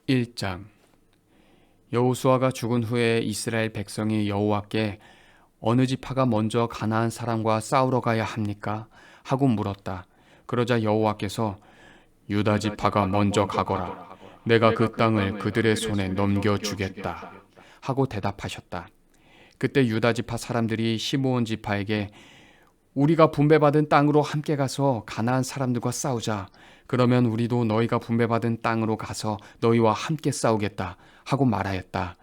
1장. 여호수아가 죽은 후에 이스라엘 백성이 여호와께 어느 지파가 먼저 가나안 사람과 싸우러 가야 합니까? 하고 물었다. 그러자 여호와께서 유다 지파가 먼저 가거라. 내가 그 땅을 그들의 손에 넘겨주겠다. 하고 대답하셨다. 그때 유다 지파 사람들이 시므온 지파에게 우리가 분배받은 땅으로 함께 가서 가나안 사람들과 싸우자. 그러면 우리도 너희가 분배받은 땅으로 가서 너희와 함께 싸우겠다 하고 말하였다.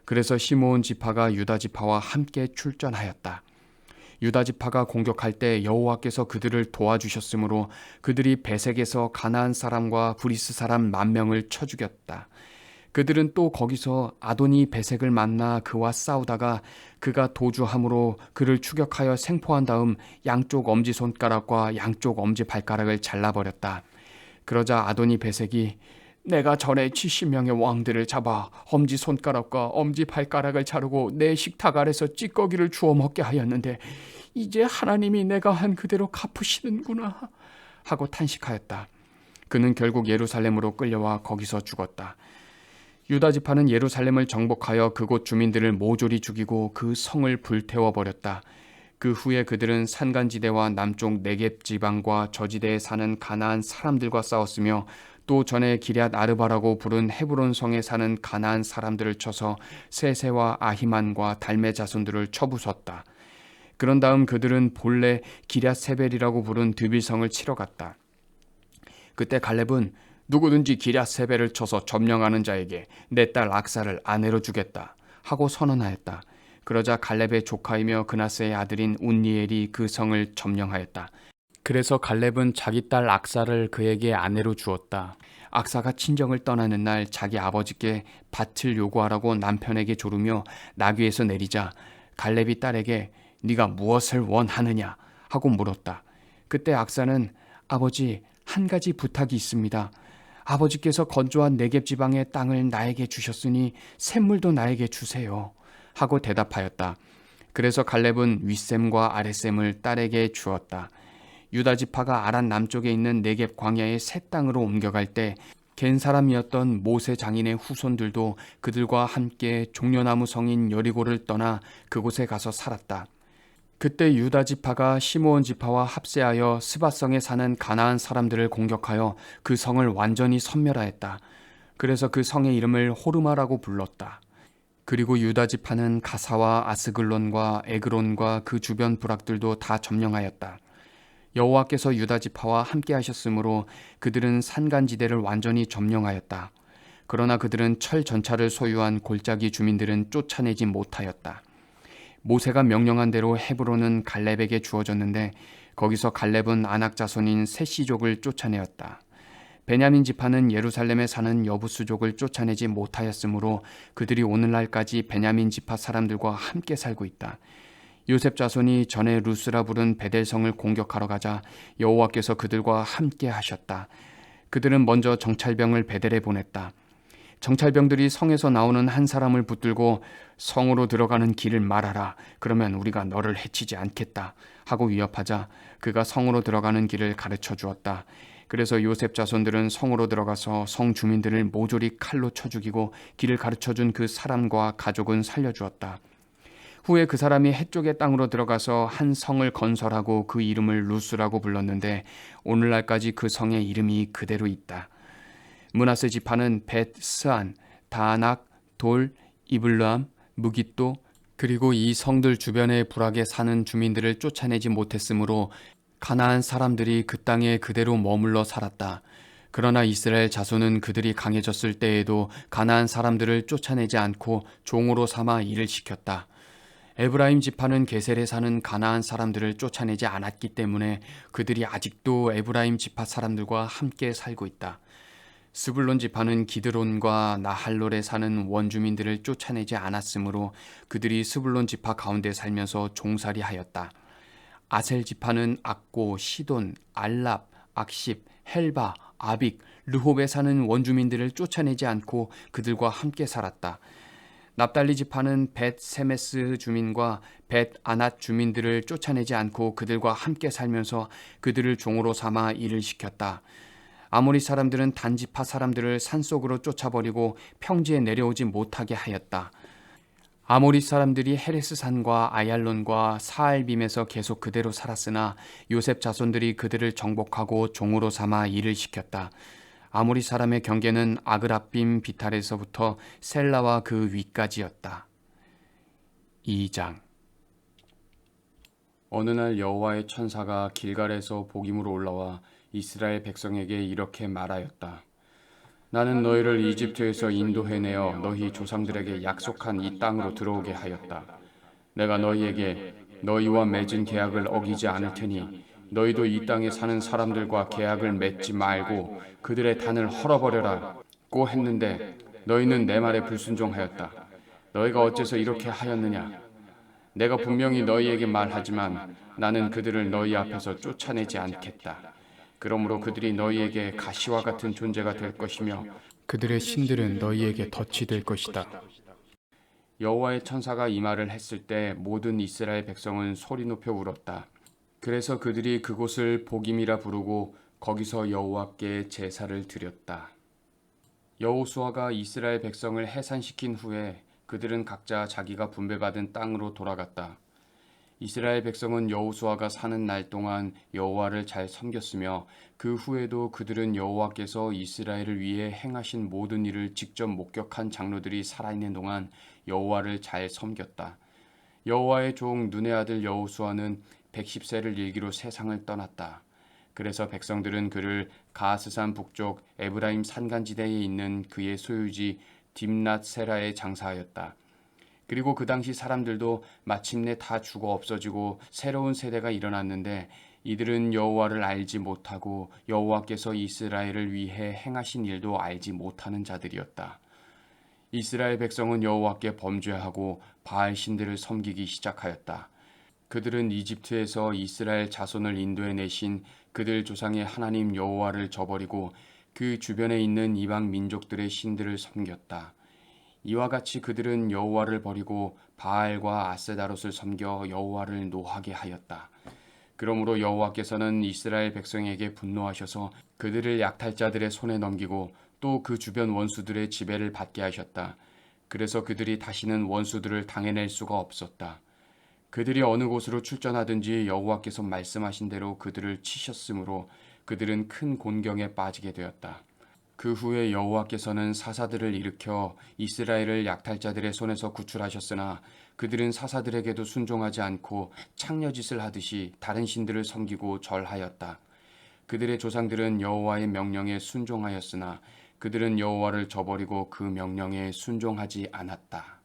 그래서 시므온 지파가 유다 지파와 함께 출전하였다. 유다 지파가 공격할 때 여호와께서 그들을 도와주셨으므로 그들이 베색에서 가나안 사람과 브리스 사람 10,000명을 쳐 죽였다. 그들은 또 거기서 아도니 베색을 만나 그와 싸우다가 그가 도주함으로 그를 추격하여 생포한 다음 양쪽 엄지손가락과 양쪽 엄지발가락을 잘라버렸다. 그러자 아도니 베색이 내가 전에 70명의 왕들을 잡아 엄지손가락과 엄지발가락을 자르고 내 식탁 아래서 찌꺼기를 주워 먹게 하였는데 이제 하나님이 내가 한 그대로 갚으시는구나 하고 탄식하였다. 그는 결국 예루살렘으로 끌려와 거기서 죽었다. 유다 지파는 예루살렘을 정복하여 그곳 주민들을 모조리 죽이고 그 성을 불태워버렸다. 그 후에 그들은 산간지대와 남쪽 네겝 지방과 저지대에 사는 가나안 사람들과 싸웠으며 또 전에 기럇 아르바라고 부른 헤브론 성에 사는 가나안 사람들을 쳐서 세세와 아히만과 달메 자손들을 쳐부쉈다. 그런 다음 그들은 본래 기럇 세벨이라고 부른 드빌성을 치러 갔다. 그때 갈렙은 누구든지 기럇 세벨을 쳐서 점령하는 자에게 내 딸 악사를 아내로 주겠다 하고 선언하였다. 그러자 갈렙의 조카이며 그나스의 아들인 운니엘이 그 성을 점령하였다. 그래서 갈렙은 자기 딸 악사를 그에게 아내로 주었다. 악사가 친정을 떠나는 날 자기 아버지께 밭을 요구하라고 남편에게 조르며 나귀에서 내리자 갈렙이 딸에게 네가 무엇을 원하느냐 하고 물었다. 그때 악사는 아버지 한 가지 부탁이 있습니다. 아버지께서 건조한 네겝 지방의 땅을 나에게 주셨으니 샘물도 나에게 주세요 하고 대답하였다. 그래서 갈렙은 윗샘과 아랫샘을 딸에게 주었다. 유다 지파가 아란 남쪽에 있는 네겝 광야의 새 땅으로 옮겨갈 때 겐 사람이었던 모세 장인의 후손들도 그들과 함께 종려나무 성인 여리고를 떠나 그곳에 가서 살았다. 그때 유다 지파가 시므온 지파와 합세하여 스밧성에 사는 가나안 사람들을 공격하여 그 성을 완전히 섬멸하였다. 그래서 그 성의 이름을 호르마라고 불렀다. 그리고 유다 지파는 가사와 아스글론과 에그론과 그 주변 부락들도 다 점령하였다. 여호와께서 유다 지파와 함께 하셨으므로 그들은 산간지대를 완전히 점령하였다. 그러나 그들은 철 전차를 소유한 골짜기 주민들은 쫓아내지 못하였다. 모세가 명령한 대로 헤브론은 갈렙에게 주어졌는데 거기서 갈렙은 아낙 자손인 셋시족을 쫓아내었다. 베냐민 지파는 예루살렘에 사는 여부수족을 쫓아내지 못하였으므로 그들이 오늘날까지 베냐민 지파 사람들과 함께 살고 있다. 요셉 자손이 전에 루스라 부른 베델성을 공격하러 가자 여호와께서 그들과 함께 하셨다. 그들은 먼저 정찰병을 베델에 보냈다. 정찰병들이 성에서 나오는 한 사람을 붙들고 성으로 들어가는 길을 말하라. 그러면 우리가 너를 해치지 않겠다 하고 위협하자 그가 성으로 들어가는 길을 가르쳐 주었다. 그래서 요셉 자손들은 성으로 들어가서 성 주민들을 모조리 칼로 쳐 죽이고 길을 가르쳐 준 그 사람과 가족은 살려주었다. 후에 그 사람이 해쪽의 땅으로 들어가서 한 성을 건설하고 그 이름을 루스라고 불렀는데 오늘날까지 그 성의 이름이 그대로 있다. 므낫세 지파는 벳스안, 다낙, 돌, 이블람, 무깃도 그리고 이 성들 주변의 부락에 사는 주민들을 쫓아내지 못했으므로 가나안 사람들이 그 땅에 그대로 머물러 살았다. 그러나 이스라엘 자손은 그들이 강해졌을 때에도 가나안 사람들을 쫓아내지 않고 종으로 삼아 일을 시켰다. 에브라임 지파는 게셀에 사는 가나안 사람들을 쫓아내지 않았기 때문에 그들이 아직도 에브라임 지파 사람들과 함께 살고 있다. 스불론 지파는 기드론과 나할롤에 사는 원주민들을 쫓아내지 않았으므로 그들이 스불론 지파 가운데 살면서 종살이하였다. 아셀 지파는 악고, 시돈, 알랍, 악십, 헬바, 아빅, 르홉에 사는 원주민들을 쫓아내지 않고 그들과 함께 살았다. 납달리 지파는 벳 세메스 주민과 벳 아낫 주민들을 쫓아내지 않고 그들과 함께 살면서 그들을 종으로 삼아 일을 시켰다. 아모리 사람들은 단지파 사람들을 산속으로 쫓아버리고 평지에 내려오지 못하게 하였다. 아모리 사람들이 헤레스 산과 아얄론과 사알빔에서 계속 그대로 살았으나 요셉 자손들이 그들을 정복하고 종으로 삼아 일을 시켰다. 아모리 사람의 경계는 아그라빔 비탈에서부터 셀라와 그 위까지였다. 2장. 어느 날 여호와의 천사가 길갈에서 복임으로 올라와 이스라엘 백성에게 이렇게 말하였다. 나는 너희를 이집트에서 인도해내어 너희 조상들에게 약속한 이 땅으로 들어오게 하였다. 내가 너희에게 너희와 맺은 계약을 어기지 않을 테니 너희도 이 땅에 사는 사람들과 계약을 맺지 말고 그들의 단을 헐어버려라고 했는데 너희는 내 말에 불순종하였다. 너희가 어째서 이렇게 하였느냐? 내가 분명히 너희에게 말하지만 나는 그들을 너희 앞에서 쫓아내지 않겠다. 그러므로 그들이 너희에게 가시와 같은 존재가 될 것이며 그들의 신들은 너희에게 덫이 될 것이다. 여호와의 천사가 이 말을 했을 때 모든 이스라엘 백성은 소리 높여 울었다. 그래서 그들이 그곳을 복임이라 부르고 거기서 여호와께 제사를 드렸다. 여호수아가 이스라엘 백성을 해산시킨 후에 그들은 각자 자기가 분배받은 땅으로 돌아갔다. 이스라엘 백성은 여호수아가 사는 날 동안 여호와를 잘 섬겼으며 그 후에도 그들은 여호와께서 이스라엘을 위해 행하신 모든 일을 직접 목격한 장로들이 살아있는 동안 여호와를 잘 섬겼다. 여호와의 종 눈의 아들 여호수아는 110세를 일기로 세상을 떠났다. 그래서 백성들은 그를 가스산 북쪽 에브라임 산간지대에 있는 그의 소유지 딥낫 세라에 장사하였다. 그리고 그 당시 사람들도 마침내 다 죽어 없어지고 새로운 세대가 일어났는데 이들은 여호와를 알지 못하고 여호와께서 이스라엘을 위해 행하신 일도 알지 못하는 자들이었다. 이스라엘 백성은 여호와께 범죄하고 바알 신들을 섬기기 시작하였다. 그들은 이집트에서 이스라엘 자손을 인도해 내신 그들 조상의 하나님 여호와를 저버리고 그 주변에 있는 이방 민족들의 신들을 섬겼다. 이와 같이 그들은 여호와를 버리고 바알과 아세다롯을 섬겨 여호와를 노하게 하였다. 그러므로 여호와께서는 이스라엘 백성에게 분노하셔서 그들을 약탈자들의 손에 넘기고 또 그 주변 원수들의 지배를 받게 하셨다. 그래서 그들이 다시는 원수들을 당해낼 수가 없었다. 그들이 어느 곳으로 출전하든지 여호와께서 말씀하신 대로 그들을 치셨으므로 그들은 큰 곤경에 빠지게 되었다. 그 후에 여호와께서는 사사들을 일으켜 이스라엘을 약탈자들의 손에서 구출하셨으나 그들은 사사들에게도 순종하지 않고 창녀짓을 하듯이 다른 신들을 섬기고 절하였다. 그들의 조상들은 여호와의 명령에 순종하였으나 그들은 여호와를 저버리고 그 명령에 순종하지 않았다.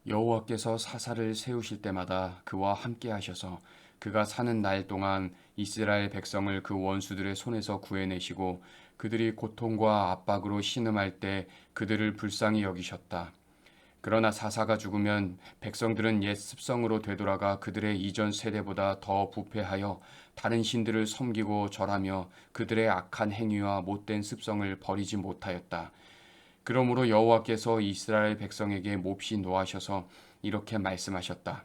여호와께서 사사를 세우실 때마다 그와 함께 하셔서 그가 사는 날 동안 이스라엘 백성을 그 원수들의 손에서 구해내시고 그들이 고통과 압박으로 신음할 때 그들을 불쌍히 여기셨다. 그러나 사사가 죽으면 백성들은 옛 습성으로 되돌아가 그들의 이전 세대보다 더 부패하여 다른 신들을 섬기고 절하며 그들의 악한 행위와 못된 습성을 버리지 못하였다. 그러므로 여호와께서 이스라엘 백성에게 몹시 노하셔서 이렇게 말씀하셨다.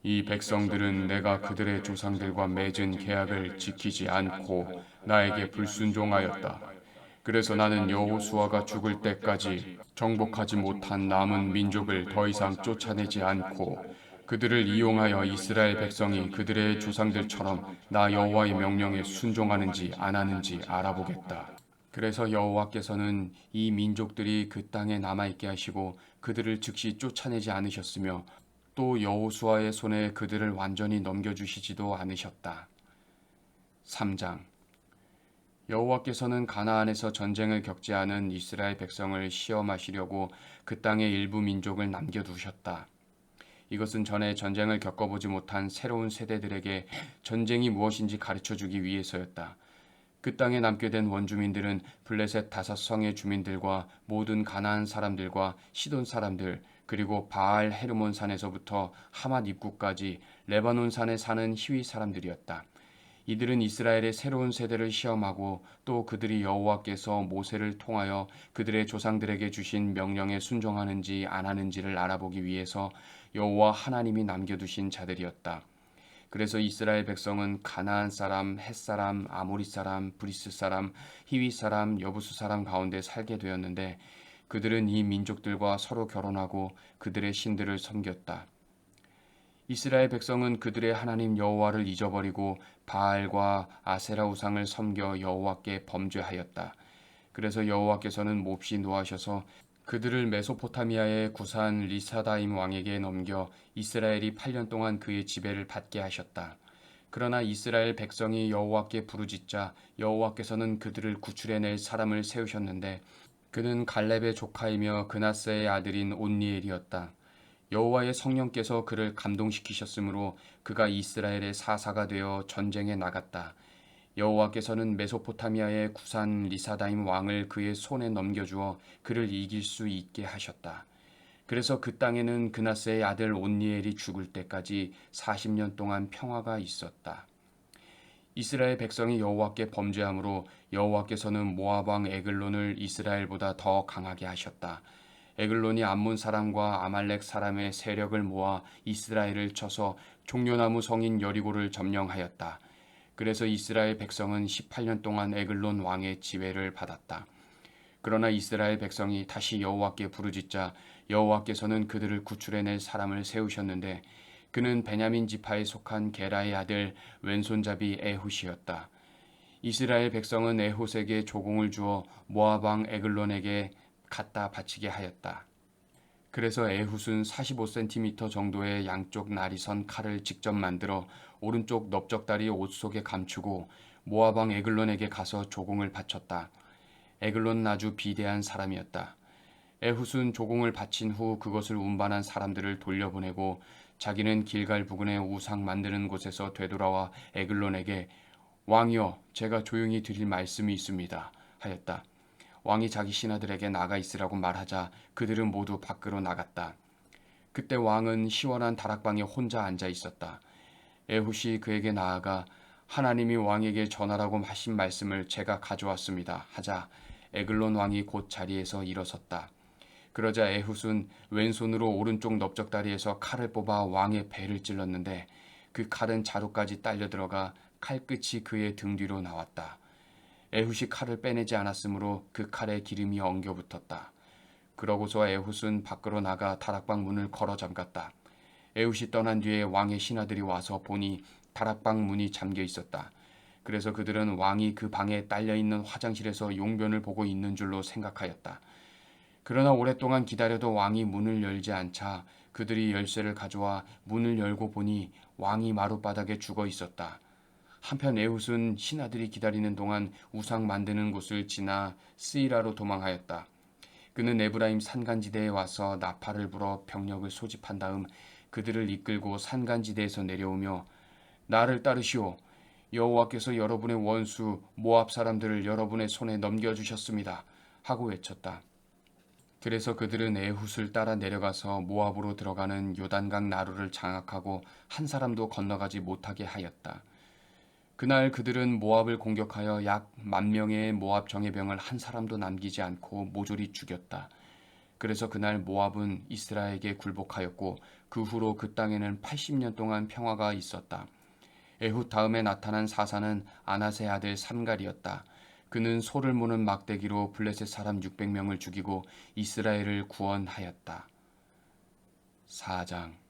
이 백성들은 내가 그들의 조상들과 맺은 계약을 지키지 않고 나에게 불순종하였다. 그래서 나는 여호수아가 죽을 때까지 정복하지 못한 남은 민족을 더 이상 쫓아내지 않고 그들을 이용하여 이스라엘 백성이 그들의 조상들처럼 나 여호와의 명령에 순종하는지 안 하는지 알아보겠다. 그래서 여호와께서는 이 민족들이 그 땅에 남아있게 하시고 그들을 즉시 쫓아내지 않으셨으며 또 여호수아의 손에 그들을 완전히 넘겨주시지도 않으셨다. 3장. 여호와께서는 가나안에서 전쟁을 겪지 않은 이스라엘 백성을 시험하시려고 그 땅의 일부 민족을 남겨두셨다. 이것은 전에 전쟁을 겪어보지 못한 새로운 세대들에게 전쟁이 무엇인지 가르쳐주기 위해서였다. 그 땅에 남게 된 원주민들은 블레셋 5성의 주민들과 모든 가나안 사람들과 시돈 사람들 그리고 바알 헤르몬 산에서부터 하맛 입구까지 레바논 산에 사는 히위 사람들이었다. 이들은 이스라엘의 새로운 세대를 시험하고 또 그들이 여호와께서 모세를 통하여 그들의 조상들에게 주신 명령에 순종하는지 안 하는지를 알아보기 위해서 여호와 하나님이 남겨두신 자들이었다. 그래서 이스라엘 백성은 가나안 사람, 헷 사람, 아모리 사람, 브리스 사람, 히위 사람, 여부수 사람 가운데 살게 되었는데 그들은 이 민족들과 서로 결혼하고 그들의 신들을 섬겼다. 이스라엘 백성은 그들의 하나님 여호와를 잊어버리고 바알과 아세라 우상을 섬겨 여호와께 범죄하였다. 그래서 여호와께서는 몹시 노하셔서 그들을 메소포타미아의 구산 리사다임 왕에게 넘겨 이스라엘이 8년 동안 그의 지배를 받게 하셨다. 그러나 이스라엘 백성이 여호와께 부르짖자 여호와께서는 그들을 구출해낼 사람을 세우셨는데 그는 갈렙의 조카이며 그나스의 아들인 온니엘이었다. 여호와의 성령께서 그를 감동시키셨으므로 그가 이스라엘의 사사가 되어 전쟁에 나갔다. 여호와께서는 메소포타미아의 구산 리사다임 왕을 그의 손에 넘겨주어 그를 이길 수 있게 하셨다. 그래서 그 땅에는 그나스의 아들 온니엘이 죽을 때까지 40년 동안 평화가 있었다. 이스라엘 백성이 여호와께 범죄함으로 여호와께서는 모압 왕 에글론을 이스라엘보다 더 강하게 하셨다. 에글론이 암몬 사람과 아말렉 사람의 세력을 모아 이스라엘을 쳐서 종려나무 성인 여리고를 점령하였다. 그래서 이스라엘 백성은 18년 동안 에글론 왕의 지배를 받았다. 그러나 이스라엘 백성이 다시 여호와께 부르짖자 여호와께서는 그들을 구출해낼 사람을 세우셨는데 그는 베냐민 지파에 속한 게라의 아들 왼손잡이 에훗이었다. 이스라엘 백성은 에훗에게 조공을 주어 모압 왕 에글론에게 갖다 바치게 하였다. 그래서 에훗은 45cm 정도의 양쪽 날이 선 칼을 직접 만들어 오른쪽 넓적다리 옷 속에 감추고 모압 왕 에글론에게 가서 조공을 바쳤다. 에글론은 아주 비대한 사람이었다. 에훗은 조공을 바친 후 그것을 운반한 사람들을 돌려보내고 자기는 길갈 부근의 우상 만드는 곳에서 되돌아와 에글론에게 왕이여 제가 조용히 드릴 말씀이 있습니다 하였다. 왕이 자기 신하들에게 나가 있으라고 말하자 그들은 모두 밖으로 나갔다. 그때 왕은 시원한 다락방에 혼자 앉아 있었다. 에훗이 그에게 나아가 하나님이 왕에게 전하라고 하신 말씀을 제가 가져왔습니다 하자 에글론 왕이 곧 자리에서 일어섰다. 그러자 에훗은 왼손으로 오른쪽 넓적다리에서 칼을 뽑아 왕의 배를 찔렀는데 그 칼은 자루까지 딸려 들어가 칼끝이 그의 등 뒤로 나왔다. 에훗이 칼을 빼내지 않았으므로 그 칼에 기름이 엉겨 붙었다. 그러고서 에훗은 밖으로 나가 다락방 문을 걸어 잠갔다. 에훗이 떠난 뒤에 왕의 신하들이 와서 보니 다락방 문이 잠겨 있었다. 그래서 그들은 왕이 그 방에 딸려있는 화장실에서 용변을 보고 있는 줄로 생각하였다. 그러나 오랫동안 기다려도 왕이 문을 열지 않자 그들이 열쇠를 가져와 문을 열고 보니 왕이 마룻바닥에 죽어 있었다. 한편 에훗은 신하들이 기다리는 동안 우상 만드는 곳을 지나 스이라로 도망하였다. 그는 에브라임 산간지대에 와서 나팔을 불어 병력을 소집한 다음 그들을 이끌고 산간지대에서 내려오며 나를 따르시오. 여호와께서 여러분의 원수 모압 사람들을 여러분의 손에 넘겨주셨습니다 하고 외쳤다. 그래서 그들은 에훗을 따라 내려가서 모압으로 들어가는 요단강 나루를 장악하고 한 사람도 건너가지 못하게 하였다. 그날 그들은 모압을 공격하여 약 10,000명의 모압 정예병을 한 사람도 남기지 않고 모조리 죽였다. 그래서 그날 모압은 이스라엘에게 굴복하였고 그 후로 그 땅에는 80년 동안 평화가 있었다. 에훗 다음에 나타난 사사는 아낫의 아들 삼갈이었다. 그는 소를 무는 막대기로 블레셋 사람 600명을 죽이고 이스라엘을 구원하였다. 4장.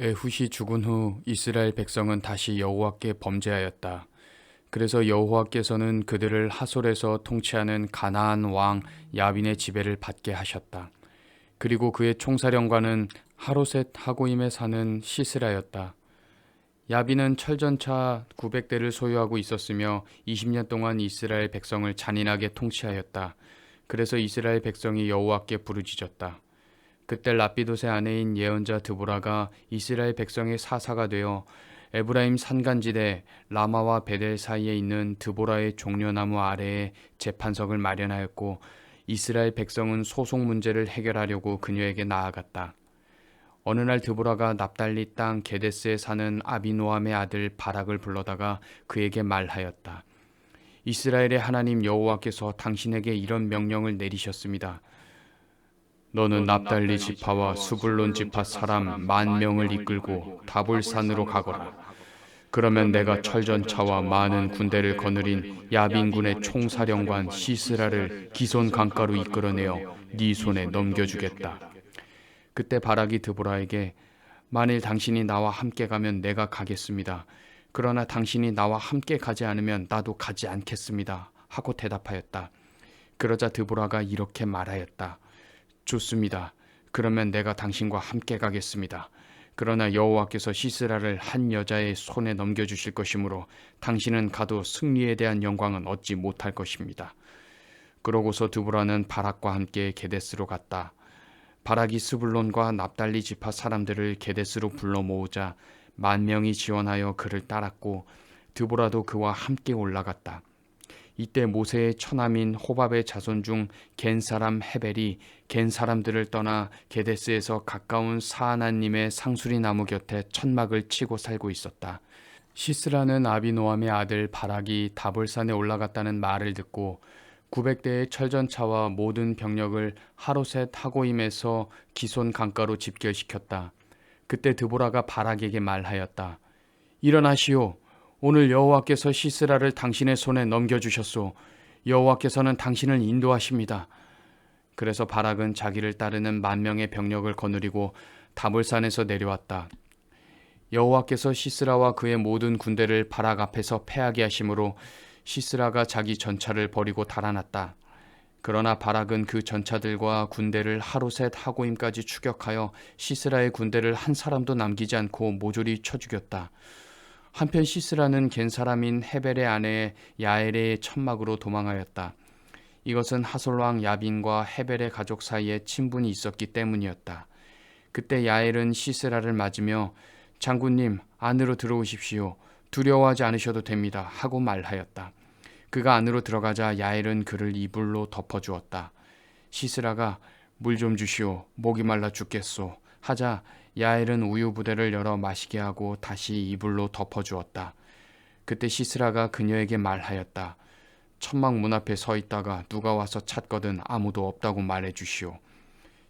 에훗이 죽은 후 이스라엘 백성은 다시 여호와께 범죄하였다. 그래서 여호와께서는 그들을 하솔에서 통치하는 가나안 왕 야빈의 지배를 받게 하셨다. 그리고 그의 총사령관은 하로셋 하고임에 사는 시스라였다. 야빈은 철전차 900대를 소유하고 있었으며 20년 동안 이스라엘 백성을 잔인하게 통치하였다. 그래서 이스라엘 백성이 여호와께 부르짖었다. 그때 라피돗의 아내인 예언자 드보라가 이스라엘 백성의 사사가 되어 에브라임 산간지대 라마와 베델 사이에 있는 드보라의 종려나무 아래에 재판석을 마련하였고 이스라엘 백성은 소송 문제를 해결하려고 그녀에게 나아갔다. 어느 날 드보라가 납달리 땅 게데스에 사는 아비노함의 아들 바락을 불러다가 그에게 말하였다. 이스라엘의 하나님 여호와께서 당신에게 이런 명령을 내리셨습니다. 너는 납달리 지파와 수불론 지파 사람 10,000명을 이끌고 다볼산으로 가거라. 그러면 내가 철전차와 많은 군대를 거느린 야빈군의 총사령관 시스라를 기손 강가로 이끌어내어 네 손에 넘겨주겠다. 그때 바락이 드보라에게 만일 당신이 나와 함께 가면 내가 가겠습니다. 그러나 당신이 나와 함께 가지 않으면 나도 가지 않겠습니다. 하고 대답하였다. 그러자 드보라가 이렇게 말하였다. 좋습니다. 그러면 내가 당신과 함께 가겠습니다. 그러나 여호와께서 시스라를 한 여자의 손에 넘겨주실 것이므로 당신은 가도 승리에 대한 영광은 얻지 못할 것입니다. 그러고서 드보라는 바락과 함께 게데스로 갔다. 바락이 스불론과 납달리 지파 사람들을 게데스로 불러 모으자 10,000명이 지원하여 그를 따랐고 드보라도 그와 함께 올라갔다. 이때 모세의 처남인 호밥의 자손 중 겐 사람 헤벨이 겐 사람들을 떠나 게데스에서 가까운 사하나님의 상수리 나무 곁에 천막을 치고 살고 있었다. 시스라는 아비노함의 아들 바락이 다볼산에 올라갔다는 말을 듣고 900대의 철전차와 모든 병력을 하로셋 하고임에서 기손 강가로 집결시켰다. 그때 드보라가 바락에게 말하였다. 일어나시오. 오늘 여호와께서 시스라를 당신의 손에 넘겨주셨소. 여호와께서는 당신을 인도하십니다. 그래서 바락은 자기를 따르는 10,000명의 병력을 거느리고 다볼산에서 내려왔다. 여호와께서 시스라와 그의 모든 군대를 바락 앞에서 패하게 하심으로 시스라가 자기 전차를 버리고 달아났다. 그러나 바락은 그 전차들과 군대를 하루셋 하고임까지 추격하여 시스라의 군대를 한 사람도 남기지 않고 모조리 쳐 죽였다. 한편 시스라는 겐 사람인 헤벨의 아내 야엘의 천막으로 도망하였다. 이것은 하솔왕 야빈과 헤벨의 가족 사이에 친분이 있었기 때문이었다. 그때 야엘은 시스라를 맞으며 장군님, 안으로 들어오십시오. 두려워하지 않으셔도 됩니다. 하고 말하였다. 그가 안으로 들어가자 야엘은 그를 이불로 덮어주었다. 시스라가 물 좀 주시오. 목이 말라 죽겠소. 하자 야엘은 우유 부대를 열어 마시게 하고 다시 이불로 덮어주었다. 그때 시스라가 그녀에게 말하였다. 천막 문 앞에 서 있다가 누가 와서 찾거든 아무도 없다고 말해주시오.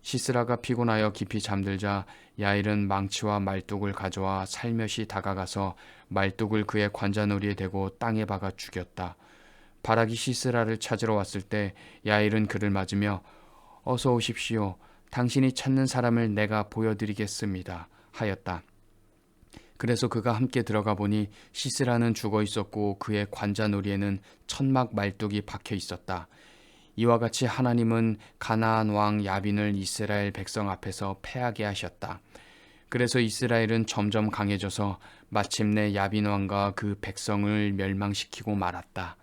시스라가 피곤하여 깊이 잠들자 야엘은 망치와 말뚝을 가져와 살며시 다가가서 말뚝을 그의 관자놀이에 대고 땅에 박아 죽였다. 바락이 시스라를 찾으러 왔을 때 야엘은 그를 맞으며 어서 오십시오. 당신이 찾는 사람을 내가 보여드리겠습니다. 하였다. 그래서 그가 함께 들어가 보니 시스라는 죽어 있었고 그의 관자놀이에는 천막 말뚝이 박혀 있었다. 이와 같이 하나님은 가나안 왕 야빈을 이스라엘 백성 앞에서 패하게 하셨다. 그래서 이스라엘은 점점 강해져서 마침내 야빈 왕과 그 백성을 멸망시키고 말았다.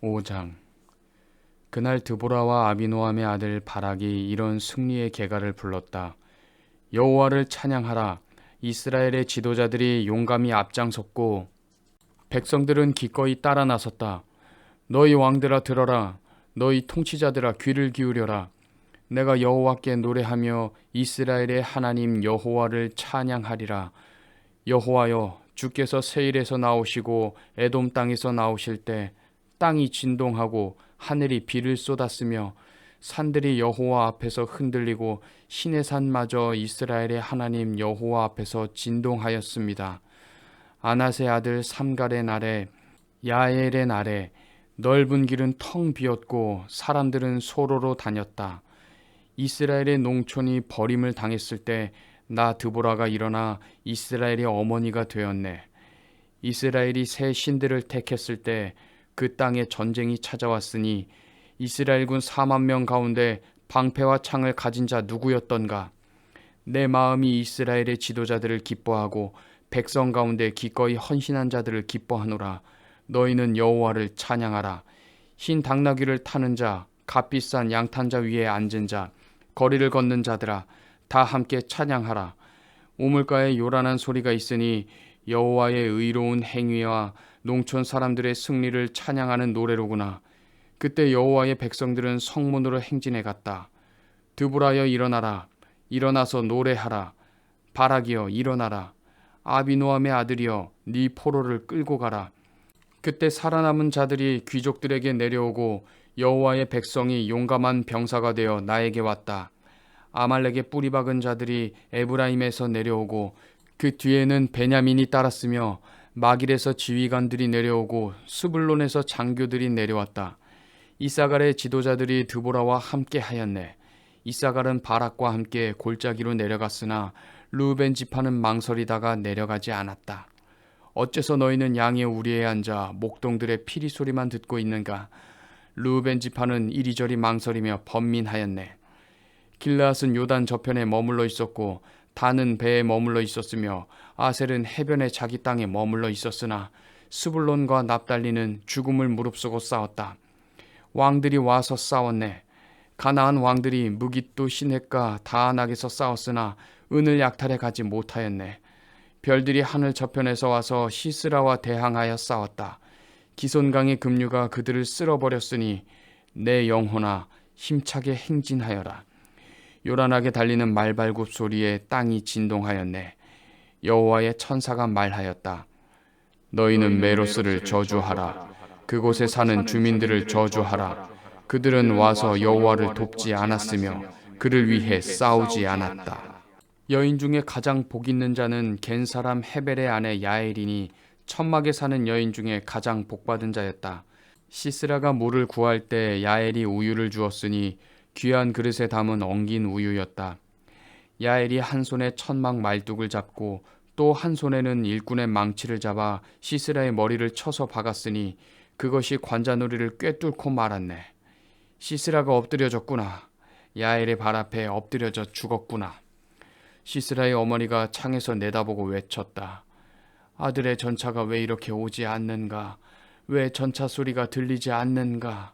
5장. 그날 드보라와 아비노함의 아들 바락이 이런 승리의 계가를 불렀다. 여호와를 찬양하라. 이스라엘의 지도자들이 용감히 앞장섰고 백성들은 기꺼이 따라 나섰다. 너희 왕들아 들어라. 너희 통치자들아 귀를 기울여라. 내가 여호와께 노래하며 이스라엘의 하나님 여호와를 찬양하리라. 여호와여, 주께서 세일에서 나오시고 에돔 땅에서 나오실 때 땅이 진동하고 하늘이 비를 쏟았으며 산들이 여호와 앞에서 흔들리고 시내산마저 이스라엘의 하나님 여호와 앞에서 진동하였습니다. 아낫의 아들 삼갈의 날에 야엘의 날에 넓은 길은 텅 비었고 사람들은 소로로 다녔다. 이스라엘의 농촌이 버림을 당했을 때 나 드보라가 일어나 이스라엘의 어머니가 되었네. 이스라엘이 새 신들을 택했을 때 그 땅에 전쟁이 찾아왔으니 이스라엘군 40,000명 가운데 방패와 창을 가진 자 누구였던가. 내 마음이 이스라엘의 지도자들을 기뻐하고 백성 가운데 기꺼이 헌신한 자들을 기뻐하노라. 너희는 여호와를 찬양하라. 흰 당나귀를 타는 자, 값비싼 양탄자 위에 앉은 자, 거리를 걷는 자들아, 다 함께 찬양하라. 우물가에 요란한 소리가 있으니 여호와의 의로운 행위와 농촌 사람들의 승리를 찬양하는 노래로구나. 그때 여호와의 백성들은 성문으로 행진해 갔다. 드보라여 일어나라. 일어나서 노래하라. 바락이여 일어나라. 아비노함의 아들이여 네 포로를 끌고 가라. 그때 살아남은 자들이 귀족들에게 내려오고 여호와의 백성이 용감한 병사가 되어 나에게 왔다. 아말렉의 뿌리 박은 자들이 에브라임에서 내려오고 그 뒤에는 베냐민이 따랐으며 마길에서 지휘관들이 내려오고 스불론에서 장교들이 내려왔다. 이사갈의 지도자들이 드보라와 함께 하였네. 이사갈은 바락과 함께 골짜기로 내려갔으나 르우벤 지파는 망설이다가 내려가지 않았다. 어째서 너희는 양의 우리에 앉아 목동들의 피리 소리만 듣고 있는가? 르우벤 지파는 이리저리 망설이며 번민하였네. 길르앗은 요단 저편에 머물러 있었고 단은 배에 머물러 있었으며 아셀은 해변의 자기 땅에 머물러 있었으나 스불론과 납달리는 죽음을 무릅쓰고 싸웠다. 왕들이 와서 싸웠네. 가나안 왕들이 무깃도 시냇가 다안악에서 싸웠으나 은을 약탈해 가지 못하였네. 별들이 하늘 저편에서 와서 시스라와 대항하여 싸웠다. 기손강의 급류가 그들을 쓸어버렸으니 내 영혼아 힘차게 행진하여라. 요란하게 달리는 말발굽 소리에 땅이 진동하였네. 여호와의 천사가 말하였다. 너희는 메로스를 저주하라. 그곳에 사는 주민들을 저주하라. 그들은 와서 여호와를 돕지 않았으며 그를 위해 싸우지 않았다. 여인 중에 가장 복 있는 자는 겐 사람 헤벨의 아내 야엘이니 천막에 사는 여인 중에 가장 복받은 자였다. 시스라가 물을 구할 때 야엘이 우유를 주었으니 귀한 그릇에 담은 엉긴 우유였다. 야엘이 한 손에 천막 말뚝을 잡고 또 한 손에는 일꾼의 망치를 잡아 시스라의 머리를 쳐서 박았으니 그것이 관자놀이를 꿰뚫고 말았네. 시스라가 엎드려졌구나. 야엘의 발 앞에 엎드려져 죽었구나. 시스라의 어머니가 창에서 내다보고 외쳤다. 아들의 전차가 왜 이렇게 오지 않는가? 왜 전차 소리가 들리지 않는가?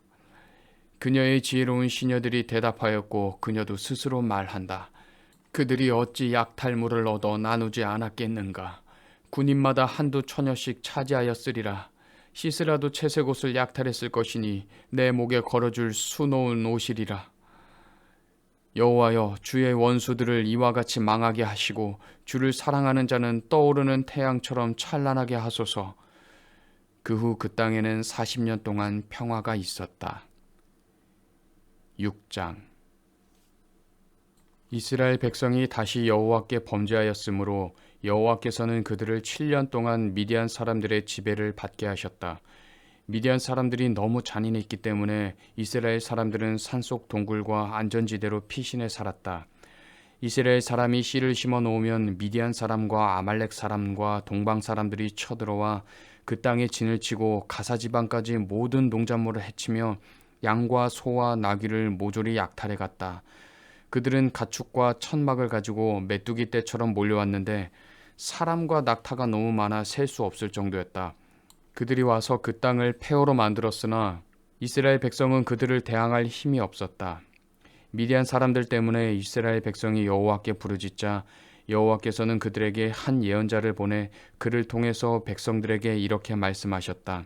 그녀의 지혜로운 시녀들이 대답하였고 그녀도 스스로 말한다. 그들이 어찌 약탈물을 얻어 나누지 않았겠는가? 군인마다 한두 처녀씩 차지하였으리라. 시스라도 채색 옷을 약탈했을 것이니 내 목에 걸어줄 수놓은 옷이리라. 여호와여, 주의 원수들을 이와 같이 망하게 하시고 주를 사랑하는 자는 떠오르는 태양처럼 찬란하게 하소서. 그 후 그 땅에는 40년 동안 평화가 있었다. 6장. 이스라엘 백성이 다시 여호와께 범죄하였으므로 여호와께서는 그들을 7년 동안 미디안 사람들의 지배를 받게 하셨다. 미디안 사람들이 너무 잔인했기 때문에 이스라엘 사람들은 산속 동굴과 안전지대로 피신해 살았다. 이스라엘 사람이 씨를 심어 놓으면 미디안 사람과 아말렉 사람과 동방 사람들이 쳐들어와 그 땅에 진을 치고 가사 지방까지 모든 농작물을 해치며 양과 소와 나귀를 모조리 약탈해 갔다. 그들은 가축과 천막을 가지고 메뚜기 떼처럼 몰려왔는데 사람과 낙타가 너무 많아 셀 수 없을 정도였다. 그들이 와서 그 땅을 폐허로 만들었으나 이스라엘 백성은 그들을 대항할 힘이 없었다. 미디안 사람들 때문에 이스라엘 백성이 여호와께 부르짖자 여호와께서는 그들에게 한 예언자를 보내 그를 통해서 백성들에게 이렇게 말씀하셨다.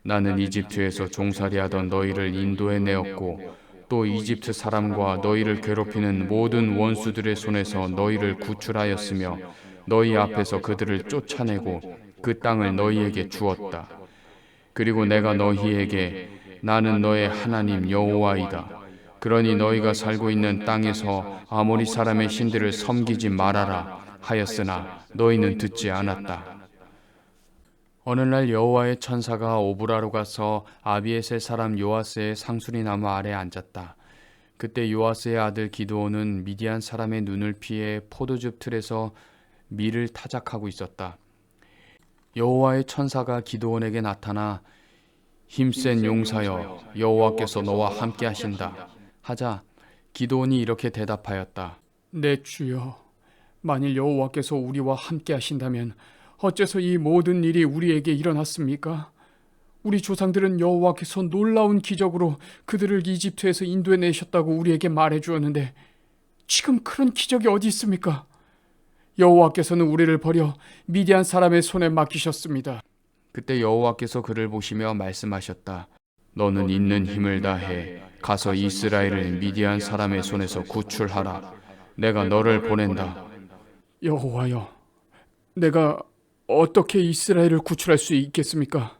나는 이집트에서 종살이하던 너희를 인도해 내었고 또 이집트 사람과 너희를 괴롭히는 모든 원수들의 손에서 너희를 구출하였으며 너희 앞에서 그들을 쫓아내고 그 땅을 너희에게 주었다. 그리고 내가 너희에게 나는 너의 하나님 여호와이다. 그러니 너희가 살고 있는 땅에서 아모리 사람의 신들을 섬기지 말아라 하였으나 너희는 듣지 않았다. 어느 날 여호와의 천사가 오브라로 가서 아비에셀 사람 요아스의 상수리 나무 아래 앉았다. 그때 요아스의 아들 기드온은 미디안 사람의 눈을 피해 포도즙 틀에서 밀을 타작하고 있었다. 여호와의 천사가 기드온에게 나타나 힘센 용사여 여호와께서 너와 함께 하신다 하자 기드온이 이렇게 대답하였다. 내 주여, 만일 여호와께서 우리와 함께 하신다면 어째서 이 모든 일이 우리에게 일어났습니까? 우리 조상들은 여호와께서 놀라운 기적으로 그들을 이집트에서 인도해내셨다고 우리에게 말해주었는데 지금 그런 기적이 어디 있습니까? 여호와께서는 우리를 버려 미디안 사람의 손에 맡기셨습니다. 그때 여호와께서 그를 보시며 말씀하셨다. 너는 있는 힘을 다해 가서 이스라엘을 미디안 사람의 손에서 구출하라. 내가 너를 보낸다. 여호와여, 내가 어떻게 이스라엘을 구출할 수 있겠습니까?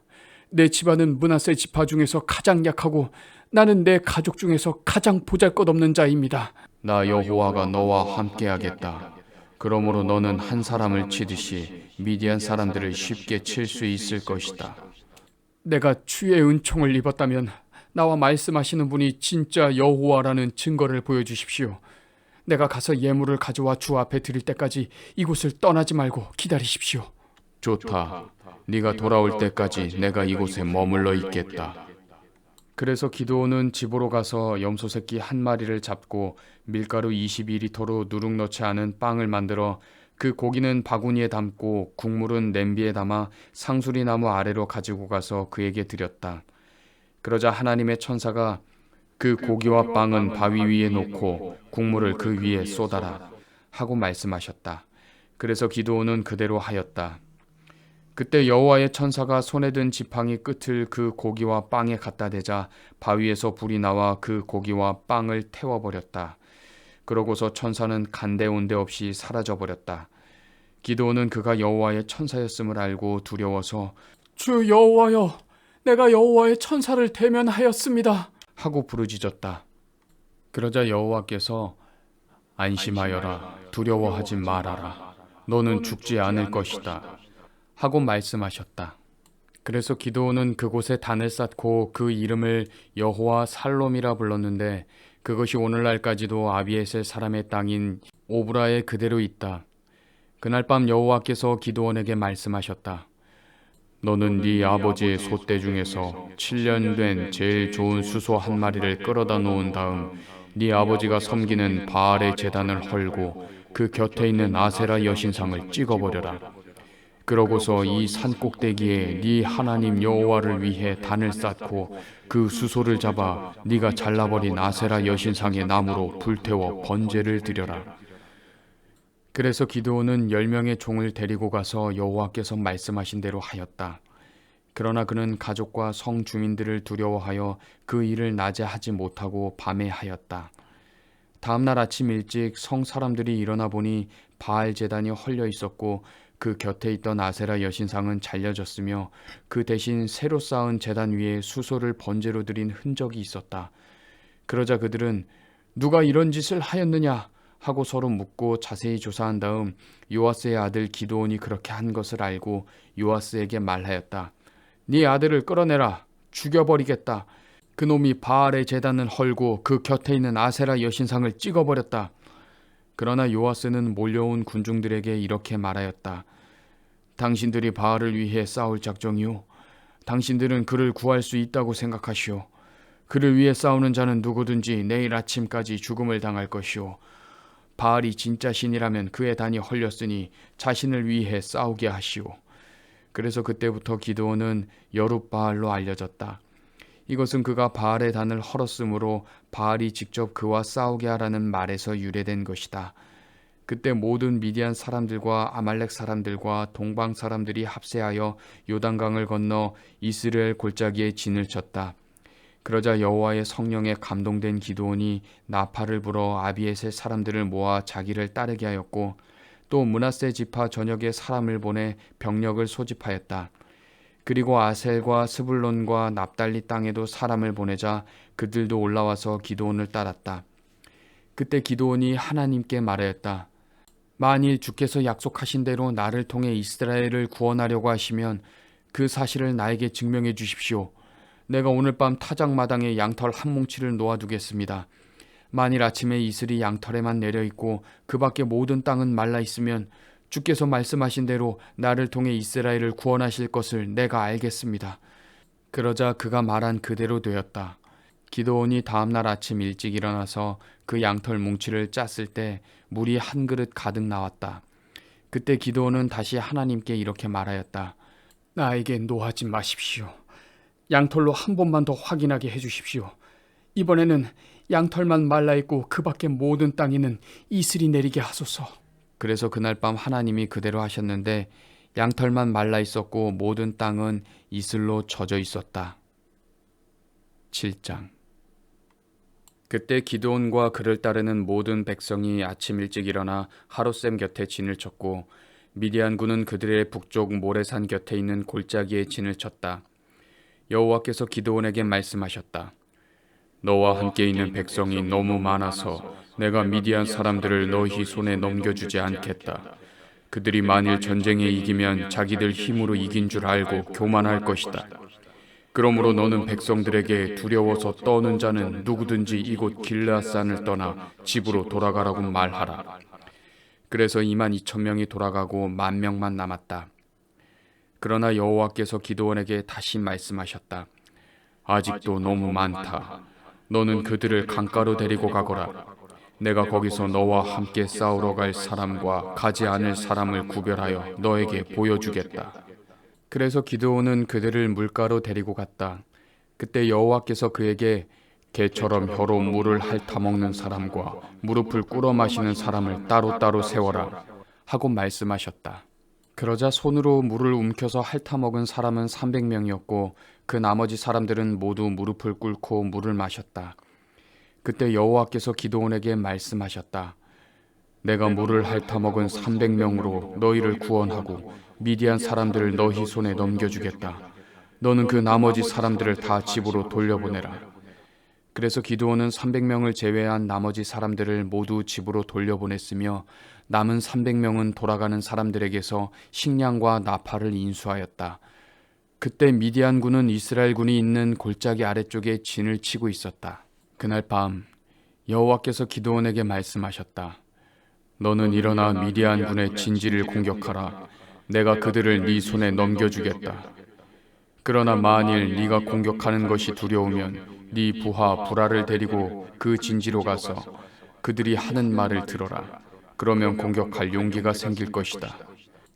내 집안은 므낫세 지파 중에서 가장 약하고 나는 내 가족 중에서 가장 보잘것없는 자입니다. 나 여호와가 너와 함께하겠다. 그러므로 너는 한 사람을 치듯이 미디안 사람들을 쉽게 칠 수 있을 것이다. 내가 주의 은총을 입었다면 나와 말씀하시는 분이 진짜 여호와라는 증거를 보여주십시오. 내가 가서 예물을 가져와 주 앞에 드릴 때까지 이곳을 떠나지 말고 기다리십시오. 좋다. 네가 돌아올 때까지 내가 이곳에 머물러 있겠다. 그래서 기드온은 집으로 가서 염소 새끼 한 마리를 잡고 밀가루 22리터로 누룩 넣지 않은 빵을 만들어 그 고기는 바구니에 담고 국물은 냄비에 담아 상수리 나무 아래로 가지고 가서 그에게 드렸다. 그러자 하나님의 천사가 그 고기와 빵은 바위 위에 놓고 국물을 그 위에 쏟아라 하고 말씀하셨다. 그래서 기드온은 그대로 하였다. 그때 여호와의 천사가 손에 든 지팡이 끝을 그 고기와 빵에 갖다 대자 바위에서 불이 나와 그 고기와 빵을 태워버렸다. 그러고서 천사는 간데온데 없이 사라져버렸다. 기드온은 그가 여호와의 천사였음을 알고 두려워서 주 여호와여, 내가 여호와의 천사를 대면하였습니다 하고 부르짖었다. 그러자 여호와께서 안심하여라, 두려워하지 말아라, 너는 죽지 않을 것이다 하고 말씀하셨다. 그래서 기드온은 그곳에 단을 쌓고 그 이름을 여호와 살롬이라 불렀는데 그것이 오늘날까지도 아비에셀 사람의 땅인 오브라에 그대로 있다. 그날 밤 여호와께서 기드온에게 말씀하셨다. 너는 네 아버지의 소떼 중에서 7년 된 제일 좋은 수소 한 마리를 끌어다 놓은 다음 네 아버지가 섬기는 바알의 제단을 헐고 그 곁에 있는 아세라 여신상을 찍어버려라. 그러고서 이 산꼭대기에 네 하나님 여호와를 위해 단을 쌓고 그 수소를 잡아 네가 잘라버린 아세라 여신상의 나무로 불태워 번제를 드려라. 그래서 기드온은 10명의 종을 데리고 가서 여호와께서 말씀하신 대로 하였다. 그러나 그는 가족과 성 주민들을 두려워하여 그 일을 낮에 하지 못하고 밤에 하였다. 다음 날 아침 일찍 성 사람들이 일어나 보니 바알 제단이 헐려 있었고 그 곁에 있던 아세라 여신상은 잘려졌으며 그 대신 새로 쌓은 제단 위에 수소를 번제로 드린 흔적이 있었다. 그러자 그들은 누가 이런 짓을 하였느냐 하고 서로 묻고 자세히 조사한 다음 요아스의 아들 기드온이 그렇게 한 것을 알고 요아스에게 말하였다. 네 아들을 끌어내라. 죽여버리겠다. 그놈이 바알의 제단을 헐고 그 곁에 있는 아세라 여신상을 찍어버렸다. 그러나 요아스는 몰려온 군중들에게 이렇게 말하였다. 당신들이 바알을 위해 싸울 작정이요. 당신들은 그를 구할 수 있다고 생각하시오. 그를 위해 싸우는 자는 누구든지 내일 아침까지 죽음을 당할 것이오. 바알이 진짜 신이라면 그의 단이 헐렸으니 자신을 위해 싸우게 하시오. 그래서 그때부터 기드온은 여룻바알로 알려졌다. 이것은 그가 바알의 단을 헐었으므로 바알이 직접 그와 싸우게 하라는 말에서 유래된 것이다. 그때 모든 미디안 사람들과 아말렉 사람들과 동방 사람들이 합세하여 요단강을 건너 이스라엘 골짜기에 진을 쳤다. 그러자 여호와의 성령에 감동된 기드온이 나팔을 불어 아비에셀 사람들을 모아 자기를 따르게 하였고 또 므낫세 지파 전역에 사람을 보내 병력을 소집하였다. 그리고 아셀과 스불론과 납달리 땅에도 사람을 보내자 그들도 올라와서 기드온을 따랐다. 그때 기드온이 하나님께 말하였다. 만일 주께서 약속하신 대로 나를 통해 이스라엘을 구원하려고 하시면 그 사실을 나에게 증명해 주십시오. 내가 오늘 밤 타작마당에 양털 한 뭉치를 놓아두겠습니다. 만일 아침에 이슬이 양털에만 내려있고 그 밖에 모든 땅은 말라있으면 주께서 말씀하신 대로 나를 통해 이스라엘을 구원하실 것을 내가 알겠습니다. 그러자 그가 말한 그대로 되었다. 기드온이 다음날 아침 일찍 일어나서 그 양털 뭉치를 짰을 때 물이 한 그릇 가득 나왔다. 그때 기드온은 다시 하나님께 이렇게 말하였다. 나에게 노하지 마십시오. 양털로 한 번만 더 확인하게 해주십시오. 이번에는 양털만 말라있고 그 밖에 모든 땅에는 이슬이 내리게 하소서. 그래서 그날 밤 하나님이 그대로 하셨는데 양털만 말라있었고 모든 땅은 이슬로 젖어 있었다. 7장. 그때 기드온과 그를 따르는 모든 백성이 아침 일찍 일어나 하롯셈 곁에 진을 쳤고 미디안군은 그들의 북쪽 모레산 곁에 있는 골짜기에 진을 쳤다. 여호와께서 기드온에게 말씀하셨다. 너와 함께 있는 백성이 너무 많아서 내가 미디안 사람들을 너희 손에 넘겨주지 않겠다. 그들이 만일 전쟁에 이기면 자기들 힘으로 이긴 줄 알고 교만할 것이다. 그러므로 너는 백성들에게 두려워서 떠는 자는 누구든지 이곳 길르앗산을 떠나 집으로 돌아가라고 말하라. 그래서 22,000명이 돌아가고 10,000명만 남았다. 그러나 여호와께서 기드온에게 다시 말씀하셨다. 아직도 너무 많다. 너는 그들을 강가로 데리고 가거라. 내가 거기서 너와 함께 싸우러 갈 사람과 가지 않을 사람을 구별하여 너에게 보여주겠다. 그래서 기드온은 그들을 물가로 데리고 갔다. 그때 여호와께서 그에게 개처럼 혀로 물을 핥아먹는 사람과 무릎을 꿇어 마시는 사람을 따로따로 세워라 하고 말씀하셨다. 그러자 손으로 물을 움켜서 핥아먹은 사람은 300명이었고 그 나머지 사람들은 모두 무릎을 꿇고 물을 마셨다. 그때 여호와께서 기드온에게 말씀하셨다. 내가 물을 핥아먹은 300명으로 너희를 구원하고 미디안 사람들을 너희 손에 넘겨주겠다. 너는 그 나머지 사람들을 다 집으로 돌려보내라. 그래서 기드온은 300명을 제외한 나머지 사람들을 모두 집으로 돌려보냈으며 남은 300명은 돌아가는 사람들에게서 식량과 나팔을 인수하였다. 그때 미디안군은 이스라엘군이 있는 골짜기 아래쪽에 진을 치고 있었다. 그날 밤 여호와께서 기드온에게 말씀하셨다. 너는 일어나 미디안군의 진지를 공격하라. 내가 그들을 네 손에 넘겨주겠다. 그러나 만일 네가 공격하는 것이 두려우면 네 부하 부라를 데리고 그 진지로 가서 그들이 하는 말을 들어라. 그러면 공격할 용기가 생길 것이다.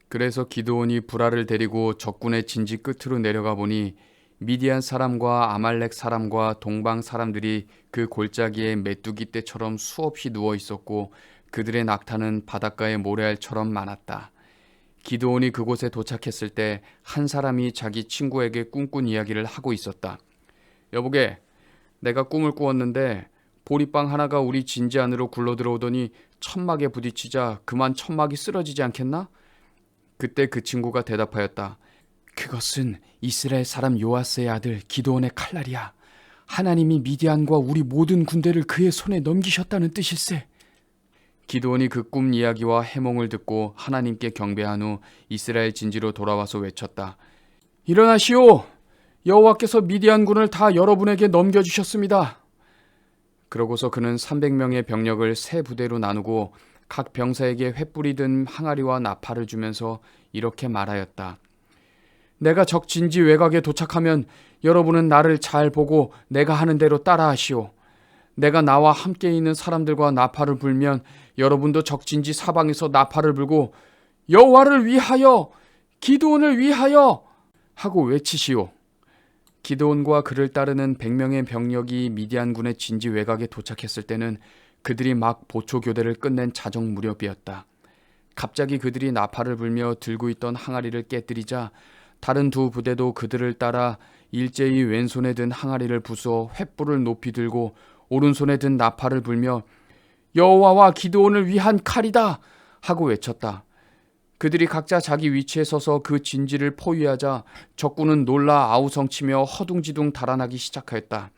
그래서 기드온이 부라를 데리고 적군의 진지 끝으로 내려가 보니 미디안 사람과 아말렉 사람과 동방 사람들이 그 골짜기에 메뚜기 떼처럼 수없이 누워 있었고 그들의 낙타는 바닷가의 모래알처럼 많았다. 기드온이 그곳에 도착했을 때 한 사람이 자기 친구에게 꿈꾼 이야기를 하고 있었다. 여보게, 내가 꿈을 꾸었는데 보리빵 하나가 우리 진지 안으로 굴러들어오더니 천막에 부딪히자 그만 천막이 쓰러지지 않겠나? 그때 그 친구가 대답하였다. 그것은 이스라엘 사람 요아스의 아들 기드온의 칼날이야. 하나님이 미디안과 우리 모든 군대를 그의 손에 넘기셨다는 뜻일세. 기드온이 그 꿈 이야기와 해몽을 듣고 하나님께 경배한 후 이스라엘 진지로 돌아와서 외쳤다. 일어나시오! 여호와께서 미디안군을 다 여러분에게 넘겨주셨습니다. 그러고서 그는 300명의 병력을 세 부대로 나누고 각 병사에게 횃불이 든 항아리와 나팔을 주면서 이렇게 말하였다. 내가 적 진지 외곽에 도착하면 여러분은 나를 잘 보고 내가 하는 대로 따라하시오. 내가 나와 함께 있는 사람들과 나팔을 불면 여러분도 적진지 사방에서 나팔을 불고 여호와를 위하여, 기드온을 위하여 하고 외치시오. 기드온과 그를 따르는 100명의 병력이 미디안군의 진지 외곽에 도착했을 때는 그들이 막 보초 교대를 끝낸 자정 무렵이었다. 갑자기 그들이 나팔을 불며 들고 있던 항아리를 깨뜨리자 다른 두 부대도 그들을 따라 일제히 왼손에 든 항아리를 부숴 횃불을 높이 들고 오른손에 든 나팔을 불며 여호와와 기드온을 위한 칼이다 하고 외쳤다. 그들이 각자 자기 위치에 서서 그 진지를 포위하자 적군은 놀라 아우성치며 허둥지둥 달아나기 시작하였다.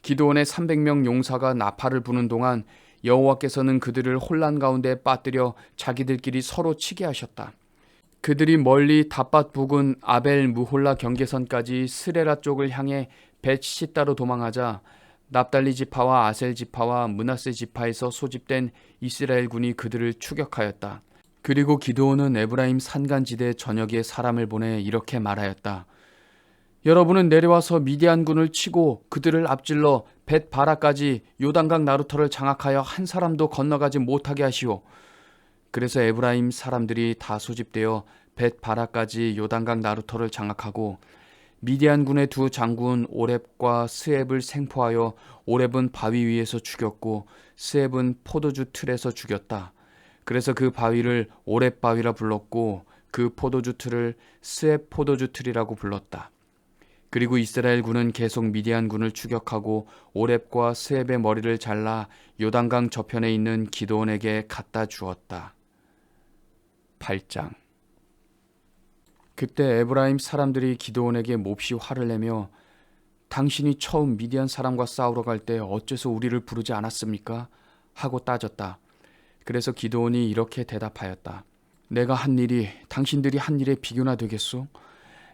기드온의 300명 용사가 나팔을 부는 동안 여호와께서는 그들을 혼란 가운데 빠뜨려 자기들끼리 서로 치게 하셨다. 그들이 멀리 닷밭 부근 아벨 무홀라 경계선까지 스레라 쪽을 향해 벳시따로 도망하자 납달리 지파와 아셀 지파와 므낫세 지파에서 소집된 이스라엘 군이 그들을 추격하였다. 그리고 기드온은 에브라임 산간지대 전역에 사람을 보내 이렇게 말하였다. 여러분은 내려와서 미디안군을 치고 그들을 앞질러 벳바라까지 요단강 나루터를 장악하여 한 사람도 건너가지 못하게 하시오. 그래서 에브라임 사람들이 다 소집되어 벳바라까지 요단강 나루터를 장악하고 미디안군의 두 장군 오렙과 스앱을 생포하여 오렙은 바위 위에서 죽였고 스앱은 포도주 틀에서 죽였다. 그래서 그 바위를 오렙 바위라 불렀고 그 포도주 틀을 스앱 포도주 틀이라고 불렀다. 그리고 이스라엘 군은 계속 미디안군을 추격하고 오렙과 스앱의 머리를 잘라 요단강 저편에 있는 기드온에게 갖다 주었다. 8장. 그때 에브라임 사람들이 기드온에게 몹시 화를 내며 당신이 처음 미디안 사람과 싸우러 갈 때 어째서 우리를 부르지 않았습니까? 하고 따졌다. 그래서 기드온이 이렇게 대답하였다. 내가 한 일이 당신들이 한 일에 비교나 되겠소?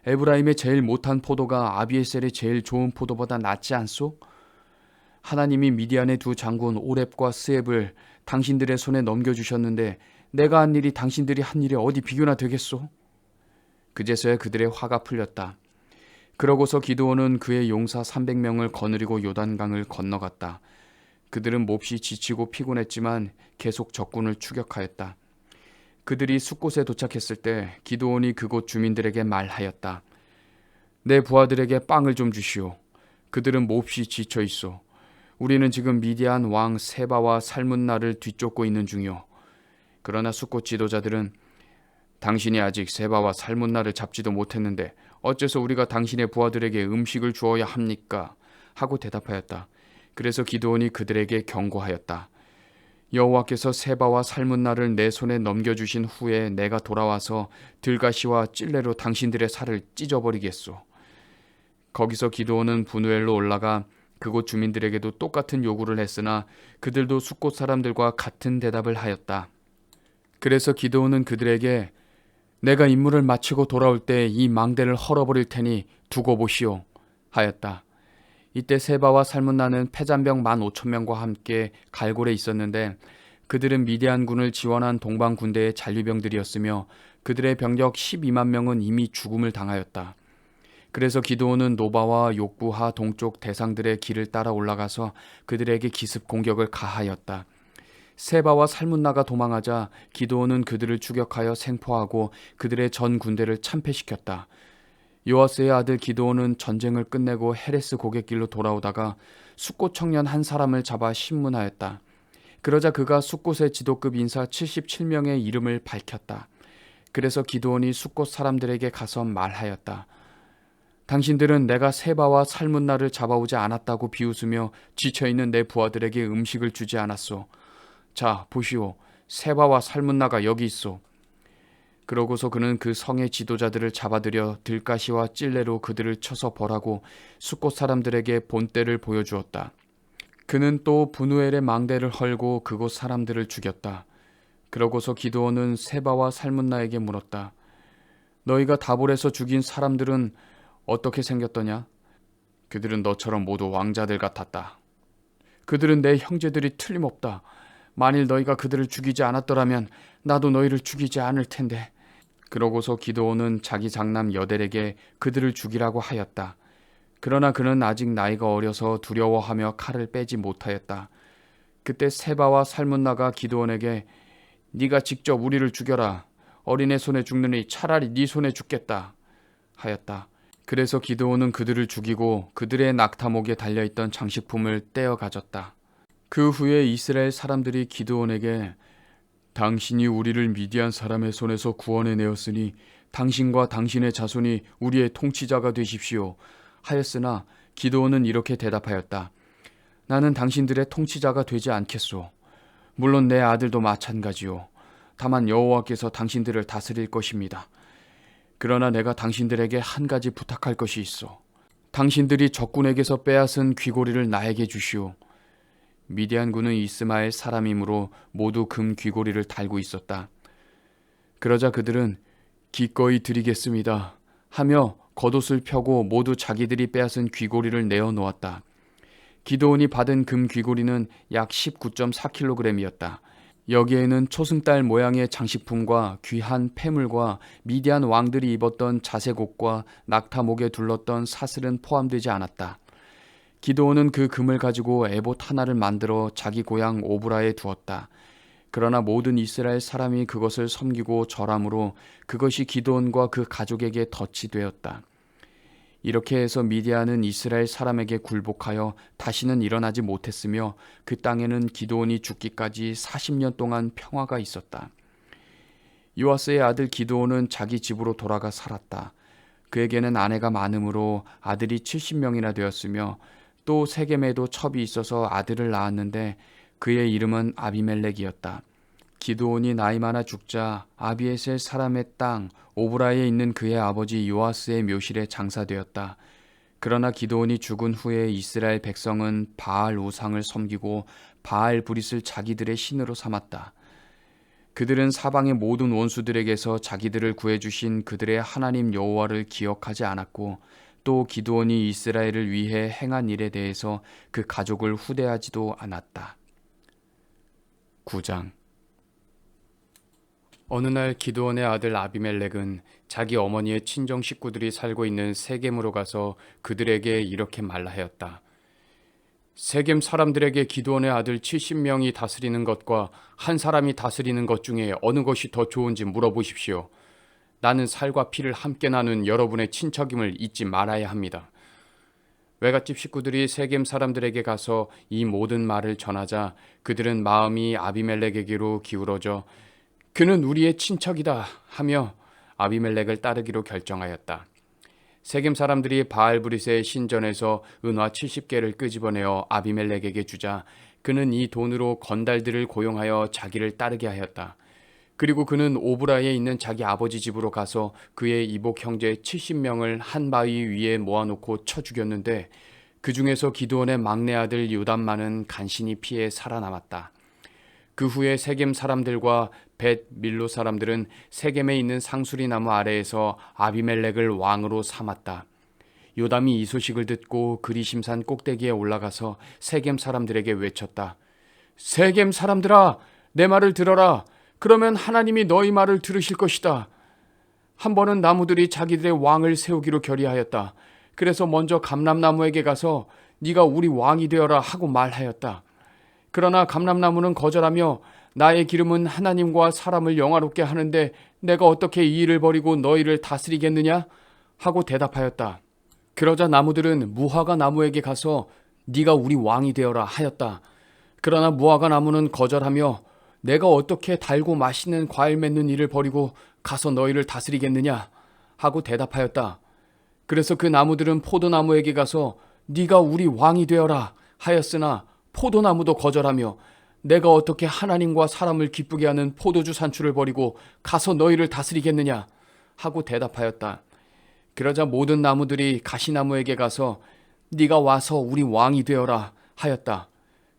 에브라임의 제일 못한 포도가 아비에셀의 제일 좋은 포도보다 낫지 않소? 하나님이 미디안의 두 장군 오렙과 스앱을 당신들의 손에 넘겨주셨는데 내가 한 일이 당신들이 한 일에 어디 비교나 되겠소? 그제서야 그들의 화가 풀렸다. 그러고서 기드온은 그의 용사 300명을 거느리고 요단강을 건너갔다. 그들은 몹시 지치고 피곤했지만 계속 적군을 추격하였다. 그들이 숫곳에 도착했을 때 기드온이 그곳 주민들에게 말하였다. 내 부하들에게 빵을 좀 주시오. 그들은 몹시 지쳐 있어. 우리는 지금 미디안 왕 세바와 살문나를 뒤쫓고 있는 중이오. 그러나 숫곳 지도자들은 당신이 아직 세바와 살문나를 잡지도 못했는데 어째서 우리가 당신의 부하들에게 음식을 주어야 합니까? 하고 대답하였다. 그래서 기드온이 그들에게 경고하였다. 여호와께서 세바와 살문나를 내 손에 넘겨주신 후에 내가 돌아와서 들가시와 찔레로 당신들의 살을 찢어버리겠소. 거기서 기드온은 분우엘로 올라가 그곳 주민들에게도 똑같은 요구를 했으나 그들도 숫곳 사람들과 같은 대답을 하였다. 그래서 기드온은 그들에게 내가 임무를 마치고 돌아올 때 이 망대를 헐어버릴 테니 두고 보시오 하였다. 이때 세바와 살문나는 패잔병 15,000명과 함께 갈골에 있었는데 그들은 미디안군을 지원한 동방 군대의 잔류병들이었으며 그들의 병력 12만 명은 이미 죽음을 당하였다. 그래서 기드온은 노바와 욕부하 동쪽 대상들의 길을 따라 올라가서 그들에게 기습 공격을 가하였다. 세바와 살문나가 도망하자 기드온은 그들을 추격하여 생포하고 그들의 전 군대를 참패시켰다. 요아스의 아들 기드온은 전쟁을 끝내고 헤레스 고갯길로 돌아오다가 숫곳 청년 한 사람을 잡아 신문하였다. 그러자 그가 숫곳의 지도급 인사 77명의 이름을 밝혔다. 그래서 기드온이 숫곳 사람들에게 가서 말하였다. 당신들은 내가 세바와 살문나를 잡아오지 않았다고 비웃으며 지쳐있는 내 부하들에게 음식을 주지 않았소. 자, 보시오. 세바와 살문나가 여기 있소. 그러고서 그는 그 성의 지도자들을 잡아들여 들가시와 찔레로 그들을 쳐서 벌하고 숫곳 사람들에게 본때를 보여주었다. 그는 또 분우엘의 망대를 헐고 그곳 사람들을 죽였다. 그러고서 기드온은 세바와 살문나에게 물었다. 너희가 다볼에서 죽인 사람들은 어떻게 생겼더냐? 그들은 너처럼 모두 왕자들 같았다. 그들은 내 형제들이 틀림없다. 만일 너희가 그들을 죽이지 않았더라면 나도 너희를 죽이지 않을 텐데. 그러고서 기드온은 자기 장남 여델에게 그들을 죽이라고 하였다. 그러나 그는 아직 나이가 어려서 두려워하며 칼을 빼지 못하였다. 그때 세바와 살문나가 기드온에게 네가 직접 우리를 죽여라. 어린애 손에 죽느니 차라리 네 손에 죽겠다 하였다. 그래서 기드온은 그들을 죽이고 그들의 낙타목에 달려있던 장식품을 떼어 가졌다. 그 후에 이스라엘 사람들이 기드온에게 당신이 우리를 미디안 사람의 손에서 구원해내었으니 당신과 당신의 자손이 우리의 통치자가 되십시오 하였으나 기드온은 이렇게 대답하였다. 나는 당신들의 통치자가 되지 않겠소. 물론 내 아들도 마찬가지요. 다만 여호와께서 당신들을 다스릴 것입니다. 그러나 내가 당신들에게 한 가지 부탁할 것이 있어. 당신들이 적군에게서 빼앗은 귀고리를 나에게 주시오. 미디안군은 이스마엘 사람이므로 모두 금 귀고리를 달고 있었다. 그러자 그들은 기꺼이 드리겠습니다 하며 겉옷을 펴고 모두 자기들이 빼앗은 귀고리를 내어 놓았다. 기드온이 받은 금 귀고리는 약 19.4kg이었다. 여기에는 초승달 모양의 장식품과 귀한 폐물과 미디안 왕들이 입었던 자색옷과 낙타목에 둘렀던 사슬은 포함되지 않았다. 기드온은 그 금을 가지고 에봇 하나를 만들어 자기 고향 오브라에 두었다. 그러나 모든 이스라엘 사람이 그것을 섬기고 절함으로 그것이 기드온과 그 가족에게 덫이 되었다. 이렇게 해서 미디안은 이스라엘 사람에게 굴복하여 다시는 일어나지 못했으며 그 땅에는 기드온이 죽기까지 40년 동안 평화가 있었다. 요아스의 아들 기드온은 자기 집으로 돌아가 살았다. 그에게는 아내가 많으므로 아들이 70명이나 되었으며 또 세겜에도 첩이 있어서 아들을 낳았는데 그의 이름은 아비멜렉이었다. 기드온이 나이 많아 죽자 아비에셀 사람의 땅 오브라에 있는 그의 아버지 요아스의 묘실에 장사되었다. 그러나 기드온이 죽은 후에 이스라엘 백성은 바알 우상을 섬기고 바알 브릿을 자기들의 신으로 삼았다. 그들은 사방의 모든 원수들에게서 자기들을 구해주신 그들의 하나님 여호와를 기억하지 않았고 또 기드온이 이스라엘을 위해 행한 일에 대해서 그 가족을 후대하지도 않았다. 9장. 어느 날 기드온의 아들 아비멜렉은 자기 어머니의 친정 식구들이 살고 있는 세겜으로 가서 그들에게 이렇게 말하였다. 세겜 사람들에게 기드온의 아들 70명이 다스리는 것과 한 사람이 다스리는 것 중에 어느 것이 더 좋은지 물어보십시오. 나는 살과 피를 함께 나눈 여러분의 친척임을 잊지 말아야 합니다. 외갓집 식구들이 세겜 사람들에게 가서 이 모든 말을 전하자 그들은 마음이 아비멜렉에게로 기울어져 그는 우리의 친척이다 하며 아비멜렉을 따르기로 결정하였다. 세겜 사람들이 바알브릿의 신전에서 은화 70개를 끄집어내어 아비멜렉에게 주자 그는 이 돈으로 건달들을 고용하여 자기를 따르게 하였다. 그리고 그는 오브라에 있는 자기 아버지 집으로 가서 그의 이복 형제 70명을 한 바위 위에 모아놓고 쳐 죽였는데 그 중에서 기드온의 막내 아들 요담만은 간신히 피해 살아남았다. 그 후에 세겜 사람들과 벳 밀로 사람들은 세겜에 있는 상수리 나무 아래에서 아비멜렉을 왕으로 삼았다. 요담이 이 소식을 듣고 그리심산 꼭대기에 올라가서 세겜 사람들에게 외쳤다. 세겜 사람들아, 내 말을 들어라. 그러면 하나님이 너희 말을 들으실 것이다. 한 번은 나무들이 자기들의 왕을 세우기로 결의하였다. 그래서 먼저 감람나무에게 가서 네가 우리 왕이 되어라 하고 말하였다. 그러나 감람나무는 거절하며 나의 기름은 하나님과 사람을 영화롭게 하는데 내가 어떻게 이 일을 버리고 너희를 다스리겠느냐? 하고 대답하였다. 그러자 나무들은 무화과 나무에게 가서 네가 우리 왕이 되어라 하였다. 그러나 무화과 나무는 거절하며 내가 어떻게 달고 맛있는 과일 맺는 일을 버리고 가서 너희를 다스리겠느냐? 하고 대답하였다. 그래서 그 나무들은 포도나무에게 가서 네가 우리 왕이 되어라 하였으나 포도나무도 거절하며 내가 어떻게 하나님과 사람을 기쁘게 하는 포도주 산출을 버리고 가서 너희를 다스리겠느냐? 하고 대답하였다. 그러자 모든 나무들이 가시나무에게 가서 네가 와서 우리 왕이 되어라 하였다.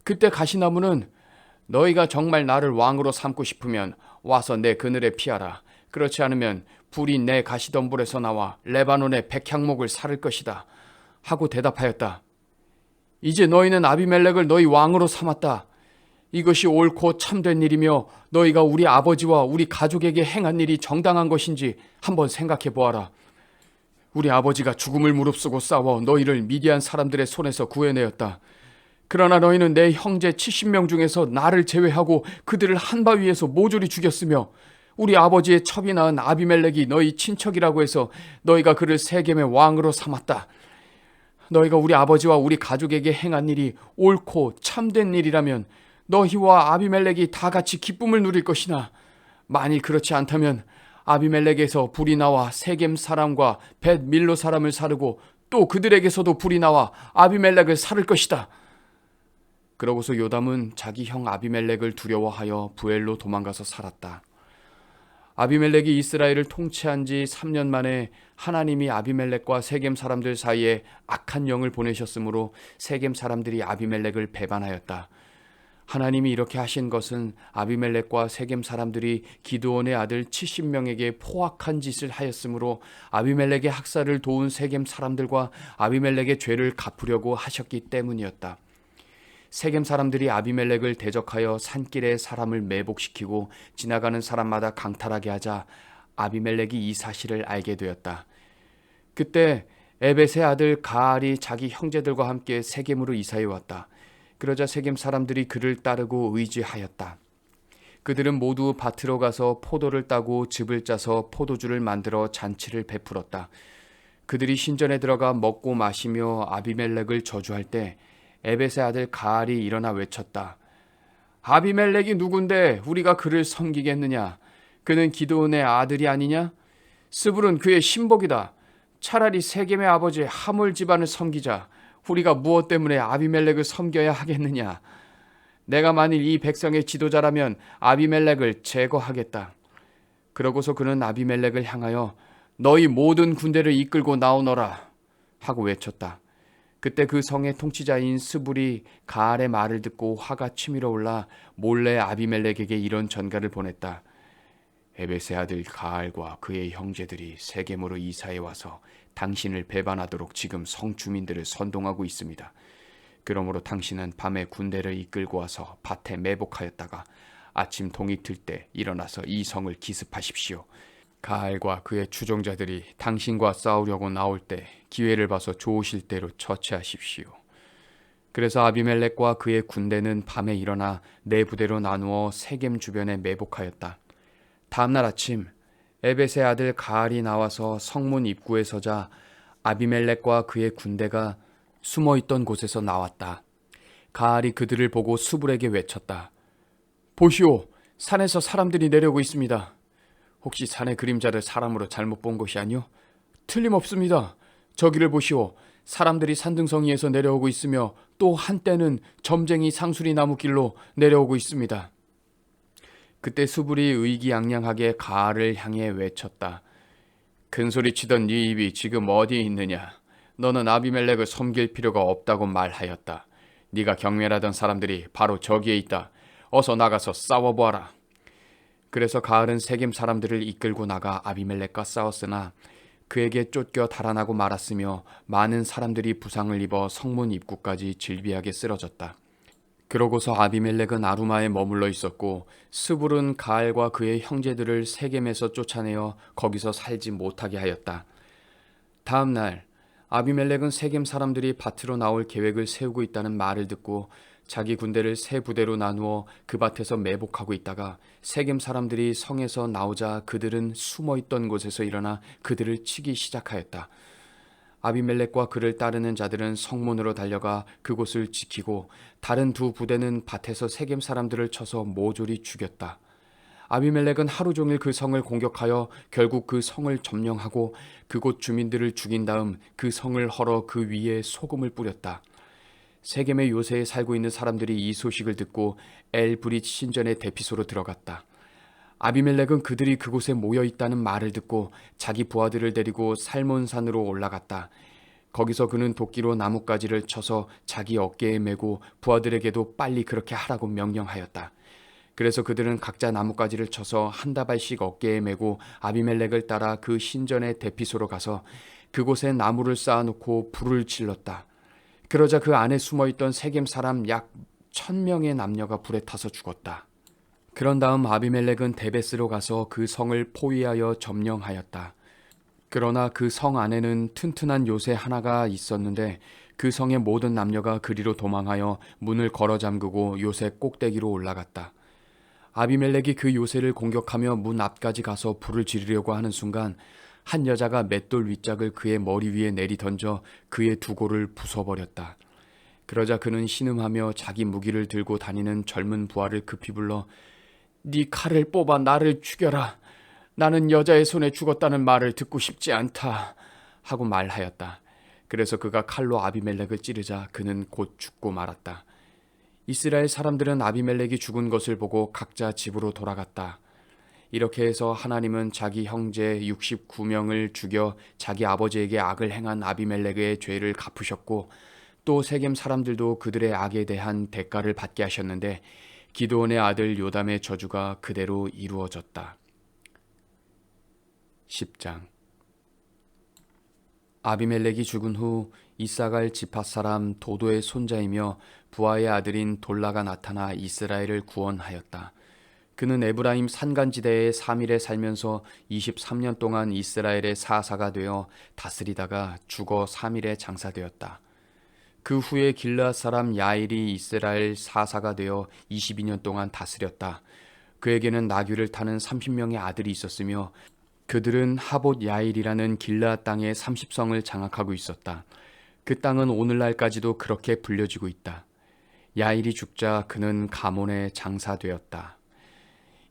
그때 가시나무는 너희가 정말 나를 왕으로 삼고 싶으면 와서 내 그늘에 피하라. 그렇지 않으면 불이 내 가시덤불에서 나와 레바논의 백향목을 사를 것이다. 하고 대답하였다. 이제 너희는 아비멜렉을 너희 왕으로 삼았다. 이것이 옳고 참된 일이며 너희가 우리 아버지와 우리 가족에게 행한 일이 정당한 것인지 한번 생각해 보아라. 우리 아버지가 죽음을 무릅쓰고 싸워 너희를 미디안 사람들의 손에서 구해내었다. 그러나 너희는 내 형제 70명 중에서 나를 제외하고 그들을 한 바위에서 모조리 죽였으며 우리 아버지의 첩이 낳은 아비멜렉이 너희 친척이라고 해서 너희가 그를 세겜의 왕으로 삼았다. 너희가 우리 아버지와 우리 가족에게 행한 일이 옳고 참된 일이라면 너희와 아비멜렉이 다 같이 기쁨을 누릴 것이나 만일 그렇지 않다면 아비멜렉에서 불이 나와 세겜 사람과 벳 밀로 사람을 사르고 또 그들에게서도 불이 나와 아비멜렉을 사를 것이다. 그러고서 요담은 자기 형 아비멜렉을 두려워하여 부엘로 도망가서 살았다. 아비멜렉이 이스라엘을 통치한 지 3년 만에 하나님이 아비멜렉과 세겜 사람들 사이에 악한 영을 보내셨으므로 세겜 사람들이 아비멜렉을 배반하였다. 하나님이 이렇게 하신 것은 아비멜렉과 세겜 사람들이 기드온의 아들 70명에게 포악한 짓을 하였으므로 아비멜렉의 학살을 도운 세겜 사람들과 아비멜렉의 죄를 갚으려고 하셨기 때문이었다. 세겜 사람들이 아비멜렉을 대적하여 산길에 사람을 매복시키고 지나가는 사람마다 강탈하게 하자 아비멜렉이 이 사실을 알게 되었다. 그때 에벳의 아들 가알이 자기 형제들과 함께 세겜으로 이사해 왔다. 그러자 세겜 사람들이 그를 따르고 의지하였다. 그들은 모두 밭으로 가서 포도를 따고 즙을 짜서 포도주를 만들어 잔치를 베풀었다. 그들이 신전에 들어가 먹고 마시며 아비멜렉을 저주할 때 에벳의 아들 가알이 일어나 외쳤다. 아비멜렉이 누군데 우리가 그를 섬기겠느냐? 그는 기드온의 아들이 아니냐? 스불은 그의 신복이다. 차라리 세겜의 아버지 하몰 집안을 섬기자. 우리가 무엇 때문에 아비멜렉을 섬겨야 하겠느냐? 내가 만일 이 백성의 지도자라면 아비멜렉을 제거하겠다. 그러고서 그는 아비멜렉을 향하여 너희 모든 군대를 이끌고 나오너라 하고 외쳤다. 그때 그 성의 통치자인 스불이 가알의 말을 듣고 화가 치밀어 올라 몰래 아비멜렉에게 이런 전가를 보냈다. 에벳의 아들 가알과 그의 형제들이 세겜으로 이사해 와서 당신을 배반하도록 지금 성 주민들을 선동하고 있습니다. 그러므로 당신은 밤에 군대를 이끌고 와서 밭에 매복하였다가 아침 동이 틀 때 일어나서 이 성을 기습하십시오. 가알과 그의 추종자들이 당신과 싸우려고 나올 때 기회를 봐서 좋으실 대로 처치하십시오. 그래서 아비멜렉과 그의 군대는 밤에 일어나 네 부대로 나누어 세겜 주변에 매복하였다. 다음날 아침 에벳의 아들 가알이 나와서 성문 입구에 서자 아비멜렉과 그의 군대가 숨어있던 곳에서 나왔다. 가알이 그들을 보고 수불에게 외쳤다. 보시오, 산에서 사람들이 내려오고 있습니다. 혹시 산의 그림자를 사람으로 잘못 본 것이 아니오? 틀림없습니다. 저기를 보시오. 사람들이 산등성이에서 내려오고 있으며 또 한때는 점쟁이 상수리 나무길로 내려오고 있습니다. 그때 수불이 의기양양하게 가알을 향해 외쳤다. 큰소리치던 네 입이 지금 어디에 있느냐? 너는 아비멜렉을 섬길 필요가 없다고 말하였다. 네가 경멸하던 사람들이 바로 저기에 있다. 어서 나가서 싸워보아라. 그래서 가알은 세겜 사람들을 이끌고 나가 아비멜렉과 싸웠으나 그에게 쫓겨 달아나고 말았으며 많은 사람들이 부상을 입어 성문 입구까지 질비하게 쓰러졌다. 그러고서 아비멜렉은 아루마에 머물러 있었고 스불은 가알과 그의 형제들을 세겜에서 쫓아내어 거기서 살지 못하게 하였다. 다음 날 아비멜렉은 세겜 사람들이 밭으로 나올 계획을 세우고 있다는 말을 듣고 자기 군대를 세 부대로 나누어 그 밭에서 매복하고 있다가 세겜 사람들이 성에서 나오자 그들은 숨어있던 곳에서 일어나 그들을 치기 시작하였다. 아비멜렉과 그를 따르는 자들은 성문으로 달려가 그곳을 지키고 다른 두 부대는 밭에서 세겜 사람들을 쳐서 모조리 죽였다. 아비멜렉은 하루 종일 그 성을 공격하여 결국 그 성을 점령하고 그곳 주민들을 죽인 다음 그 성을 헐어 그 위에 소금을 뿌렸다. 세겜의 요새에 살고 있는 사람들이 이 소식을 듣고 엘브릿 신전의 대피소로 들어갔다. 아비멜렉은 그들이 그곳에 모여 있다는 말을 듣고 자기 부하들을 데리고 살몬산으로 올라갔다. 거기서 그는 도끼로 나뭇가지를 쳐서 자기 어깨에 메고 부하들에게도 빨리 그렇게 하라고 명령하였다. 그래서 그들은 각자 나뭇가지를 쳐서 한 다발씩 어깨에 메고 아비멜렉을 따라 그 신전의 대피소로 가서 그곳에 나무를 쌓아놓고 불을 질렀다. 그러자 그 안에 숨어있던 세겜 사람 약 1000명의 남녀가 불에 타서 죽었다. 그런 다음 아비멜렉은 데베스로 가서 그 성을 포위하여 점령하였다. 그러나 그 성 안에는 튼튼한 요새 하나가 있었는데 그 성의 모든 남녀가 그리로 도망하여 문을 걸어 잠그고 요새 꼭대기로 올라갔다. 아비멜렉이 그 요새를 공격하며 문 앞까지 가서 불을 지르려고 하는 순간 한 여자가 맷돌 윗짝을 그의 머리 위에 내리 던져 그의 두골을 부숴버렸다. 그러자 그는 신음하며 자기 무기를 들고 다니는 젊은 부하를 급히 불러 네 칼을 뽑아 나를 죽여라. 나는 여자의 손에 죽었다는 말을 듣고 싶지 않다 하고 말하였다. 그래서 그가 칼로 아비멜렉을 찌르자 그는 곧 죽고 말았다. 이스라엘 사람들은 아비멜렉이 죽은 것을 보고 각자 집으로 돌아갔다. 이렇게 해서 하나님은 자기 형제 69명을 죽여 자기 아버지에게 악을 행한 아비멜렉의 죄를 갚으셨고 또 세겜 사람들도 그들의 악에 대한 대가를 받게 하셨는데 기드온의 아들 요담의 저주가 그대로 이루어졌다. 10장. 아비멜렉이 죽은 후 이사갈 지파 사람 도도의 손자이며 부하의 아들인 돌라가 나타나 이스라엘을 구원하였다. 그는 에브라임 산간지대에 3일에 살면서 23년 동안 이스라엘의 사사가 되어 다스리다가 죽어 3일에 장사되었다. 그 후에 길르앗 사람 야일이 이스라엘 사사가 되어 22년 동안 다스렸다. 그에게는 나귀를 타는 30명의 아들이 있었으며 그들은 하봇 야일이라는 길르앗 땅의 30성을 장악하고 있었다. 그 땅은 오늘날까지도 그렇게 불려지고 있다. 야일이 죽자 그는 가몬에 장사되었다.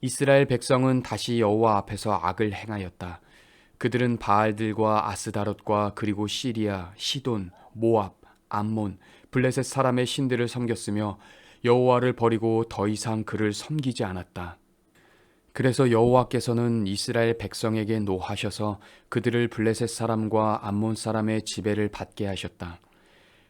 이스라엘 백성은 다시 여호와 앞에서 악을 행하였다. 그들은 바알들과 아스다롯과 그리고 시리아, 시돈, 모압, 암몬, 블레셋 사람의 신들을 섬겼으며 여호와를 버리고 더 이상 그를 섬기지 않았다. 그래서 여호와께서는 이스라엘 백성에게 노하셔서 그들을 블레셋 사람과 암몬 사람의 지배를 받게 하셨다.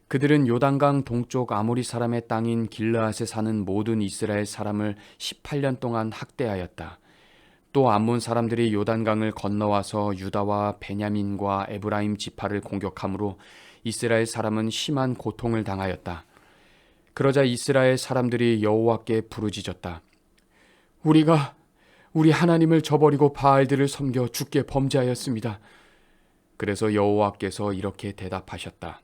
그들은 요단강 동쪽 아모리 사람의 땅인 길르앗에 사는 모든 이스라엘 사람을 18년 동안 학대하였다. 또 암몬 사람들이 요단강을 건너와서 유다와 베냐민과 에브라임 지파를 공격함으로 이스라엘 사람은 심한 고통을 당하였다. 그러자 이스라엘 사람들이 여호와께 부르짖었다. 우리 하나님을 저버리고 바알들을 섬겨 주께 범죄하였습니다. 그래서 여호와께서 이렇게 대답하셨다.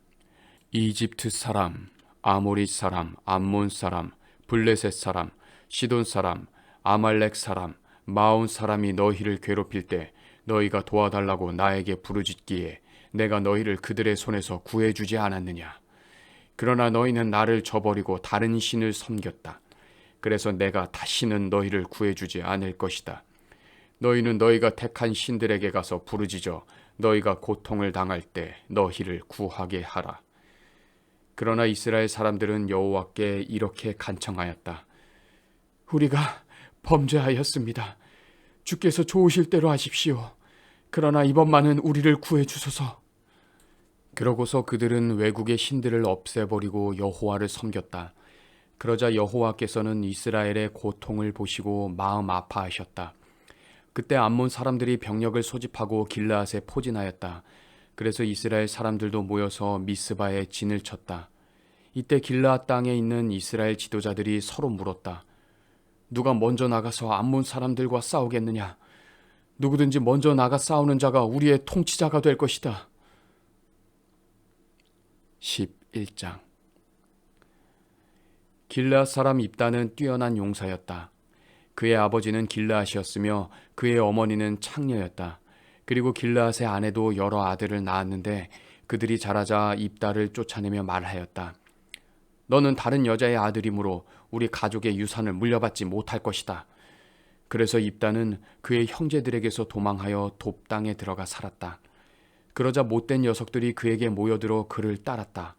이집트 사람, 아모리 사람, 암몬 사람, 블레셋 사람, 시돈 사람, 아말렉 사람, 마온 사람이 너희를 괴롭힐 때 너희가 도와달라고 나에게 부르짖기에 내가 너희를 그들의 손에서 구해주지 않았느냐. 그러나 너희는 나를 저버리고 다른 신을 섬겼다. 그래서 내가 다시는 너희를 구해주지 않을 것이다. 너희는 너희가 택한 신들에게 가서 부르짖어 너희가 고통을 당할 때 너희를 구하게 하라. 그러나 이스라엘 사람들은 여호와께 이렇게 간청하였다. 우리가 범죄하였습니다. 주께서 좋으실 대로 하십시오. 그러나 이번만은 우리를 구해주소서. 그러고서 그들은 외국의 신들을 없애버리고 여호와를 섬겼다. 그러자 여호와께서는 이스라엘의 고통을 보시고 마음 아파하셨다. 그때 암몬 사람들이 병력을 소집하고 길르앗에 포진하였다. 그래서 이스라엘 사람들도 모여서 미스바에 진을 쳤다. 이때 길르앗 땅에 있는 이스라엘 지도자들이 서로 물었다. 누가 먼저 나가서 암몬 사람들과 싸우겠느냐? 누구든지 먼저 나가 싸우는 자가 우리의 통치자가 될 것이다. 11장. 길르앗 사람 입다는 뛰어난 용사였다. 그의 아버지는 길르앗이었으며 그의 어머니는 창녀였다. 그리고 길르앗의 아내도 여러 아들을 낳았는데 그들이 자라자 입다를 쫓아내며 말하였다. 너는 다른 여자의 아들이므로 우리 가족의 유산을 물려받지 못할 것이다. 그래서 입다는 그의 형제들에게서 도망하여 돕 땅에 들어가 살았다. 그러자 못된 녀석들이 그에게 모여들어 그를 따랐다.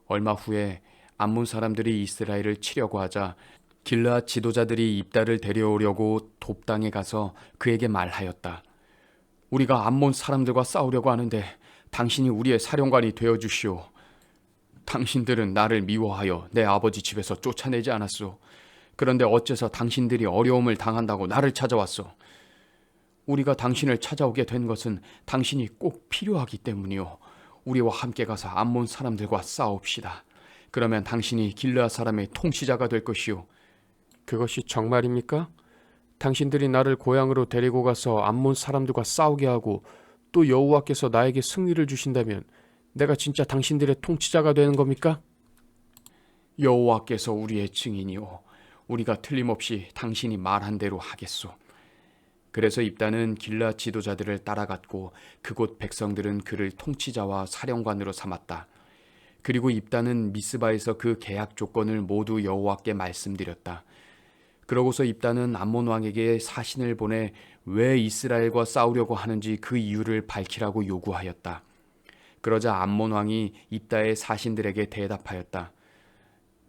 얼마 후에 암몬 사람들이 이스라엘을 치려고 하자 길르앗 지도자들이 입다를 데려오려고 돕 땅에 가서 그에게 말하였다. 우리가 암몬 사람들과 싸우려고 하는데 당신이 우리의 사령관이 되어주시오. 당신들은 나를 미워하여 내 아버지 집에서 쫓아내지 않았소. 그런데 어째서 당신들이 어려움을 당한다고 나를 찾아왔소. 우리가 당신을 찾아오게 된 것은 당신이 꼭 필요하기 때문이오. 우리와 함께 가서 암몬 사람들과 싸웁시다. 그러면 당신이 길르앗 사람의 통치자가 될 것이오. 그것이 정말입니까? 당신들이 나를 고향으로 데리고 가서 암몬 사람들과 싸우게 하고 또 여호와께서 나에게 승리를 주신다면 내가 진짜 당신들의 통치자가 되는 겁니까? 여호와께서 우리의 증인이오. 우리가 틀림없이 당신이 말한 대로 하겠소. 그래서 입다는 길르앗 지도자들을 따라갔고 그곳 백성들은 그를 통치자와 사령관으로 삼았다. 그리고 입다는 미스바에서 그 계약 조건을 모두 여호와께 말씀드렸다. 그러고서 입다는 암몬 왕에게 사신을 보내 왜 이스라엘과 싸우려고 하는지 그 이유를 밝히라고 요구하였다. 그러자 암몬 왕이 입다의 사신들에게 대답하였다.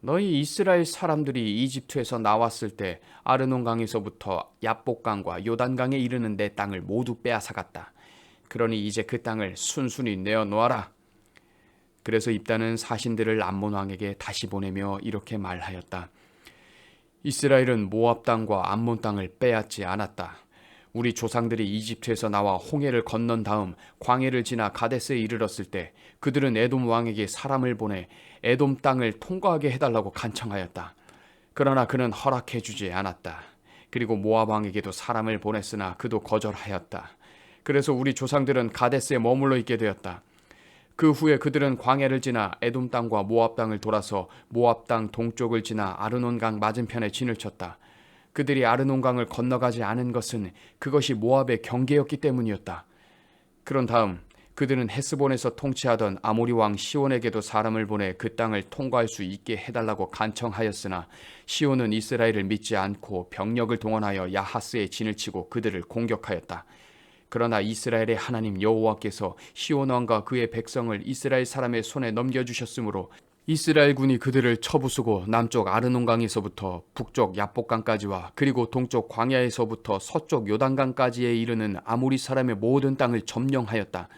너희 이스라엘 사람들이 이집트에서 나왔을 때 아르논강에서부터 야복강과 요단강에 이르는 내 땅을 모두 빼앗아갔다. 그러니 이제 그 땅을 순순히 내어놓아라. 그래서 입다는 사신들을 암몬 왕에게 다시 보내며 이렇게 말하였다. 이스라엘은 모압 땅과 암몬 땅을 빼앗지 않았다. 우리 조상들이 이집트에서 나와 홍해를 건넌 다음 광해를 지나 가데스에 이르렀을 때 그들은 에돔 왕에게 사람을 보내 에돔 땅을 통과하게 해달라고 간청하였다. 그러나 그는 허락해주지 않았다. 그리고 모압 왕에게도 사람을 보냈으나 그도 거절하였다. 그래서 우리 조상들은 가데스에 머물러 있게 되었다. 그 후에 그들은 광해를 지나 에돔 땅과 모압 땅을 돌아서 모압 땅 동쪽을 지나 아르논강 맞은편에 진을 쳤다. 그들이 아르논강을 건너가지 않은 것은 그것이 모압의 경계였기 때문이었다. 그런 다음 그들은 헤스본에서 통치하던 아모리 왕 시온에게도 사람을 보내 그 땅을 통과할 수 있게 해달라고 간청하였으나 시온은 이스라엘을 믿지 않고 병력을 동원하여 야하스에 진을 치고 그들을 공격하였다. 그러나 이스라엘의 하나님 여호와께서 시온 왕과 그의 백성을 이스라엘 사람의 손에 넘겨주셨으므로 이스라엘 군이 그들을 쳐부수고 남쪽 아르논강에서부터 북쪽 야복강까지와 그리고 동쪽 광야에서부터 서쪽 요단강까지에 이르는 아모리 사람의 모든 땅을 점령하였다.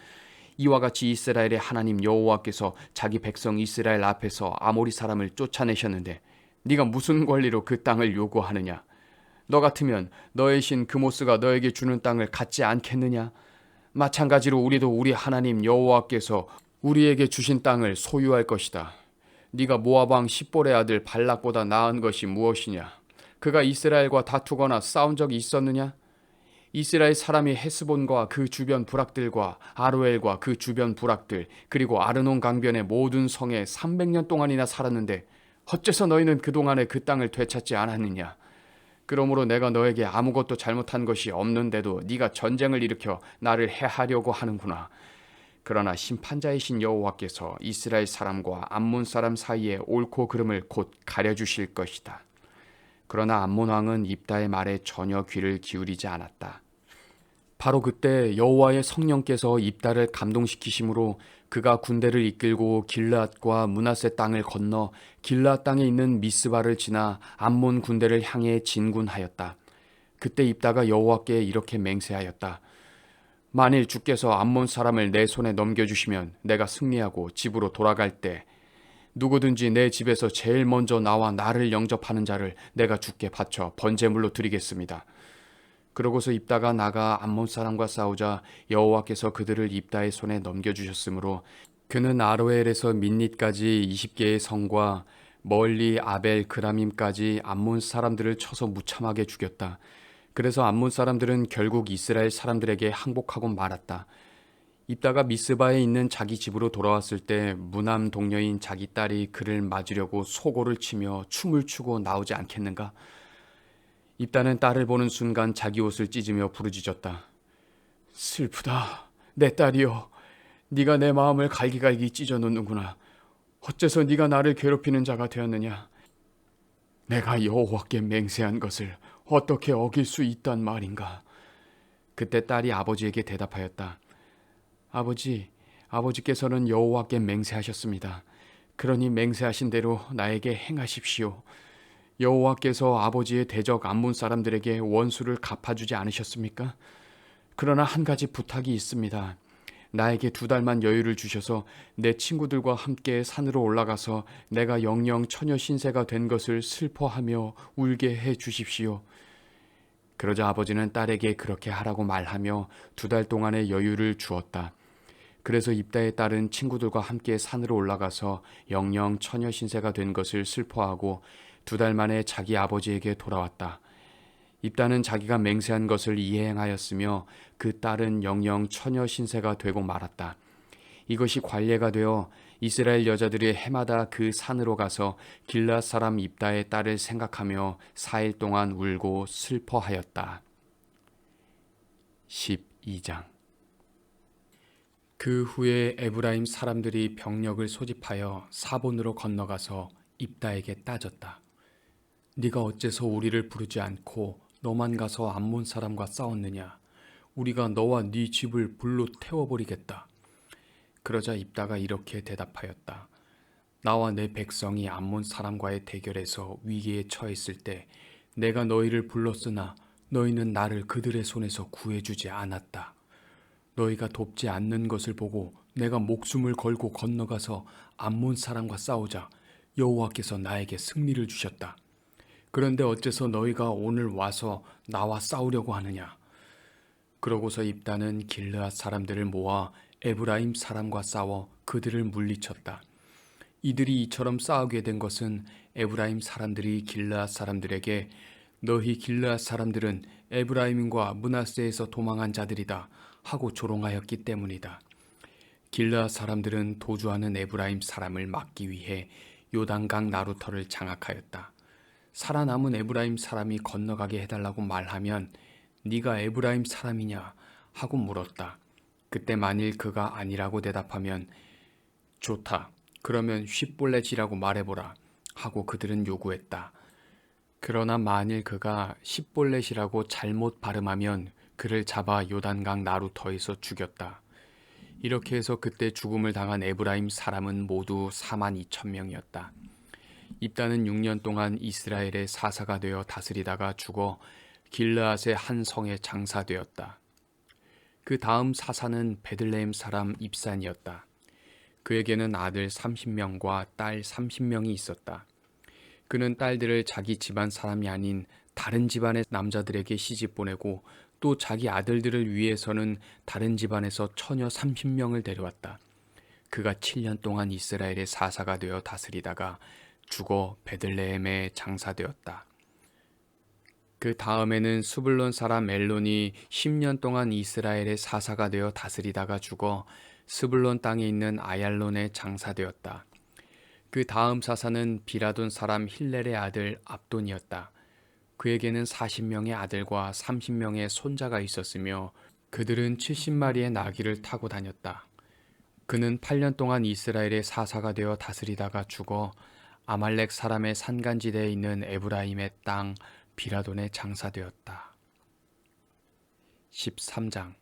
이와 같이 이스라엘의 하나님 여호와께서 자기 백성 이스라엘 앞에서 아모리 사람을 쫓아내셨는데 네가 무슨 권리로 그 땅을 요구하느냐? 너 같으면 너의 신 그모스가 너에게 주는 땅을 갖지 않겠느냐? 마찬가지로 우리도 우리 하나님 여호와께서 우리에게 주신 땅을 소유할 것이다. 네가 모압 왕 십볼의 아들 발락보다 나은 것이 무엇이냐? 그가 이스라엘과 다투거나 싸운 적이 있었느냐? 이스라엘 사람이 헤스본과 그 주변 부락들과 아로엘과 그 주변 부락들 그리고 아르논 강변의 모든 성에 300년 동안이나 살았는데 어째서 너희는 그동안에 그 땅을 되찾지 않았느냐? 그러므로 내가 너에게 아무것도 잘못한 것이 없는데도 네가 전쟁을 일으켜 나를 해하려고 하는구나. 그러나 심판자이신 여호와께서 이스라엘 사람과 암몬 사람 사이에 옳고 그름을 곧 가려주실 것이다. 그러나 암몬 왕은 입다의 말에 전혀 귀를 기울이지 않았다. 바로 그때 여호와의 성령께서 입다를 감동시키심으로 그가 군대를 이끌고 길르앗과 므낫세 땅을 건너 길르앗 땅에 있는 미스바를 지나 암몬 군대를 향해 진군하였다. 그때 입다가 여호와께 이렇게 맹세하였다. 만일 주께서 암몬 사람을 내 손에 넘겨주시면 내가 승리하고 집으로 돌아갈 때 누구든지 내 집에서 제일 먼저 나와 나를 영접하는 자를 내가 주께 바쳐 번제물로 드리겠습니다. 그러고서 입다가 나가 암몬 사람과 싸우자 여호와께서 그들을 입다의 손에 넘겨주셨으므로 그는 아로엘에서 민닛까지 20개의 성과 멀리 아벨 그라밈까지 암몬 사람들을 쳐서 무참하게 죽였다. 그래서 암몬 사람들은 결국 이스라엘 사람들에게 항복하고 말았다. 입다가 미스바에 있는 자기 집으로 돌아왔을 때 무남 동녀인 자기 딸이 그를 맞으려고 소고를 치며 춤을 추고 나오지 않겠는가? 입다는 딸을 보는 순간 자기 옷을 찢으며 부르짖었다. 슬프다. 내 딸이여. 네가 내 마음을 갈기갈기 찢어놓는구나. 어째서 네가 나를 괴롭히는 자가 되었느냐? 내가 여호와께 맹세한 것을 어떻게 어길 수 있단 말인가? 그때 딸이 아버지에게 대답하였다. 아버지께서는 여호와께 맹세하셨습니다. 그러니 맹세하신 대로 나에게 행하십시오. 여호와께서 아버지의 대적 암몬 사람들에게 원수를 갚아주지 않으셨습니까? 그러나 한 가지 부탁이 있습니다. 나에게 2달만 여유를 주셔서 내 친구들과 함께 산으로 올라가서 내가 영영 처녀 신세가 된 것을 슬퍼하며 울게 해 주십시오. 그러자 아버지는 딸에게 그렇게 하라고 말하며 2달 동안의 여유를 주었다. 그래서 입다의 딸은 친구들과 함께 산으로 올라가서 영영 처녀 신세가 된 것을 슬퍼하고 2달 만에 자기 아버지에게 돌아왔다. 입다는 자기가 맹세한 것을 이행하였으며 그 딸은 영영 처녀 신세가 되고 말았다. 이것이 관례가 되어 이스라엘 여자들이 해마다 그 산으로 가서 길앗 사람 입다의 딸을 생각하며 4일 동안 울고 슬퍼하였다. 12장. 그 후에 에브라임 사람들이 병력을 소집하여 사본으로 건너가서 입다에게 따졌다. 네가 어째서 우리를 부르지 않고 너만 가서 암몬 사람과 싸웠느냐? 우리가 너와 네 집을 불로 태워버리겠다. 그러자 입다가 이렇게 대답하였다. 나와 내 백성이 암몬 사람과의 대결에서 위기에 처했을 때 내가 너희를 불렀으나 너희는 나를 그들의 손에서 구해주지 않았다. 너희가 돕지 않는 것을 보고 내가 목숨을 걸고 건너가서 암몬 사람과 싸우자 여호와께서 나에게 승리를 주셨다. 그런데 어째서 너희가 오늘 와서 나와 싸우려고 하느냐? 그러고서 입다는 길르앗 사람들을 모아 에브라임 사람과 싸워 그들을 물리쳤다. 이들이 이처럼 싸우게 된 것은 에브라임 사람들이 길르앗 사람들에게 너희 길르앗 사람들은 에브라임과 므낫세에서 도망한 자들이다 하고 조롱하였기 때문이다. 길르앗 사람들은 도주하는 에브라임 사람을 막기 위해 요단강 나루터를 장악하였다. 살아남은 에브라임 사람이 건너가게 해달라고 말하면 네가 에브라임 사람이냐 하고 물었다. 그때 만일 그가 아니라고 대답하면 좋다. 그러면 쉿볼렛이라고 말해보라 하고 그들은 요구했다. 그러나 만일 그가 쉿볼렛이라고 잘못 발음하면 그를 잡아 요단강 나루터에서 죽였다. 이렇게 해서 그때 죽음을 당한 에브라임 사람은 모두 4만 2천 명이었다. 입다는 6년 동안 이스라엘의 사사가 되어 다스리다가 죽어 길르앗의 한 성에 장사되었다. 그 다음 사사는 베들레헴 사람 입산이었다. 그에게는 아들 30명과 딸 30명이 있었다. 그는 딸들을 자기 집안 사람이 아닌 다른 집안의 남자들에게 시집 보내고 또 자기 아들들을 위해서는 다른 집안에서 처녀 30명을 데려왔다. 그가 7년 동안 이스라엘의 사사가 되어 다스리다가 죽어 베들레헴에 장사되었다. 그 다음에는 수블론 사람 엘론이 10년 동안 이스라엘의 사사가 되어 다스리다가 죽어 스불론 땅에 있는 아얄론에 장사되었다. 그 다음 사사는 비라돈 사람 힐렐의 아들 압돈이었다. 그에게는 40명의 아들과 30명의 손자가 있었으며 그들은 70마리의 나귀를 타고 다녔다. 그는 8년 동안 이스라엘의 사사가 되어 다스리다가 죽어 아말렉 사람의 산간지대에 있는 에브라임의 땅 비라돈에 장사되었다. 13장.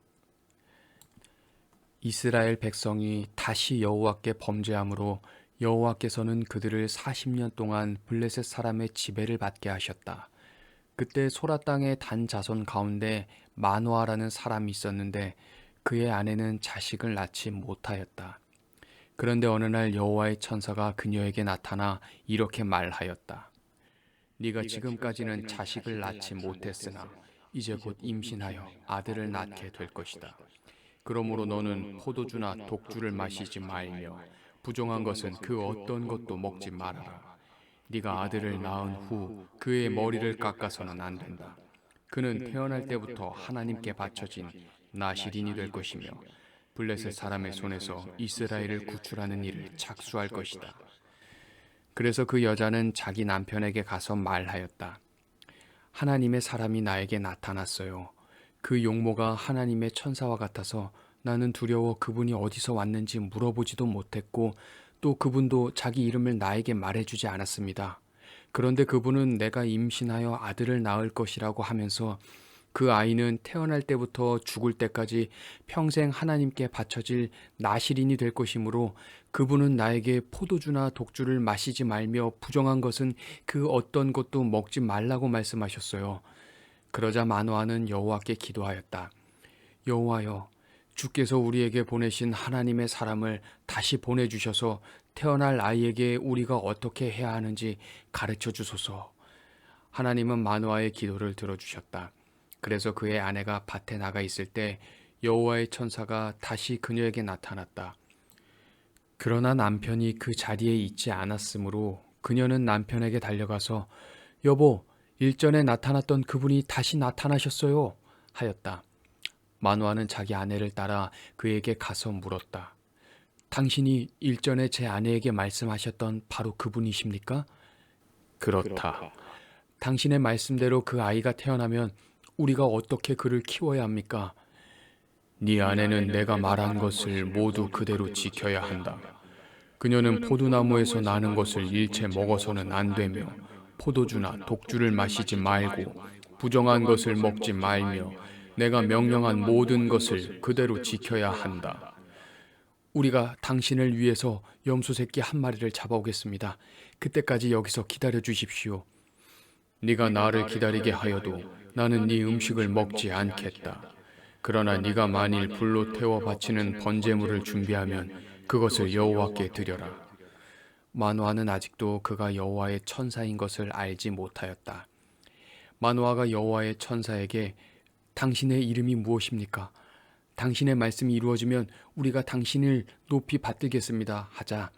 이스라엘 백성이 다시 여호와께 범죄함으로 여호와께서는 그들을 40년 동안 블레셋 사람의 지배를 받게 하셨다. 그때 소라 땅의 단 자손 가운데 마노아라는 사람이 있었는데 그의 아내는 자식을 낳지 못하였다. 그런데 어느 날 여호와의 천사가 그녀에게 나타나 이렇게 말하였다. 네가 지금까지는 자식을 낳지 못했으나 이제 곧 임신하여 아들을 낳게 될 것이다. 그러므로 너는 포도주나 독주를 마시지 말며 부정한 것은 그 어떤 것도 먹지 말아라. 네가 아들을 낳은 후 그의 머리를 깎아서는 안 된다. 그는 태어날 때부터 하나님께 바쳐진 나실인이 될 것이며 블레셋 사람의 손에서 이스라엘을 구출하는 일을 착수할 것이다. 그래서 그 여자는 자기 남편에게 가서 말하였다. 하나님의 사람이 나에게 나타났어요. 그 용모가 하나님의 천사와 같아서 나는 두려워 그분이 어디서 왔는지 물어보지도 못했고 또 그분도 자기 이름을 나에게 말해주지 않았습니다. 그런데 그분은 내가 임신하여 아들을 낳을 것이라고 하면서 그 아이는 태어날 때부터 죽을 때까지 평생 하나님께 바쳐질 나실인이 될 것이므로 그분은 나에게 포도주나 독주를 마시지 말며 부정한 것은 그 어떤 것도 먹지 말라고 말씀하셨어요. 그러자 마노아는 여호와께 기도하였다. 여호와여, 주께서 우리에게 보내신 하나님의 사람을 다시 보내주셔서 태어날 아이에게 우리가 어떻게 해야 하는지 가르쳐 주소서. 하나님은 마노아의 기도를 들어주셨다. 그래서 그의 아내가 밭에 나가 있을 때 여호와의 천사가 다시 그녀에게 나타났다. 그러나 남편이 그 자리에 있지 않았으므로 그녀는 남편에게 달려가서 여보, 일전에 나타났던 그분이 다시 나타나셨어요 하였다. 마노아는 자기 아내를 따라 그에게 가서 물었다. 당신이 일전에 제 아내에게 말씀하셨던 바로 그분이십니까? 그렇다. 당신의 말씀대로 그 아이가 태어나면 우리가 어떻게 그를 키워야 합니까? 네 아내는 내가 말한 것을 모두 그대로 지켜야 한다. 그녀는 포도나무에서 나는 것을 일체 먹어서는 안 되며 포도주나 독주를 마시지 말고 부정한 것을 먹지 말며 내가 명령한 모든 것을 그대로 지켜야 한다. 우리가 당신을 위해서 염소 새끼 한 마리를 잡아오겠습니다. 그때까지 여기서 기다려 주십시오. 네가 나를 기다리게 하여도 나는 네 음식을 먹지 않겠다. 그러나 네가 만일 불로 태워 바치는 번제물을 준비하면 그것을 여호와께 드려라. 마노아는 아직도 그가 여호와의 천사인 것을 알지 못하였다. 마노아가 여호와의 천사에게 당신의 이름이 무엇입니까? 당신의 말씀이 이루어지면 우리가 당신을 높이 받들겠습니다 하자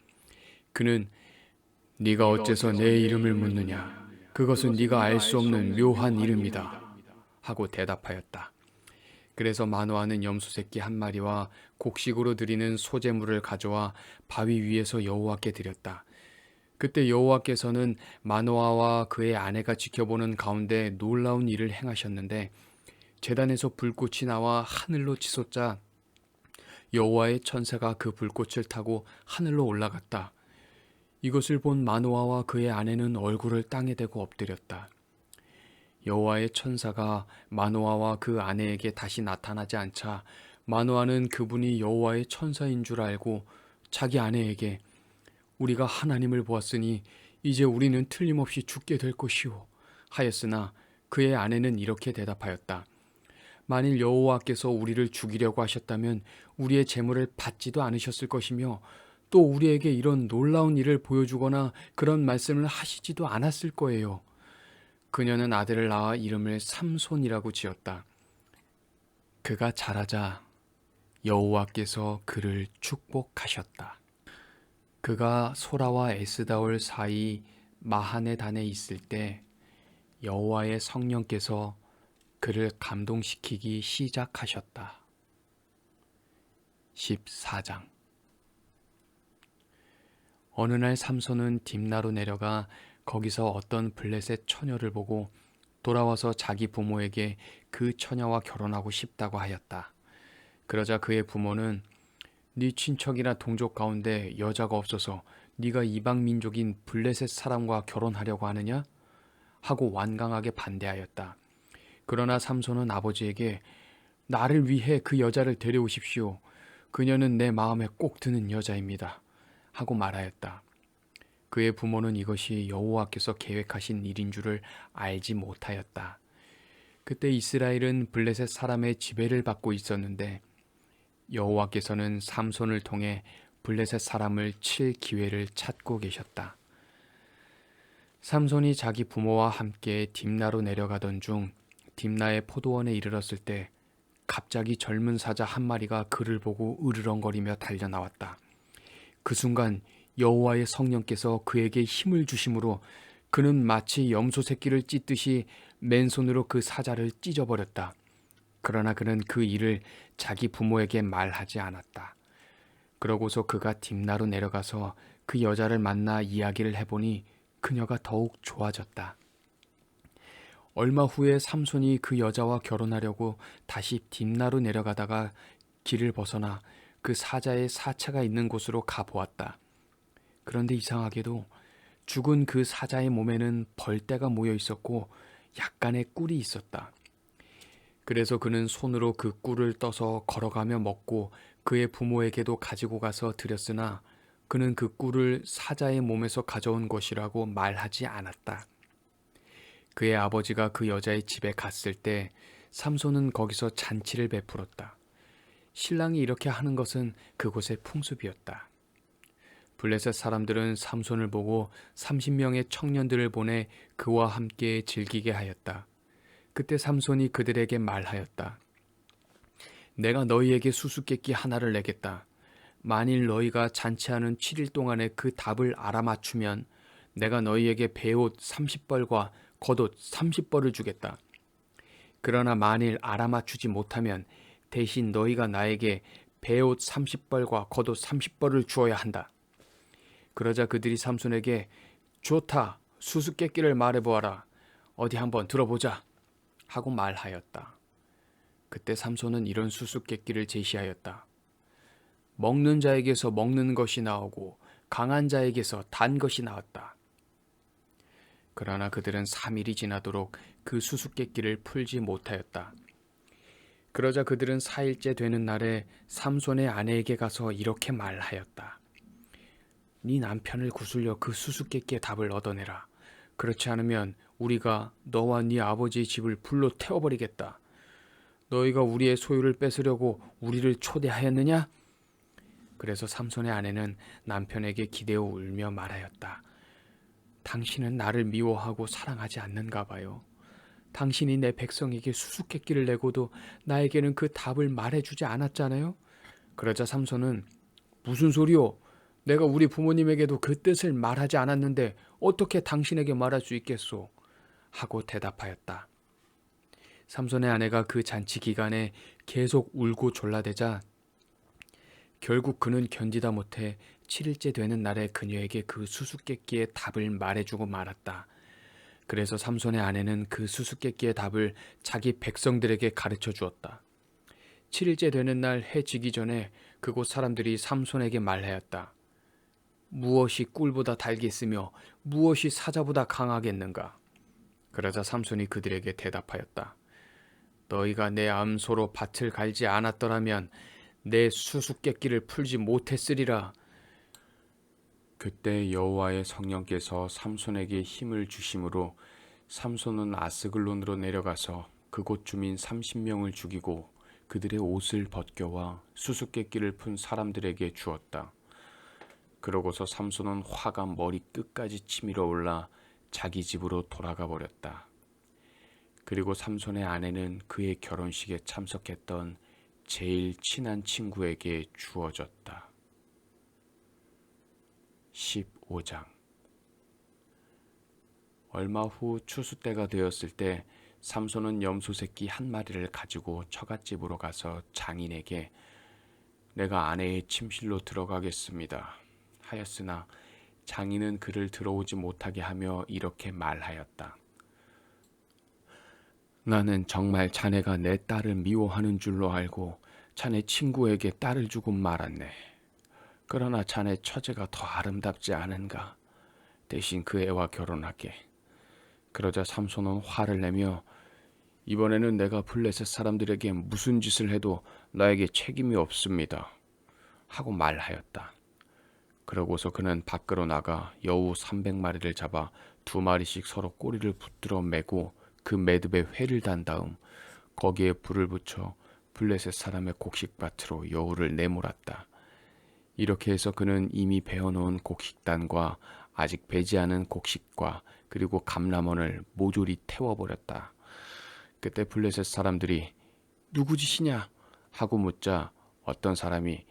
그는 네가 어째서 내 이름을 묻느냐? 그것은 네가 알 수 없는 묘한 이름이다 하고 대답하였다. 그래서 마노아는 염소 새끼 한 마리와 곡식으로 드리는 소제물을 가져와 바위 위에서 여호와께 드렸다. 그때 여호와께서는 마노아와 그의 아내가 지켜보는 가운데 놀라운 일을 행하셨는데 제단에서 불꽃이 나와 하늘로 치솟자 여호와의 천사가 그 불꽃을 타고 하늘로 올라갔다. 이것을 본 마노아와 그의 아내는 얼굴을 땅에 대고 엎드렸다. 여호와의 천사가 마노아와 그 아내에게 다시 나타나지 않자 마노아는 그분이 여호와의 천사인 줄 알고 자기 아내에게 우리가 하나님을 보았으니 이제 우리는 틀림없이 죽게 될 것이오 하였으나 그의 아내는 이렇게 대답하였다. 만일 여호와께서 우리를 죽이려고 하셨다면 우리의 재물을 받지도 않으셨을 것이며 또 우리에게 이런 놀라운 일을 보여주거나 그런 말씀을 하시지도 않았을 거예요. 그녀는 아들을 낳아 이름을 삼손이라고 지었다. 그가 자라자 여호와께서 그를 축복하셨다. 그가 소라와 에스다올 사이 마하네단에 있을 때 여호와의 성령께서 그를 감동시키기 시작하셨다. 14장. 어느 날 삼손은 딥나로 내려가 거기서 어떤 블레셋 처녀를 보고 돌아와서 자기 부모에게 그 처녀와 결혼하고 싶다고 하였다. 그러자 그의 부모는 네 친척이나 동족 가운데 여자가 없어서 네가 이방 민족인 블레셋 사람과 결혼하려고 하느냐? 하고 완강하게 반대하였다. 그러나 삼손은 아버지에게 나를 위해 그 여자를 데려오십시오. 그녀는 내 마음에 꼭 드는 여자입니다. 하고 말하였다. 그의 부모는 이것이 여호와께서 계획하신 일인 줄을 알지 못하였다. 그때 이스라엘은 블레셋 사람의 지배를 받고 있었는데 여호와께서는 삼손을 통해 블레셋 사람을 칠 기회를 찾고 계셨다. 삼손이 자기 부모와 함께 딥나로 내려가던 중 딥나의 포도원에 이르렀을 때 갑자기 젊은 사자 한 마리가 그를 보고 으르렁거리며 달려나왔다. 그 순간 여호와의 성령께서 그에게 힘을 주심으로 그는 마치 염소 새끼를 찢듯이 맨손으로 그 사자를 찢어버렸다. 그러나 그는 그 일을 자기 부모에게 말하지 않았다. 그러고서 그가 딥나로 내려가서 그 여자를 만나 이야기를 해보니 그녀가 더욱 좋아졌다. 얼마 후에 삼손이 그 여자와 결혼하려고 다시 딥나로 내려가다가 길을 벗어나 그 사자의 사체가 있는 곳으로 가보았다. 그런데 이상하게도 죽은 그 사자의 몸에는 벌떼가 모여 있었고 약간의 꿀이 있었다. 그래서 그는 손으로 그 꿀을 떠서 걸어가며 먹고 그의 부모에게도 가지고 가서 드렸으나 그는 그 꿀을 사자의 몸에서 가져온 것이라고 말하지 않았다. 그의 아버지가 그 여자의 집에 갔을 때 삼손은 거기서 잔치를 베풀었다. 신랑이 이렇게 하는 것은 그곳의 풍습이었다. 블레셋 사람들은 삼손을 보고 30명의 청년들을 보내 그와 함께 즐기게 하였다. 그때 삼손이 그들에게 말하였다. 내가 너희에게 수수께끼 하나를 내겠다. 만일 너희가 잔치하는 7일 동안에 그 답을 알아맞추면 내가 너희에게 베옷 30벌과 겉옷 30벌을 주겠다. 그러나 만일 알아맞추지 못하면 대신 너희가 나에게 베옷 30벌과 겉옷 30벌을 주어야 한다. 그러자 그들이 삼손에게 좋다. 수수께끼를 말해보아라. 어디 한번 들어보자. 하고 말하였다. 그때 삼손은 이런 수수께끼를 제시하였다. 먹는 자에게서 먹는 것이 나오고 강한 자에게서 단 것이 나왔다. 그러나 그들은 3일이 지나도록 그 수수께끼를 풀지 못하였다. 그러자 그들은 4일째 되는 날에 삼손의 아내에게 가서 이렇게 말하였다. 네 남편을 구슬려 그 수수께끼의 답을 얻어내라. 그렇지 않으면 우리가 너와 네 아버지의 집을 불로 태워버리겠다. 너희가 우리의 소유를 뺏으려고 우리를 초대하였느냐? 그래서 삼손의 아내는 남편에게 기대어 울며 말하였다. 당신은 나를 미워하고 사랑하지 않는가 봐요. 당신이 내 백성에게 수수께끼를 내고도 나에게는 그 답을 말해주지 않았잖아요. 그러자 삼손은 무슨 소리요? 내가 우리 부모님에게도 그 뜻을 말하지 않았는데 어떻게 당신에게 말할 수 있겠소? 하고 대답하였다. 삼손의 아내가 그 잔치 기간에 계속 울고 졸라대자 결국 그는 견디다 못해 7일째 되는 날에 그녀에게 그 수수께끼의 답을 말해주고 말았다. 그래서 삼손의 아내는 그 수수께끼의 답을 자기 백성들에게 가르쳐 주었다. 7일째 되는 날 해 지기 전에 그곳 사람들이 삼손에게 말하였다. 무엇이 꿀보다 달겠으며 무엇이 사자보다 강하겠는가? 그러자 삼손이 그들에게 대답하였다. 너희가 내 암소로 밭을 갈지 않았더라면 내 수수께끼를 풀지 못했으리라. 그때 여호와의 성령께서 삼손에게 힘을 주심으로 삼손은 아스글론으로 내려가서 그곳 주민 30명을 죽이고 그들의 옷을 벗겨와 수수께끼를 푼 사람들에게 주었다. 그러고서 삼손은 화가 머리 끝까지 치밀어 올라 자기 집으로 돌아가 버렸다. 그리고 삼손의 아내는 그의 결혼식에 참석했던 제일 친한 친구에게 주어졌다. 15장. 얼마 후 추수 때가 되었을 때 삼손은 염소 새끼 한 마리를 가지고 처갓집으로 가서 장인에게 내가 아내의 침실로 들어가겠습니다 하였으나 장인은 그를 들어오지 못하게 하며 이렇게 말하였다. 나는 정말 자네가 내 딸을 미워하는 줄로 알고 자네 친구에게 딸을 주고 말았네. 그러나 자네 처제가 더 아름답지 않은가? 대신 그 애와 결혼하게. 그러자 삼손은 화를 내며 이번에는 내가 블레셋 사람들에게 무슨 짓을 해도 나에게 책임이 없습니다 하고 말하였다. 그러고서 그는 밖으로 나가 여우 300마리를 잡아 2마리씩 서로 꼬리를 붙들어 매고 그 매듭에 회를 단 다음 거기에 불을 붙여 블레셋 사람의 곡식밭으로 여우를 내몰았다. 이렇게 해서 그는 이미 베어놓은 곡식단과 아직 베지 않은 곡식과 그리고 감람원을 모조리 태워버렸다. 그때 블레셋 사람들이 누구 짓이냐 하고 묻자 어떤 사람이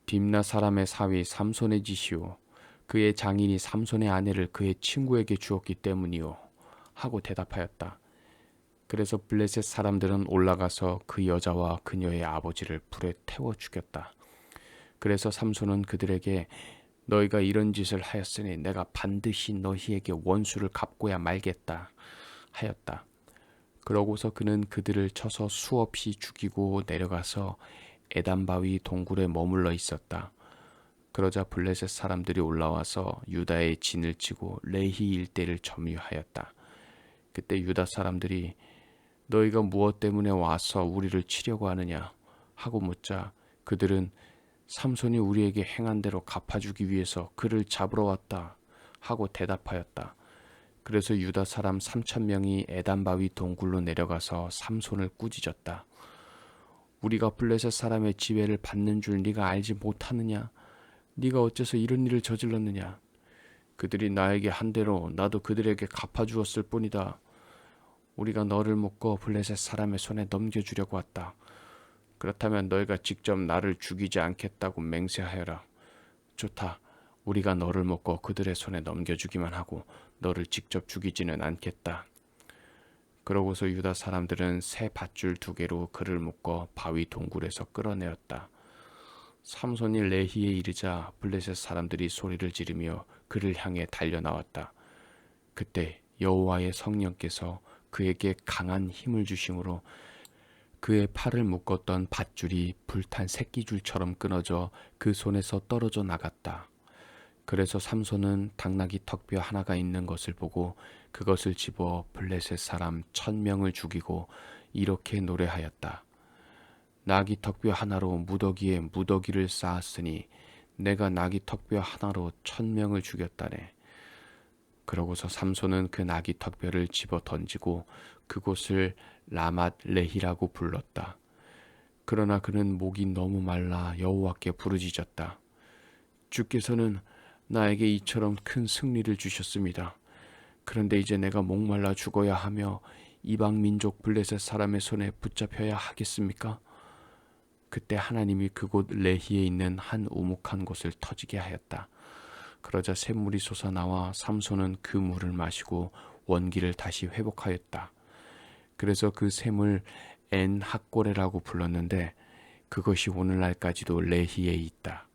딥나 사람의 사위 삼손의 짓이요 그의 장인이 삼손의 아내를 그의 친구에게 주었기 때문이요 하고 대답하였다. 그래서 블레셋 사람들은 올라가서 그 여자와 그녀의 아버지를 불에 태워 죽였다. 그래서 삼손은 그들에게 너희가 이런 짓을 하였으니 내가 반드시 너희에게 원수를 갚고야 말겠다 하였다. 그러고서 그는 그들을 쳐서 수없이 죽이고 내려가서 에단바위 동굴에 머물러 있었다. 그러자 블레셋 사람들이 올라와서 유다의 진을 치고 레히 일대를 점유하였다. 그때 유다 사람들이 너희가 무엇 때문에 와서 우리를 치려고 하느냐 하고 묻자 그들은 삼손이 우리에게 행한 대로 갚아주기 위해서 그를 잡으러 왔다 하고 대답하였다. 그래서 유다 사람 3,000명이 에단바위 동굴로 내려가서 삼손을 꾸짖었다. 우리가 블레셋 사람의 지배를 받는 줄 네가 알지 못하느냐? 네가 어째서 이런 일을 저질렀느냐? 그들이 나에게 한 대로 나도 그들에게 갚아주었을 뿐이다. 우리가 너를 묶어 블레셋 사람의 손에 넘겨주려고 왔다. 그렇다면 너희가 직접 나를 죽이지 않겠다고 맹세하여라. 좋다. 우리가 너를 묶어 그들의 손에 넘겨주기만 하고 너를 직접 죽이지는 않겠다. 그러고서 유다 사람들은 새 밧줄 2개로 그를 묶어 바위 동굴에서 끌어내었다. 삼손이 레히에 이르자 블레셋 사람들이 소리를 지르며 그를 향해 달려나왔다. 그때 여호와의 성령께서 그에게 강한 힘을 주심으로 그의 팔을 묶었던 밧줄이 불탄 새끼줄처럼 끊어져 그 손에서 떨어져 나갔다. 그래서 삼손은 당나귀 턱뼈 하나가 있는 것을 보고 그것을 집어 블레셋 사람 1,000명을 죽이고 이렇게 노래하였다. 나귀 턱뼈 하나로 무더기에 무더기를 쌓았으니 내가 나귀 턱뼈 하나로 1,000명을 죽였다네. 그러고서 삼손은 그 나귀 턱뼈를 집어 던지고 그곳을 라맛 레히라고 불렀다. 그러나 그는 목이 너무 말라 여호와께 부르짖었다. 주께서는 나에게 이처럼 큰 승리를 주셨습니다. 그런데 이제 내가 목말라 죽어야 하며 이방 민족 블레셋 사람의 손에 붙잡혀야 하겠습니까? 그때 하나님이 그곳 레히에 있는 한 우묵한 곳을 터지게 하였다. 그러자 샘물이 솟아나와 삼손은 그 물을 마시고 원기를 다시 회복하였다. 그래서 그 샘을 엔 학고레라고 불렀는데 그것이 오늘날까지도 레히에 있다.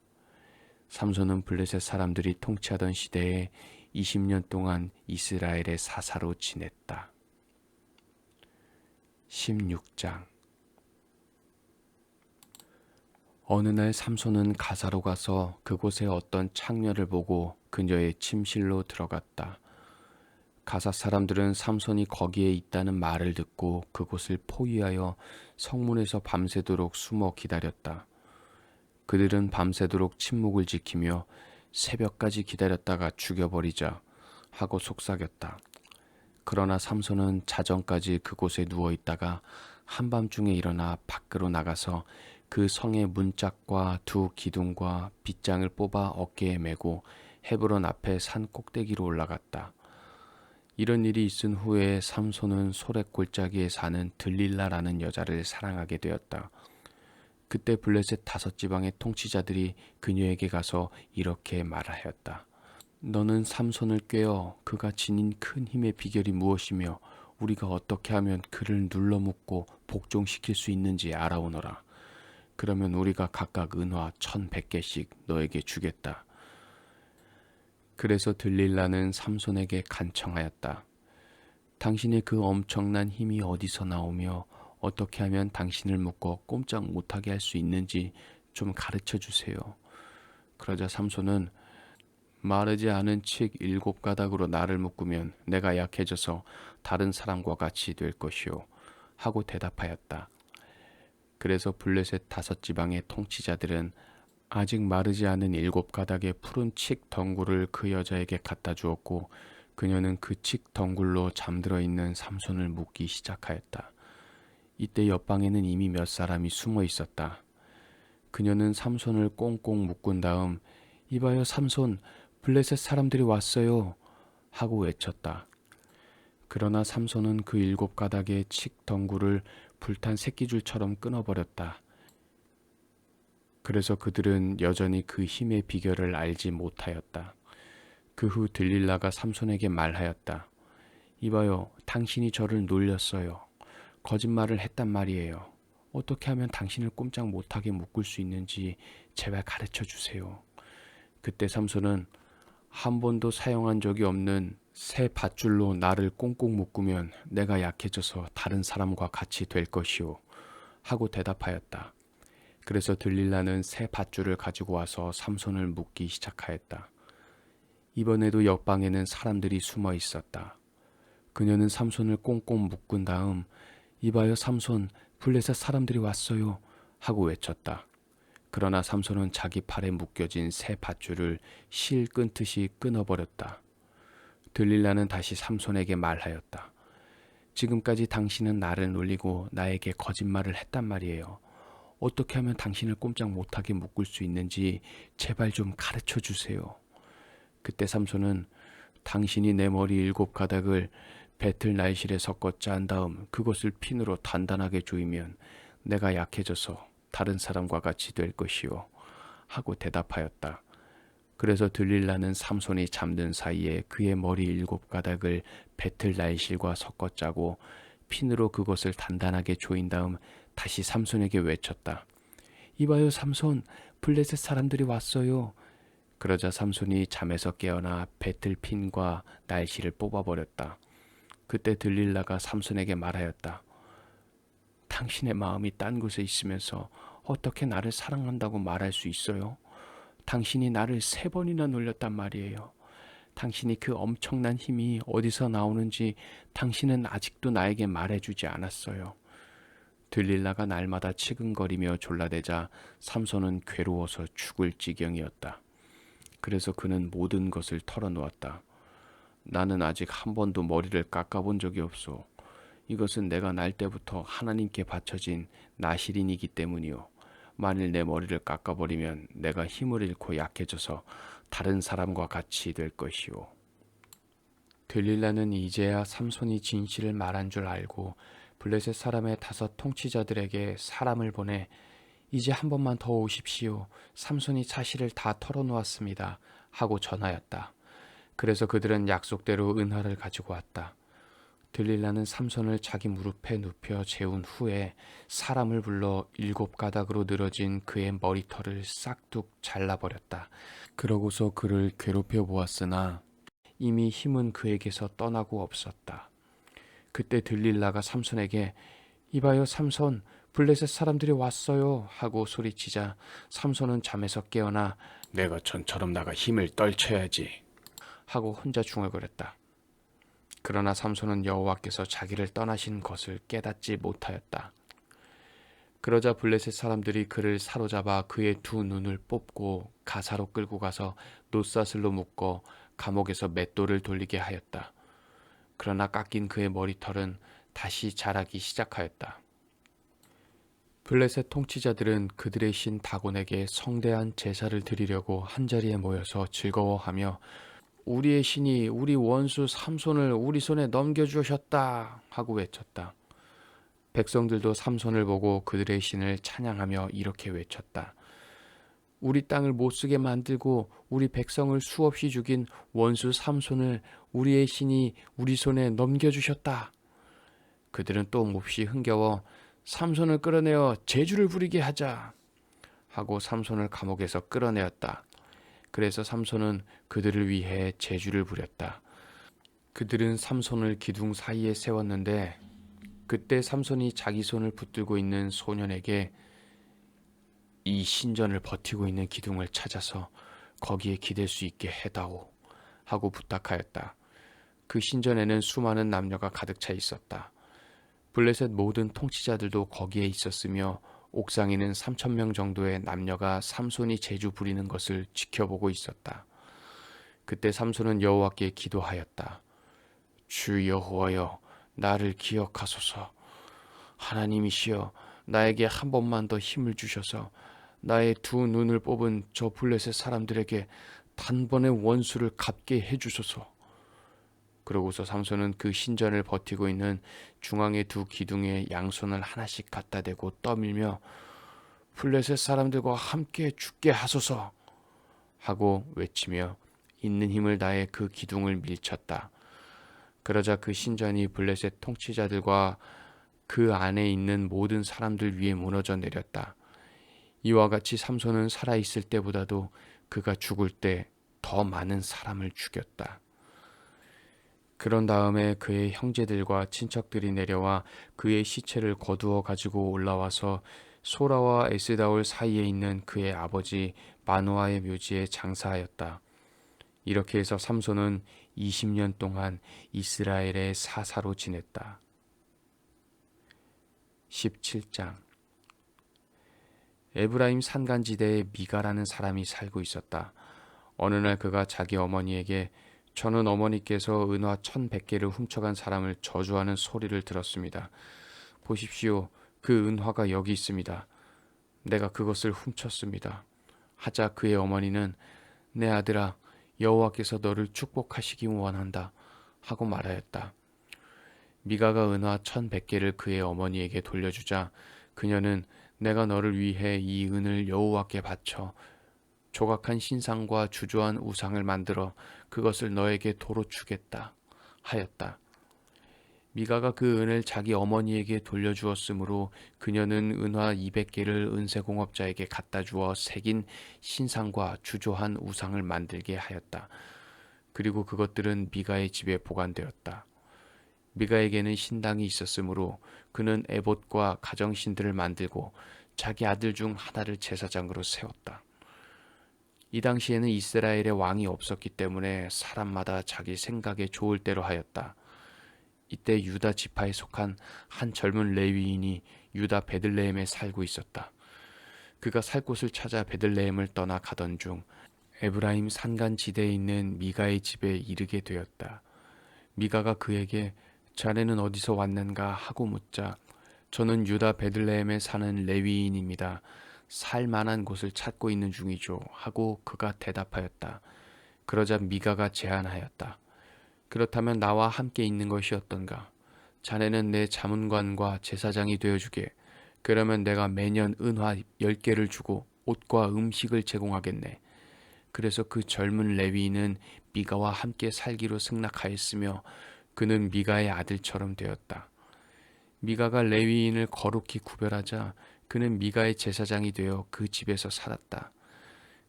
삼손은 블레셋 사람들이 통치하던 시대에 20년 동안 이스라엘의 사사로 지냈다. 16장. 어느 날 삼손은 가사로 가서 그곳에 어떤 창녀를 보고 그녀의 침실로 들어갔다. 가삿 사람들은 삼손이 거기에 있다는 말을 듣고 그곳을 포위하여 성문에서 밤새도록 숨어 기다렸다. 그들은 밤새도록 침묵을 지키며 새벽까지 기다렸다가 죽여버리자 하고 속삭였다. 그러나 삼손은 자정까지 그곳에 누워 있다가 한밤중에 일어나 밖으로 나가서 그 성의 문짝과 두 기둥과 빗장을 뽑아 어깨에 메고 헤브론 앞에 산 꼭대기로 올라갔다. 이런 일이 있은 후에 삼손은 소렉 골짜기에 사는 들릴라라는 여자를 사랑하게 되었다. 그때 블레셋 5지방의 통치자들이 그녀에게 가서 이렇게 말하였다. 너는 삼손을 꾀어 그가 지닌 큰 힘의 비결이 무엇이며 우리가 어떻게 하면 그를 눌러묶고 복종시킬 수 있는지 알아오너라. 그러면 우리가 각각 은화 1,100개씩 너에게 주겠다. 그래서 들릴라는 삼손에게 간청하였다. 당신의 그 엄청난 힘이 어디서 나오며 어떻게 하면 당신을 묶어 꼼짝 못하게 할 수 있는지 좀 가르쳐 주세요. 그러자 삼손은 마르지 않은 칡 7가닥으로 나를 묶으면 내가 약해져서 다른 사람과 같이 될 것이요 하고 대답하였다. 그래서 블레셋 5지방의 통치자들은 아직 마르지 않은 7가닥의 푸른 칡 덩굴을 그 여자에게 갖다 주었고 그녀는 그 칡 덩굴로 잠들어 있는 삼손을 묶기 시작하였다. 이때 옆방에는 이미 몇 사람이 숨어 있었다. 그녀는 삼손을 꽁꽁 묶은 다음 이봐요 삼손, 블레셋 사람들이 왔어요 하고 외쳤다. 그러나 삼손은 그 7가닥의 칡 덩굴을 불탄 새끼줄처럼 끊어버렸다. 그래서 그들은 여전히 그 힘의 비결을 알지 못하였다. 그 후 들릴라가 삼손에게 말하였다. 이봐요, 당신이 저를 놀렸어요. 거짓말을 했단 말이에요. 어떻게 하면 당신을 꼼짝 못하게 묶을 수 있는지 제발 가르쳐 주세요. 그때 삼손은 한 번도 사용한 적이 없는 새 밧줄로 나를 꽁꽁 묶으면 내가 약해져서 다른 사람과 같이 될 것이오 하고 대답하였다. 그래서 들릴라는 새 밧줄을 가지고 와서 삼손을 묶기 시작하였다. 이번에도 옆방에는 사람들이 숨어 있었다. 그녀는 삼손을 꽁꽁 묶은 다음 이봐요 삼손, 블레셋 사람들이 왔어요 하고 외쳤다. 그러나 삼손은 자기 팔에 묶여진 새 밧줄을 실 끊듯이 끊어버렸다. 들릴라는 다시 삼손에게 말하였다. 지금까지 당신은 나를 놀리고 나에게 거짓말을 했단 말이에요. 어떻게 하면 당신을 꼼짝 못하게 묶을 수 있는지 제발 좀 가르쳐 주세요. 그때 삼손은 당신이 내 머리 7가닥을 배틀 날실에 섞어 짠 다음 그것을 핀으로 단단하게 조이면 내가 약해져서 다른 사람과 같이 될 것이요 하고 대답하였다. 그래서 들릴라는 삼손이 잠든 사이에 그의 머리 7가닥을 배틀 날실과 섞어 짜고 핀으로 그것을 단단하게 조인 다음 다시 삼손에게 외쳤다. 이봐요 삼손, 블레셋 사람들이 왔어요. 그러자 삼손이 잠에서 깨어나 배틀 핀과 날실을 뽑아버렸다. 그때 들릴라가 삼손에게 말하였다. 당신의 마음이 딴 곳에 있으면서 어떻게 나를 사랑한다고 말할 수 있어요? 당신이 나를 3번이나 놀렸단 말이에요. 당신이 그 엄청난 힘이 어디서 나오는지 당신은 아직도 나에게 말해주지 않았어요. 들릴라가 날마다 치근거리며 졸라대자 삼손은 괴로워서 죽을 지경이었다. 그래서 그는 모든 것을 털어놓았다. 나는 아직 한 번도 머리를 깎아본 적이 없소. 이것은 내가 날 때부터 하나님께 바쳐진 나실인이기 때문이요. 만일 내 머리를 깎아버리면 내가 힘을 잃고 약해져서 다른 사람과 같이 될 것이오. 들릴라는 이제야 삼손이 진실을 말한 줄 알고 블레셋 사람의 5 통치자들에게 사람을 보내 이제 한 번만 더 오십시오. 삼손이 사실을 다 털어놓았습니다. 하고 전하였다. 그래서 그들은 약속대로 은화를 가지고 왔다. 들릴라는 삼손을 자기 무릎에 눕혀 재운 후에 사람을 불러 7가닥으로 늘어진 그의 머리털을 싹둑 잘라버렸다. 그러고서 그를 괴롭혀 보았으나 이미 힘은 그에게서 떠나고 없었다. 그때 들릴라가 삼손에게 이봐요 삼손, 블레셋 사람들이 왔어요 하고 소리치자 삼손은 잠에서 깨어나 내가 전처럼 나가 힘을 떨쳐야지 하고 혼자 중얼거렸다. 그러나 삼손은 여호와께서 자기를 떠나신 것을 깨닫지 못하였다. 그러자 블레셋 사람들이 그를 사로잡아 그의 두 눈을 뽑고 가사로 끌고 가서 놋사슬로 묶어 감옥에서 맷돌을 돌리게 하였다. 그러나 깎인 그의 머리털은 다시 자라기 시작하였다. 블레셋 통치자들은 그들의 신 다곤에게 성대한 제사를 드리려고 한자리에 모여서 즐거워하며 우리의 신이 우리 원수 삼손을 우리 손에 넘겨주셨다 하고 외쳤다. 백성들도 삼손을 보고 그들의 신을 찬양하며 이렇게 외쳤다. 우리 땅을 못쓰게 만들고 우리 백성을 수없이 죽인 원수 삼손을 우리의 신이 우리 손에 넘겨주셨다. 그들은 또 몹시 흥겨워 삼손을 끌어내어 제주를 부리게 하자 하고 삼손을 감옥에서 끌어내었다. 그래서 삼손은 그들을 위해 제주를 부렸다. 그들은 삼손을 기둥 사이에 세웠는데 그때 삼손이 자기 손을 붙들고 있는 소년에게 이 신전을 버티고 있는 기둥을 찾아서 거기에 기댈 수 있게 해다오 하고 부탁하였다. 그 신전에는 수많은 남녀가 가득 차 있었다. 블레셋 모든 통치자들도 거기에 있었으며 옥상에는 3,000명 정도의 남녀가 삼손이 제주 부리는 것을 지켜보고 있었다. 그때 삼손은 여호와께 기도하였다. 주 여호와여, 나를 기억하소서. 하나님이시여, 나에게 한 번만 더 힘을 주셔서 나의 두 눈을 뽑은 저 블레셋 사람들에게 단번에 원수를 갚게 해주소서. 그러고서 삼손은 그 신전을 버티고 있는 중앙의 두 기둥에 양손을 하나씩 갖다 대고 떠밀며 블레셋 사람들과 함께 죽게 하소서 하고 외치며 있는 힘을 다해 그 기둥을 밀쳤다. 그러자 그 신전이 블레셋 통치자들과 그 안에 있는 모든 사람들 위에 무너져 내렸다. 이와 같이 삼손은 살아있을 때보다도 그가 죽을 때 더 많은 사람을 죽였다. 그런 다음에 그의 형제들과 친척들이 내려와 그의 시체를 거두어 가지고 올라와서 소라와 에스다올 사이에 있는 그의 아버지 마노아의 묘지에 장사하였다. 이렇게 해서 삼손은 20년 동안 이스라엘의 사사로 지냈다. 17장. 에브라임 산간지대에 미가라는 사람이 살고 있었다. 어느 날 그가 자기 어머니에게 저는 어머니께서 은화 1,100개를 훔쳐간 사람을 저주하는 소리를 들었습니다. 보십시오. 그 은화가 여기 있습니다. 내가 그것을 훔쳤습니다. 하자 그의 어머니는 내 아들아, 여호와께서 너를 축복하시기 원한다 하고 말하였다. 미가가 은화 1,100개를 그의 어머니에게 돌려주자 그녀는 내가 너를 위해 이 은을 여호와께 바쳐 조각한 신상과 주조한 우상을 만들어 그것을 너에게 도로 주겠다 하였다. 미가가 그 은을 자기 어머니에게 돌려주었으므로 그녀는 은화 200개를 은세공업자에게 갖다 주어 새긴 신상과 주조한 우상을 만들게 하였다. 그리고 그것들은 미가의 집에 보관되었다. 미가에게는 신당이 있었으므로 그는 에봇과 가정신들을 만들고 자기 아들 중 하나를 제사장으로 세웠다. 이 당시에는 이스라엘에 왕이 없었기 때문에 사람마다 자기 생각에 좋을 대로 하였다. 이때 유다 지파에 속한 한 젊은 레위인이 유다 베들레헴에 살고 있었다. 그가 살 곳을 찾아 베들레헴을 떠나 가던 중 에브라임 산간 지대에 있는 미가의 집에 이르게 되었다. 미가가 그에게 자네는 어디서 왔는가 하고 묻자 저는 유다 베들레헴에 사는 레위인입니다. 살 만한 곳을 찾고 있는 중이죠 하고 그가 대답하였다. 그러자 미가가 제안하였다. 그렇다면 나와 함께 있는 것이 어떤가? 자네는 내 자문관과 제사장이 되어주게. 그러면 내가 매년 은화 10개를 주고 옷과 음식을 제공하겠네. 그래서 그 젊은 레위인은 미가와 함께 살기로 승낙하였으며 그는 미가의 아들처럼 되었다. 미가가 레위인을 거룩히 구별하자 그는 미가의 제사장이 되어 그 집에서 살았다.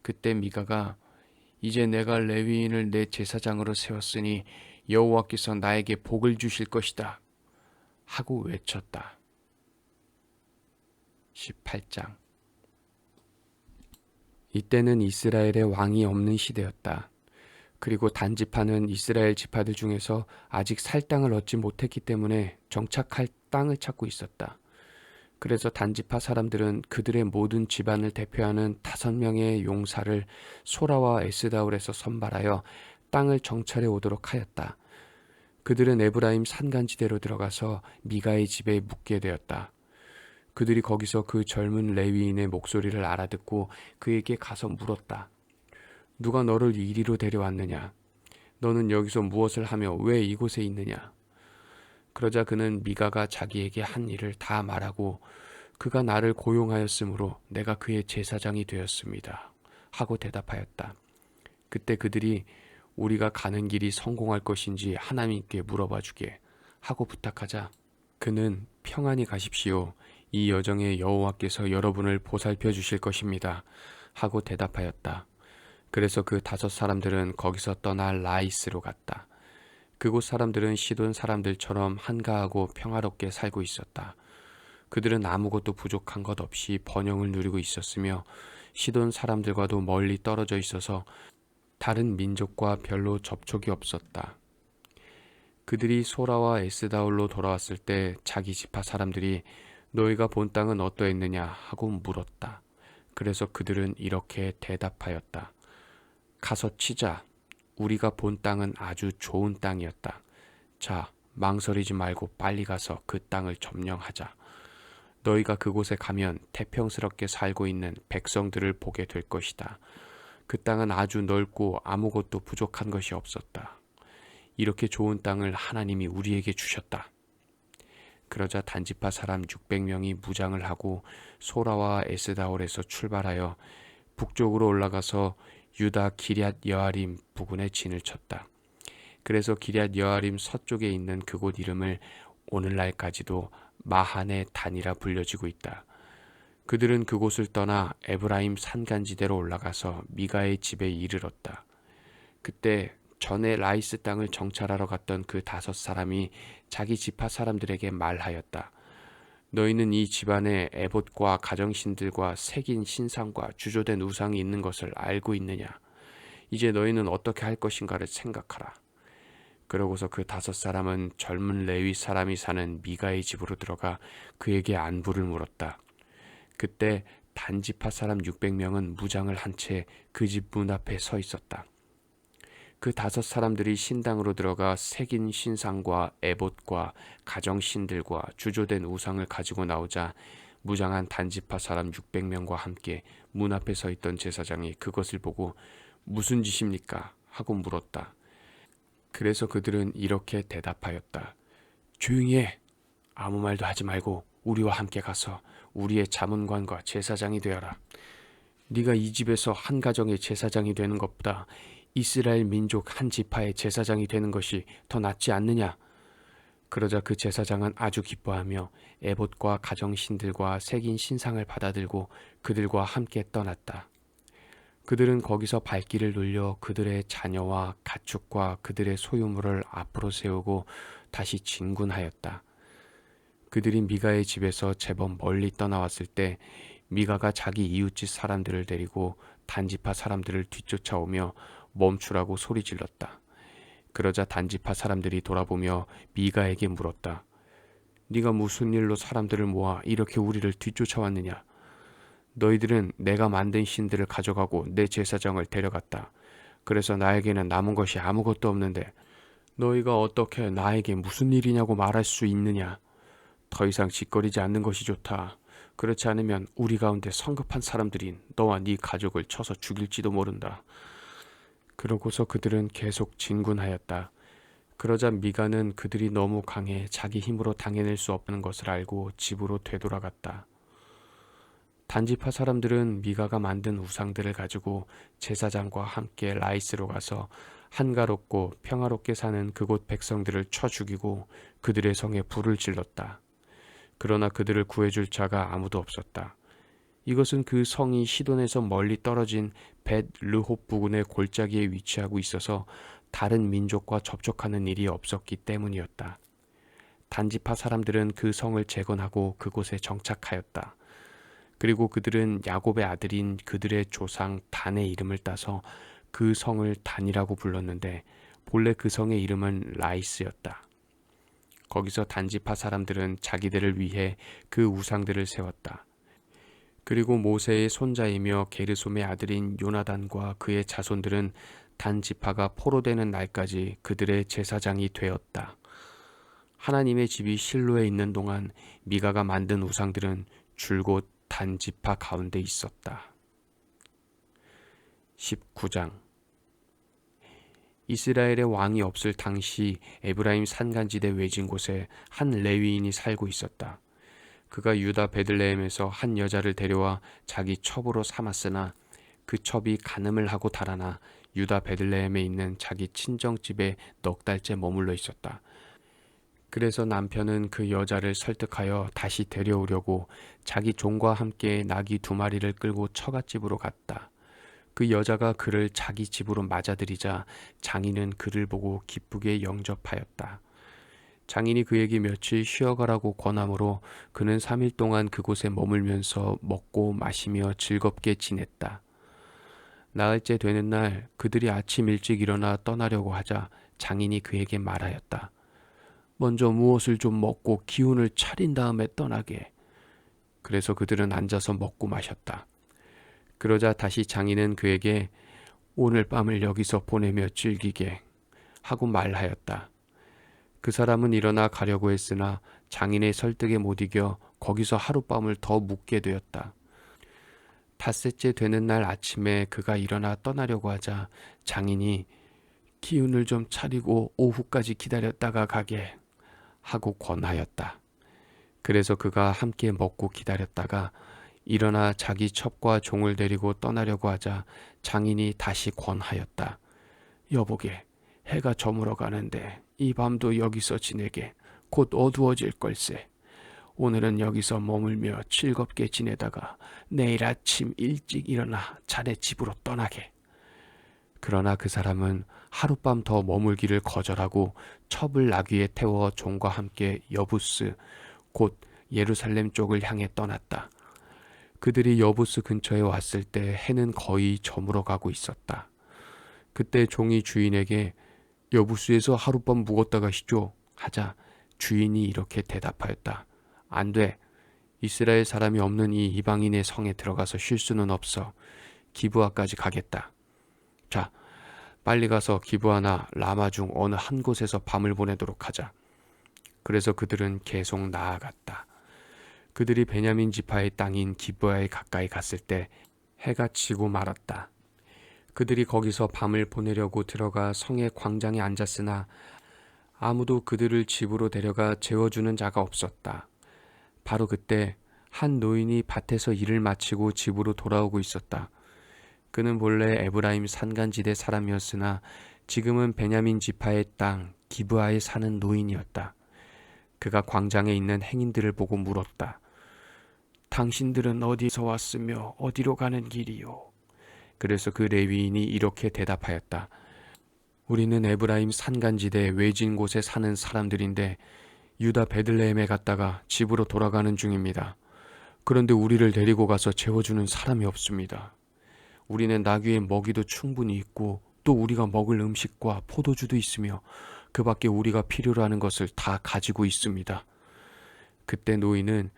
그때 미가가 이제 내가 레위인을 내 제사장으로 세웠으니 여호와께서 나에게 복을 주실 것이다 하고 외쳤다. 18장. 이때는 이스라엘에 왕이 없는 시대였다. 그리고 단지파는 이스라엘 지파들 중에서 아직 살 땅을 얻지 못했기 때문에 정착할 땅을 찾고 있었다. 그래서 단지파 사람들은 그들의 모든 집안을 대표하는 5명의 용사를 소라와 에스다올에서 선발하여 땅을 정찰해 오도록 하였다. 그들은 에브라임 산간지대로 들어가서 미가의 집에 묵게 되었다. 그들이 거기서 그 젊은 레위인의 목소리를 알아듣고 그에게 가서 물었다. 누가 너를 이리로 데려왔느냐? 너는 여기서 무엇을 하며 왜 이곳에 있느냐? 그러자 그는 미가가 자기에게 한 일을 다 말하고 그가 나를 고용하였으므로 내가 그의 제사장이 되었습니다. 하고 대답하였다. 그때 그들이 우리가 가는 길이 성공할 것인지 하나님께 물어봐 주게 하고 부탁하자 그는 평안히 가십시오. 이 여정에 여호와께서 여러분을 보살펴 주실 것입니다. 하고 대답하였다. 그래서 그 5사람들은 거기서 떠나 라이스로 갔다. 그곳 사람들은 시돈 사람들처럼 한가하고 평화롭게 살고 있었다. 그들은 아무것도 부족한 것 없이 번영을 누리고 있었으며 시돈 사람들과도 멀리 떨어져 있어서 다른 민족과 별로 접촉이 없었다. 그들이 소라와 에스다올로 돌아왔을 때 자기 지파 사람들이 너희가 본 땅은 어떠했느냐 하고 물었다. 그래서 그들은 이렇게 대답하였다. 가서 치자. 우리가 본 땅은 아주 좋은 땅이었다. 자, 망설이지 말고 빨리 가서 그 땅을 점령하자. 너희가 그곳에 가면 태평스럽게 살고 있는 백성들을 보게 될 것이다. 그 땅은 아주 넓고 아무것도 부족한 것이 없었다. 이렇게 좋은 땅을 하나님이 우리에게 주셨다. 그러자 단지파 사람 600명이 무장을 하고 소라와 에스다올에서 출발하여 북쪽으로 올라가서 유다 기럇 여아림 부근에 진을 쳤다. 그래서 기럇 여아림 서쪽에 있는 그곳 이름을 오늘날까지도 마하네 단이라 불려지고 있다. 그들은 그곳을 떠나 에브라임 산간지대로 올라가서 미가의 집에 이르렀다. 그때 전에 라이스 땅을 정찰하러 갔던 그 5사람이 자기 지파 사람들에게 말하였다. 너희는 이 집안에 에봇과 가정신들과 새긴 신상과 주조된 우상이 있는 것을 알고 있느냐? 이제 너희는 어떻게 할 것인가를 생각하라. 그러고서 그 5사람은 젊은 레위 사람이 사는 미가의 집으로 들어가 그에게 안부를 물었다. 그때 단지파 사람 600명은 무장을 한 채 그 집 문 앞에 서 있었다. 그 5사람들이 신당으로 들어가 새긴 신상과 에봇과 가정신들과 주조된 우상을 가지고 나오자 무장한 단지파 사람 600명과 함께 문 앞에 서 있던 제사장이 그것을 보고 무슨 짓입니까? 하고 물었다. 그래서 그들은 이렇게 대답하였다. 조용히 해. 아무 말도 하지 말고 우리와 함께 가서 우리의 자문관과 제사장이 되어라. 네가 이 집에서 한 가정의 제사장이 되는 것보다 이스라엘 민족 한 지파의 제사장이 되는 것이 더 낫지 않느냐? 그러자 그 제사장은 아주 기뻐하며 에봇과 가정신들과 새긴 신상을 받아들고 그들과 함께 떠났다. 그들은 거기서 발길을 돌려 그들의 자녀와 가축과 그들의 소유물을 앞으로 세우고 다시 진군하였다. 그들이 미가의 집에서 제법 멀리 떠나왔을 때 미가가 자기 이웃집 사람들을 데리고 단지파 사람들을 뒤쫓아오며 멈추라고 소리 질렀다. 그러자 단지파 사람들이 돌아보며 미가에게 물었다. 네가 무슨 일로 사람들을 모아 이렇게 우리를 뒤쫓아왔느냐? 너희들은 내가 만든 신들을 가져가고 내 제사장을 데려갔다. 그래서 나에게는 남은 것이 아무것도 없는데 너희가 어떻게 나에게 무슨 일이냐고 말할 수 있느냐? 더 이상 짓거리지 않는 것이 좋다. 그렇지 않으면 우리 가운데 성급한 사람들인 너와 네 가족을 쳐서 죽일지도 모른다. 그러고서 그들은 계속 진군하였다. 그러자 미가는 그들이 너무 강해 자기 힘으로 당해낼 수 없는 것을 알고 집으로 되돌아갔다. 단지파 사람들은 미가가 만든 우상들을 가지고 제사장과 함께 라이스로 가서 한가롭고 평화롭게 사는 그곳 백성들을 쳐 죽이고 그들의 성에 불을 질렀다. 그러나 그들을 구해줄 자가 아무도 없었다. 이것은 그 성이 시돈에서 멀리 떨어진 벳 르홉 부근의 골짜기에 위치하고 있어서 다른 민족과 접촉하는 일이 없었기 때문이었다. 단지파 사람들은 그 성을 재건하고 그곳에 정착하였다. 그리고 그들은 야곱의 아들인 그들의 조상 단의 이름을 따서 그 성을 단이라고 불렀는데 본래 그 성의 이름은 라이스였다. 거기서 단지파 사람들은 자기들을 위해 그 우상들을 세웠다. 그리고 모세의 손자이며 게르솜의 아들인 요나단과 그의 자손들은 단지파가 포로되는 날까지 그들의 제사장이 되었다. 하나님의 집이 실로에 있는 동안 미가가 만든 우상들은 줄곧 단지파 가운데 있었다. 19장. 이스라엘의 왕이 없을 당시 에브라임 산간지대 외진 곳에 한 레위인이 살고 있었다. 그가 유다 베들레헴에서 한 여자를 데려와 자기 첩으로 삼았으나 그 첩이 간음을 하고 달아나 유다 베들레헴에 있는 자기 친정집에 넉 달째 머물러 있었다. 그래서 남편은 그 여자를 설득하여 다시 데려오려고 자기 종과 함께 나귀 2마리를 끌고 처갓집으로 갔다. 그 여자가 그를 자기 집으로 맞아들이자 장인은 그를 보고 기쁘게 영접하였다. 장인이 그에게 며칠 쉬어가라고 권하므로 그는 3일 동안 그곳에 머물면서 먹고 마시며 즐겁게 지냈다. 나흘째 되는 날 그들이 아침 일찍 일어나 떠나려고 하자 장인이 그에게 말하였다. 먼저 무엇을 좀 먹고 기운을 차린 다음에 떠나게. 그래서 그들은 앉아서 먹고 마셨다. 그러자 다시 장인은 그에게 오늘 밤을 여기서 보내며 즐기게 하고 말하였다. 그 사람은 일어나 가려고 했으나 장인의 설득에 못 이겨 거기서 하룻밤을 더 묵게 되었다. 닷새째 되는 날 아침에 그가 일어나 떠나려고 하자 장인이 기운을 좀 차리고 오후까지 기다렸다가 가게 하고 권하였다. 그래서 그가 함께 먹고 기다렸다가 일어나 자기 첩과 종을 데리고 떠나려고 하자 장인이 다시 권하였다. 여보게, 해가 저물어 가는데 이 밤도 여기서 지내게. 곧 어두워질 걸세. 오늘은 여기서 머물며 즐겁게 지내다가 내일 아침 일찍 일어나 자네 집으로 떠나게. 그러나 그 사람은 하룻밤 더 머물기를 거절하고 첩을 나귀에 태워 종과 함께 여부스 곧 예루살렘 쪽을 향해 떠났다. 그들이 여부스 근처에 왔을 때 해는 거의 저물어 가고 있었다. 그때 종이 주인에게 여부스에서 하룻밤 묵었다 가시죠 하자 주인이 이렇게 대답하였다. 안 돼. 이스라엘 사람이 없는 이 이방인의 성에 들어가서 쉴 수는 없어. 기브아까지 가겠다. 자, 빨리 가서 기브아나 라마 중 어느 한 곳에서 밤을 보내도록 하자. 그래서 그들은 계속 나아갔다. 그들이 베냐민 지파의 땅인 기브아에 가까이 갔을 때 해가 지고 말았다. 그들이 거기서 밤을 보내려고 들어가 성의 광장에 앉았으나 아무도 그들을 집으로 데려가 재워주는 자가 없었다. 바로 그때 한 노인이 밭에서 일을 마치고 집으로 돌아오고 있었다. 그는 본래 에브라임 산간지대 사람이었으나 지금은 베냐민 지파의 땅 기브아에 사는 노인이었다. 그가 광장에 있는 행인들을 보고 물었다. 당신들은 어디서 왔으며 어디로 가는 길이요? 그래서 그 레위인이 이렇게 대답하였다. 우리는 에브라임 산간지대 외진 곳에 사는 사람들인데 유다 베들레헴에 갔다가 집으로 돌아가는 중입니다. 그런데 우리를 데리고 가서 재워주는 사람이 없습니다. 우리는 나귀의 먹이도 충분히 있고 또 우리가 먹을 음식과 포도주도 있으며 그 밖에 우리가 필요로 하는 것을 다 가지고 있습니다. 그때 노인은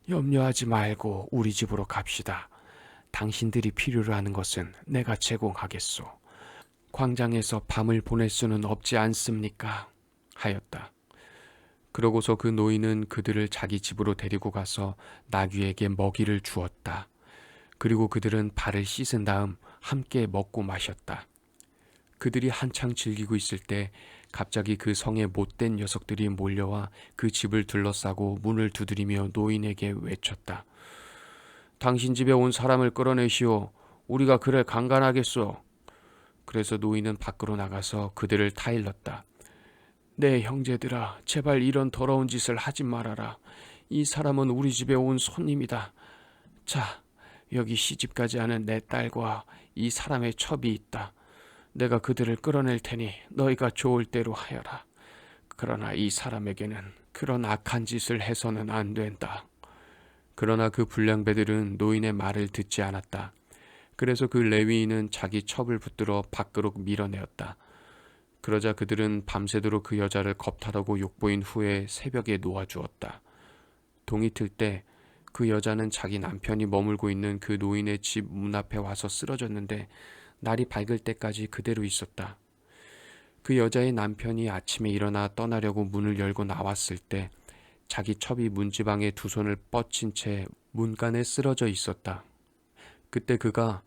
염려하지 말고 우리 집으로 갑시다. 당신들이 필요로 하는 것은 내가 제공하겠소. 광장에서 밤을 보낼 수는 없지 않습니까? 하였다. 그러고서 그 노인은 그들을 자기 집으로 데리고 가서 나귀에게 먹이를 주었다. 그리고 그들은 발을 씻은 다음 함께 먹고 마셨다. 그들이 한창 즐기고 있을 때 갑자기 그 성에 못된 녀석들이 몰려와 그 집을 둘러싸고 문을 두드리며 노인에게 외쳤다. 당신 집에 온 사람을 끌어내시오. 우리가 그를 강간하겠소. 그래서 노인은 밖으로 나가서 그들을 타일렀다. 내 형제들아, 제발 이런 더러운 짓을 하지 말아라. 이 사람은 우리 집에 온 손님이다. 자, 여기 시집가지 않은 내 딸과 이 사람의 첩이 있다. 내가 그들을 끌어낼 테니 너희가 좋을 대로 하여라. 그러나 이 사람에게는 그런 악한 짓을 해서는 안 된다. 그러나 그 불량배들은 노인의 말을 듣지 않았다. 그래서 그 레위인은 자기 첩을 붙들어 밖으로 밀어내었다. 그러자 그들은 밤새도록 그 여자를 겁탈하고 욕보인 후에 새벽에 놓아주었다. 동이 틀 때 그 여자는 자기 남편이 머물고 있는 그 노인의 집 문 앞에 와서 쓰러졌는데 날이 밝을 때까지 그대로 있었다. 그 여자의 남편이 아침에 일어나 떠나려고 문을 열고 나왔을 때 자기 첩이 문지방에 두 손을 뻗친 채 문간에 쓰러져 있었다. 그때 그가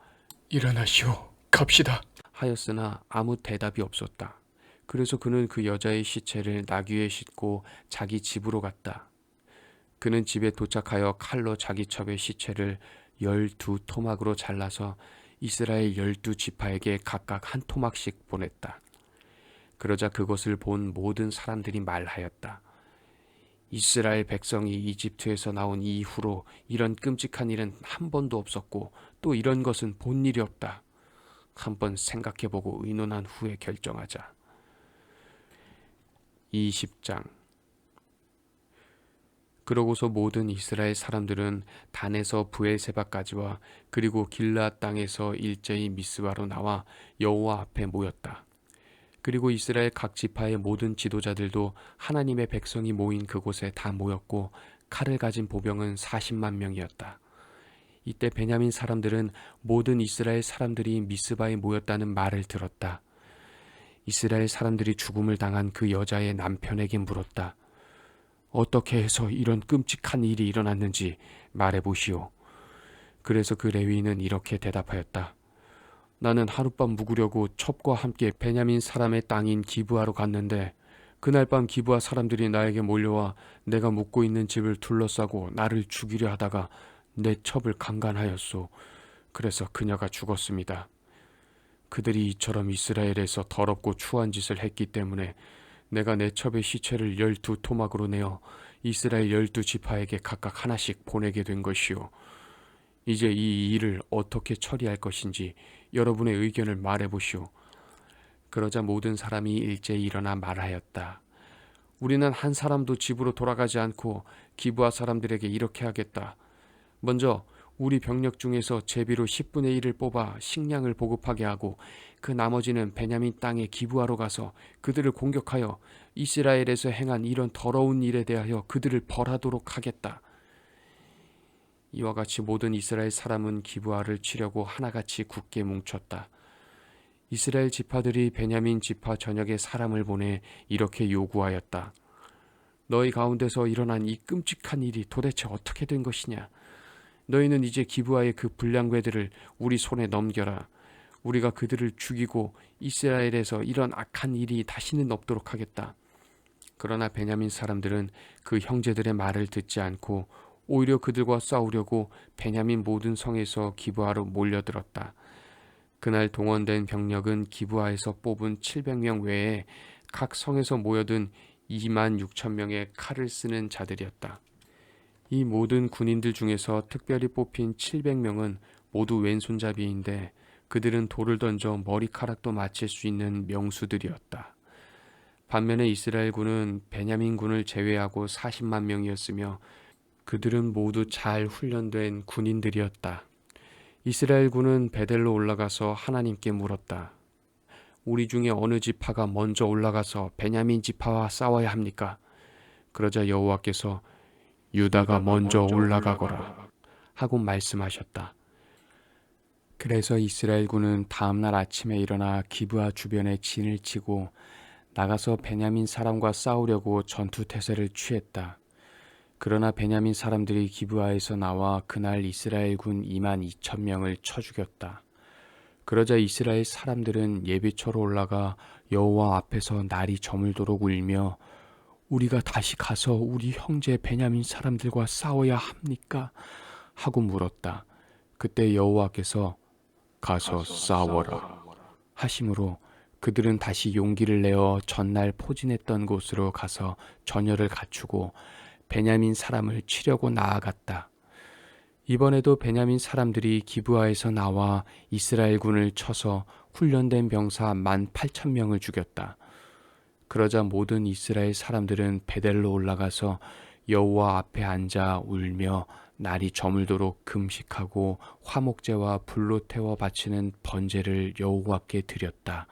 일어나시오. 갑시다. 하였으나 아무 대답이 없었다. 그래서 그는 그 여자의 시체를 나귀에 싣고 자기 집으로 갔다. 그는 집에 도착하여 칼로 자기 첩의 시체를 12토막으로 잘라서 이스라엘 12지파에게 각각 한 토막씩 보냈다. 그러자 그것을 본 모든 사람들이 말하였다. 이스라엘 백성이 이집트에서 나온 이후로 이런 끔찍한 일은 한 번도 없었고 또 이런 것은 본 일이 없다. 한번 생각해보고 의논한 후에 결정하자. 20장. 그러고서 모든 이스라엘 사람들은 단에서 브엘세바까지와 그리고 길르앗 땅에서 일제히 미스바로 나와 여호와 앞에 모였다. 그리고 이스라엘 각 지파의 모든 지도자들도 하나님의 백성이 모인 그곳에 다 모였고 칼을 가진 보병은 40만 명이었다. 이때 베냐민 사람들은 모든 이스라엘 사람들이 미스바에 모였다는 말을 들었다. 이스라엘 사람들이 죽음을 당한 그 여자의 남편에게 물었다. 어떻게 해서 이런 끔찍한 일이 일어났는지 말해보시오. 그래서 그 레위인은 이렇게 대답하였다. 나는 하룻밤 묵으려고 첩과 함께 베냐민 사람의 땅인 기브아로 갔는데 그날 밤 기브아 사람들이 나에게 몰려와 내가 묵고 있는 집을 둘러싸고 나를 죽이려 하다가 내 첩을 강간하였소. 그래서 그녀가 죽었습니다. 그들이 이처럼 이스라엘에서 더럽고 추한 짓을 했기 때문에 내가 내 첩의 시체를 12토막으로 내어 이스라엘 12지파에게 각각 하나씩 보내게 된 것이요. 이제 이 일을 어떻게 처리할 것인지 여러분의 의견을 말해보시오. 그러자 모든 사람이 일제히 일어나 말하였다. 우리는 한 사람도 집으로 돌아가지 않고 기브아 사람들에게 이렇게 하겠다. 먼저 우리 병력 중에서 제비로 10분의 1을 뽑아 식량을 보급하게 하고 그 나머지는 베냐민 땅에 기브아로 가서 그들을 공격하여 이스라엘에서 행한 이런 더러운 일에 대하여 그들을 벌하도록 하겠다. 이와 같이 모든 이스라엘 사람은 기브아를 치려고 하나같이 굳게 뭉쳤다. 이스라엘 지파들이 베냐민 지파 전역에 사람을 보내 이렇게 요구하였다. 너희 가운데서 일어난 이 끔찍한 일이 도대체 어떻게 된 것이냐? 너희는 이제 기브아의 그 불량배들을 우리 손에 넘겨라. 우리가 그들을 죽이고 이스라엘에서 이런 악한 일이 다시는 없도록 하겠다. 그러나 베냐민 사람들은 그 형제들의 말을 듣지 않고 오히려 그들과 싸우려고 베냐민 모든 성에서 기브아로 몰려들었다. 그날 동원된 병력은 기브아에서 뽑은 700명 외에 각 성에서 모여든 2만 6천 명의 칼을 쓰는 자들이었다. 이 모든 군인들 중에서 특별히 뽑힌 700명은 모두 왼손잡이인데 그들은 돌을 던져 머리카락도 맞힐 수 있는 명수들이었다. 반면에 이스라엘군은 베냐민군을 제외하고 40만 명이었으며 그들은 모두 잘 훈련된 군인들이었다. 이스라엘군은 베델로 올라가서 하나님께 물었다. 우리 중에 어느 지파가 먼저 올라가서 베냐민 지파와 싸워야 합니까? 그러자 여호와께서 유다가 먼저 올라가거라 하고 말씀하셨다. 그래서 이스라엘군은 다음날 아침에 일어나 기브아 주변에 진을 치고 나가서 베냐민 사람과 싸우려고 전투태세를 취했다. 그러나 베냐민 사람들이 기브아에서 나와 그날 이스라엘군 2만 2천 명을 쳐 죽였다. 그러자 이스라엘 사람들은 예비처로 올라가 여호와 앞에서 날이 저물도록 울며 우리가 다시 가서 우리 형제 베냐민 사람들과 싸워야 합니까? 하고 물었다. 그때 여호와께서 가서 싸워라 하심으로 그들은 다시 용기를 내어 전날 포진했던 곳으로 가서 전열을 갖추고 베냐민 사람을 치려고 나아갔다. 이번에도 베냐민 사람들이 기브아에서 나와 이스라엘군을 쳐서 훈련된 병사 18,000명을 죽였다. 그러자 모든 이스라엘 사람들은 베델로 올라가서 여호와 앞에 앉아 울며 날이 저물도록 금식하고 화목제와 불로 태워 바치는 번제를 여호와께 드렸다.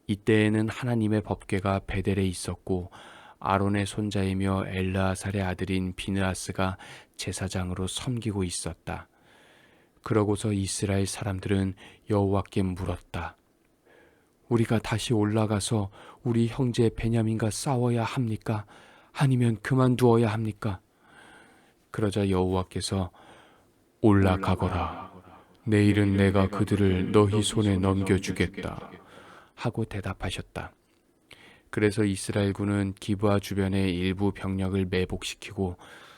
이때에는 하나님의 법궤가 베델에 있었고 아론의 손자이며 엘르아살의 아들인 비느하스가 제사장으로 섬기고 있었다. 그러고서 이스라엘 사람들은 여호와께 물었다. 우리가 다시 올라가서 우리 형제 베냐민과 싸워야 합니까? 아니면 그만두어야 합니까? 그러자 여호와께서 올라가거라. 내일은 내가 그들을 너희 손에 넘겨주겠다. 하고 대답하셨다. 그래서 이스라엘군은 기브아 주변의 일부 병력을 매복시키고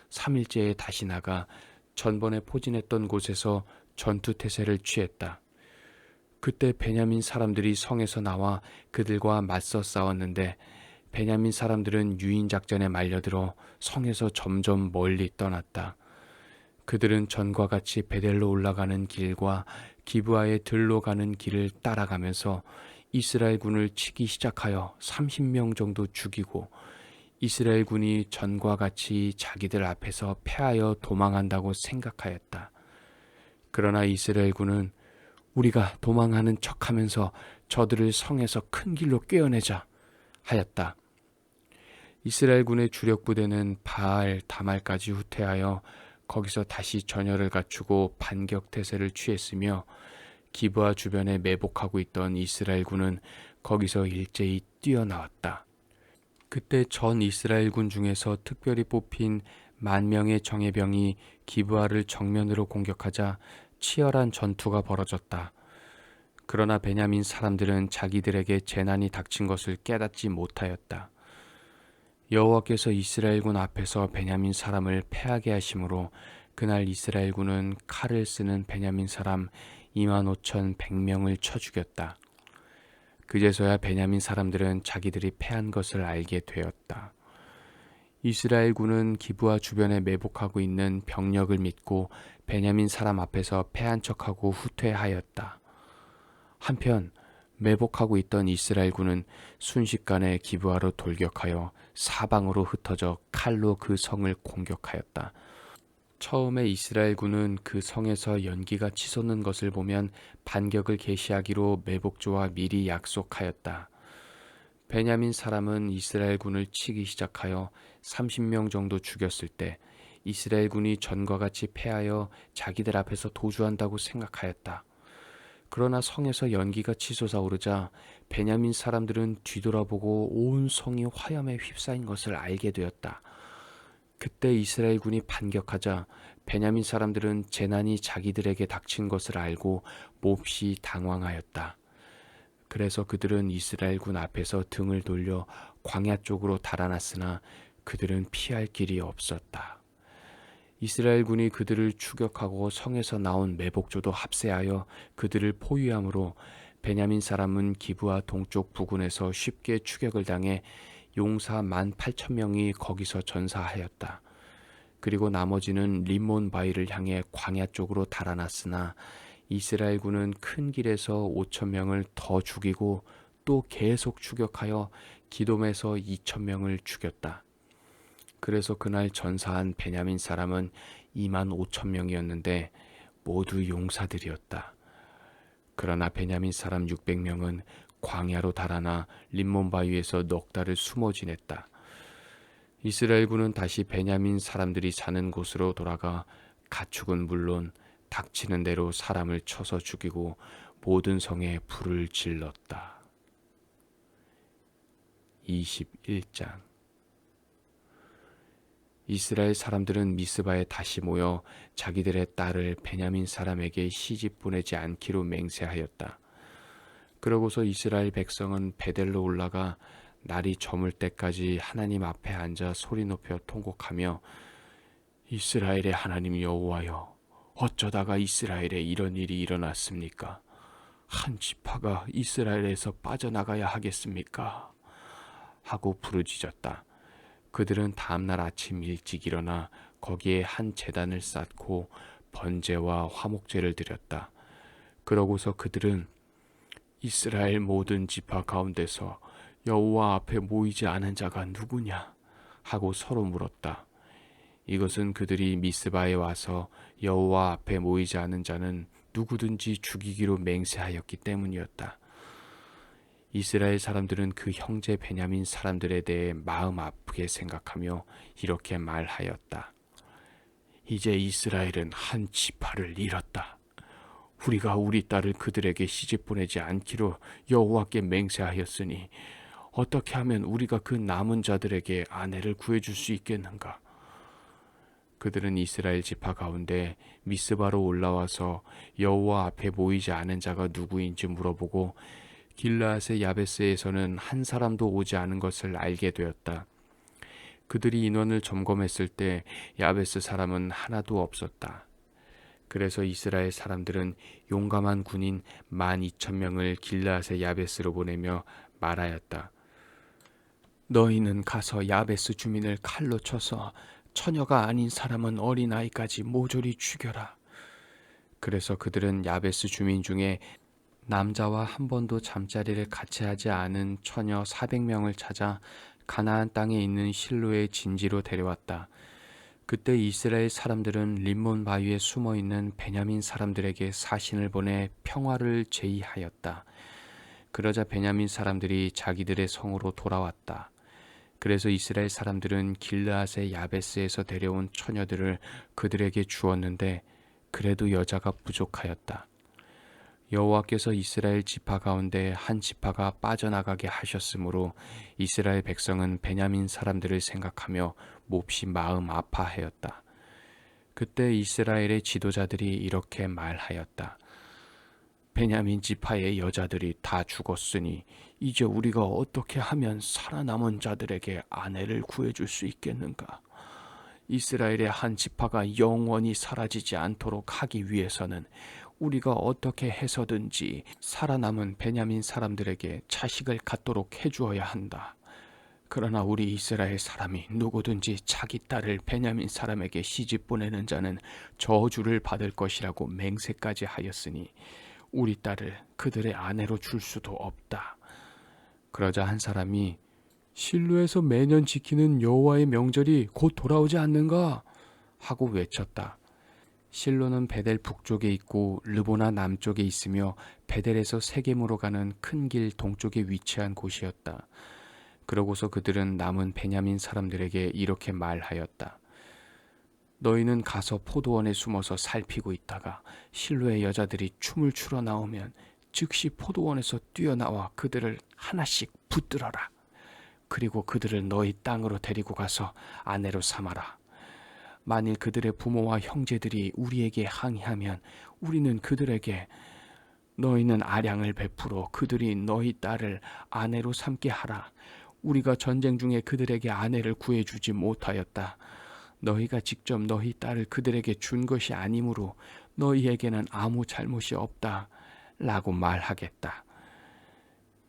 3일째에 다시 나가 전번에 포진했던 곳에서 전투태세를 취했다. 그때 베냐민 사람들이 성에서 나와 그들과 맞서 싸웠는데 베냐민 사람들은 유인 작전에 말려들어 성에서 점점 멀리 떠났다. 그들은 전과 같이 베델로 올라가는 길과 기브아의 들로 가는 길을 따라가면서 이스라엘군을 치기 시작하여 30명 정도 죽이고 이스라엘군이 전과 같이 자기들 앞에서 패하여 도망한다고 생각하였다. 그러나 이스라엘군은 우리가 도망하는 척하면서 저들을 성에서 큰 길로 꿰어내자 하였다. 이스라엘군의 주력 부대는 바알 다말까지 후퇴하여 거기서 다시 전열을 갖추고 반격 태세를 취했으며 기브아 주변에 매복하고 있던 이스라엘군은 거기서 일제히 뛰어나왔다. 그때 전 이스라엘군 중에서 특별히 뽑힌 10,000명의 정예병이 기브아를 정면으로 공격하자 치열한 전투가 벌어졌다. 그러나 베냐민 사람들은 자기들에게 재난이 닥친 것을 깨닫지 못하였다. 여호와께서 이스라엘군 앞에서 베냐민 사람을 패하게 하심으로 그날 이스라엘군은 칼을 쓰는 베냐민 사람 25,100명을 쳐 죽였다. 그제서야 베냐민 사람들은 자기들이 패한 것을 알게 되었다. 이스라엘군은 기브아 주변에 매복하고 있는 병력을 믿고 베냐민 사람 앞에서 패한 척하고 후퇴하였다. 한편 매복하고 있던 이스라엘군은 순식간에 기브아로 돌격하여 사방으로 흩어져 칼로 그 성을 공격하였다. 처음에 이스라엘군은 그 성에서 연기가 치솟는 것을 보면 반격을 개시하기로 매복조와 미리 약속하였다. 베냐민 사람은 이스라엘군을 치기 시작하여 30명 정도 죽였을 때 이스라엘군이 전과 같이 패하여 자기들 앞에서 도주한다고 생각하였다. 그러나 성에서 연기가 치솟아 오르자 베냐민 사람들은 뒤돌아보고 온 성이 화염에 휩싸인 것을 알게 되었다. 그때 이스라엘군이 반격하자 베냐민 사람들은 재난이 자기들에게 닥친 것을 알고 몹시 당황하였다. 그래서 그들은 이스라엘군 앞에서 등을 돌려 광야 쪽으로 달아났으나 그들은 피할 길이 없었다. 이스라엘군이 그들을 추격하고 성에서 나온 매복조도 합세하여 그들을 포위함으로 베냐민 사람은 기브아 동쪽 부근에서 쉽게 추격을 당해 용사 18,000명이 거기서 전사하였다. 그리고 나머지는 림몬 바위를 향해 광야 쪽으로 달아났으나 이스라엘군은 큰 길에서 5,000명을 더 죽이고 또 계속 추격하여 기돔에서 2,000명을 죽였다. 그래서 그날 전사한 베냐민 사람은 25,000명이었는데 모두 용사들이었다. 그러나 베냐민 사람 600명은 광야로 달아나 림몬 바위에서 넉 달을 숨어 지냈다. 이스라엘군은 다시 베냐민 사람들이 사는 곳으로 돌아가 가축은 물론 닥치는 대로 사람을 쳐서 죽이고 모든 성에 불을 질렀다. 21장. 이스라엘 사람들은 미스바에 다시 모여 자기들의 딸을 베냐민 사람에게 시집 보내지 않기로 맹세하였다. 그러고서 이스라엘 백성은 베델로 올라가 날이 저물 때까지 하나님 앞에 앉아 소리 높여 통곡하며 이스라엘의 하나님 여호와여, 어쩌다가 이스라엘에 이런 일이 일어났습니까? 한 지파가 이스라엘에서 빠져나가야 하겠습니까? 하고 부르짖었다. 그들은 다음날 아침 일찍 일어나 거기에 한 제단을 쌓고 번제와 화목제를 드렸다. 그러고서 그들은 이스라엘 모든 지파 가운데서 여호와 앞에 모이지 않은 자가 누구냐? 하고 서로 물었다. 이것은 그들이 미스바에 와서 여호와 앞에 모이지 않은 자는 누구든지 죽이기로 맹세하였기 때문이었다. 이스라엘 사람들은 그 형제 베냐민 사람들에 대해 마음 아프게 생각하며 이렇게 말하였다. 이제 이스라엘은 한 지파를 잃었다. 우리가 우리 딸을 그들에게 시집 보내지 않기로 여호와께 맹세하였으니 어떻게 하면 우리가 그 남은 자들에게 아내를 구해줄 수 있겠는가? 그들은 이스라엘 지파 가운데 미스바로 올라와서 여호와 앞에 모이지 않은 자가 누구인지 물어보고 길르앗의 야베스에서는 한 사람도 오지 않은 것을 알게 되었다. 그들이 인원을 점검했을 때 야베스 사람은 하나도 없었다. 그래서 이스라엘 사람들은 용감한 군인 12,000명을 길르앗의 야베스로 보내며 말하였다. 너희는 가서 야베스 주민을 칼로 쳐서 처녀가 아닌 사람은 어린아이까지 모조리 죽여라. 그래서 그들은 야베스 주민 중에 남자와 한 번도 잠자리를 같이 하지 않은 처녀 400명을 찾아 가나안 땅에 있는 실로의 진지로 데려왔다. 그때 이스라엘 사람들은 림몬 바위에 숨어 있는 베냐민 사람들에게 사신을 보내 평화를 제의하였다. 그러자 베냐민 사람들이 자기들의 성으로 돌아왔다. 그래서 이스라엘 사람들은 길르앗의 야베스에서 데려온 처녀들을 그들에게 주었는데 그래도 여자가 부족하였다. 여호와께서 이스라엘 지파 가운데 한 지파가 빠져나가게 하셨으므로 이스라엘 백성은 베냐민 사람들을 생각하며 몹시 마음 아파하였다. 그때 이스라엘의 지도자들이 이렇게 말하였다. 베냐민 지파의 여자들이 다 죽었으니 이제 우리가 어떻게 하면 살아남은 자들에게 아내를 구해줄 수 있겠는가? 이스라엘의 한 지파가 영원히 사라지지 않도록 하기 위해서는 우리가 어떻게 해서든지 살아남은 베냐민 사람들에게 자식을 갖도록 해주어야 한다. 그러나 우리 이스라엘 사람이 누구든지 자기 딸을 베냐민 사람에게 시집 보내는 자는 저주를 받을 것이라고 맹세까지 하였으니 우리 딸을 그들의 아내로 줄 수도 없다. 그러자 한 사람이 실로에서 매년 지키는 여호와의 명절이 곧 돌아오지 않는가? 하고 외쳤다. 실로는 베델 북쪽에 있고 르보나 남쪽에 있으며 베델에서 세겜으로 가는 큰 길 동쪽에 위치한 곳이었다. 그러고서 그들은 남은 베냐민 사람들에게 이렇게 말하였다. 너희는 가서 포도원에 숨어서 살피고 있다가 실로의 여자들이 춤을 추러 나오면 즉시 포도원에서 뛰어나와 그들을 하나씩 붙들어라. 그리고 그들을 너희 땅으로 데리고 가서 아내로 삼아라. 만일 그들의 부모와 형제들이 우리에게 항의하면 우리는 그들에게 너희는 아량을 베풀어 그들이 너희 딸을 아내로 삼게 하라. 우리가 전쟁 중에 그들에게 아내를 구해주지 못하였다. 너희가 직접 너희 딸을 그들에게 준 것이 아니므로 너희에게는 아무 잘못이 없다. 라고 말하겠다.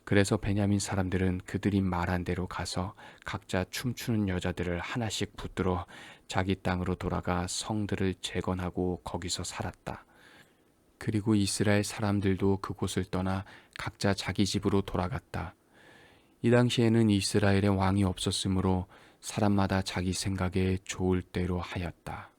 그래서 베냐민 사람들은 그들이 말한 대로 가서 각자 춤추는 여자들을 하나씩 붙들어 자기 땅으로 돌아가 성들을 재건하고 거기서 살았다. 그리고 이스라엘 사람들도 그곳을 떠나 각자 자기 집으로 돌아갔다. 이 당시에는 이스라엘에 왕이 없었으므로 사람마다 자기 생각에 좋을 대로 하였다.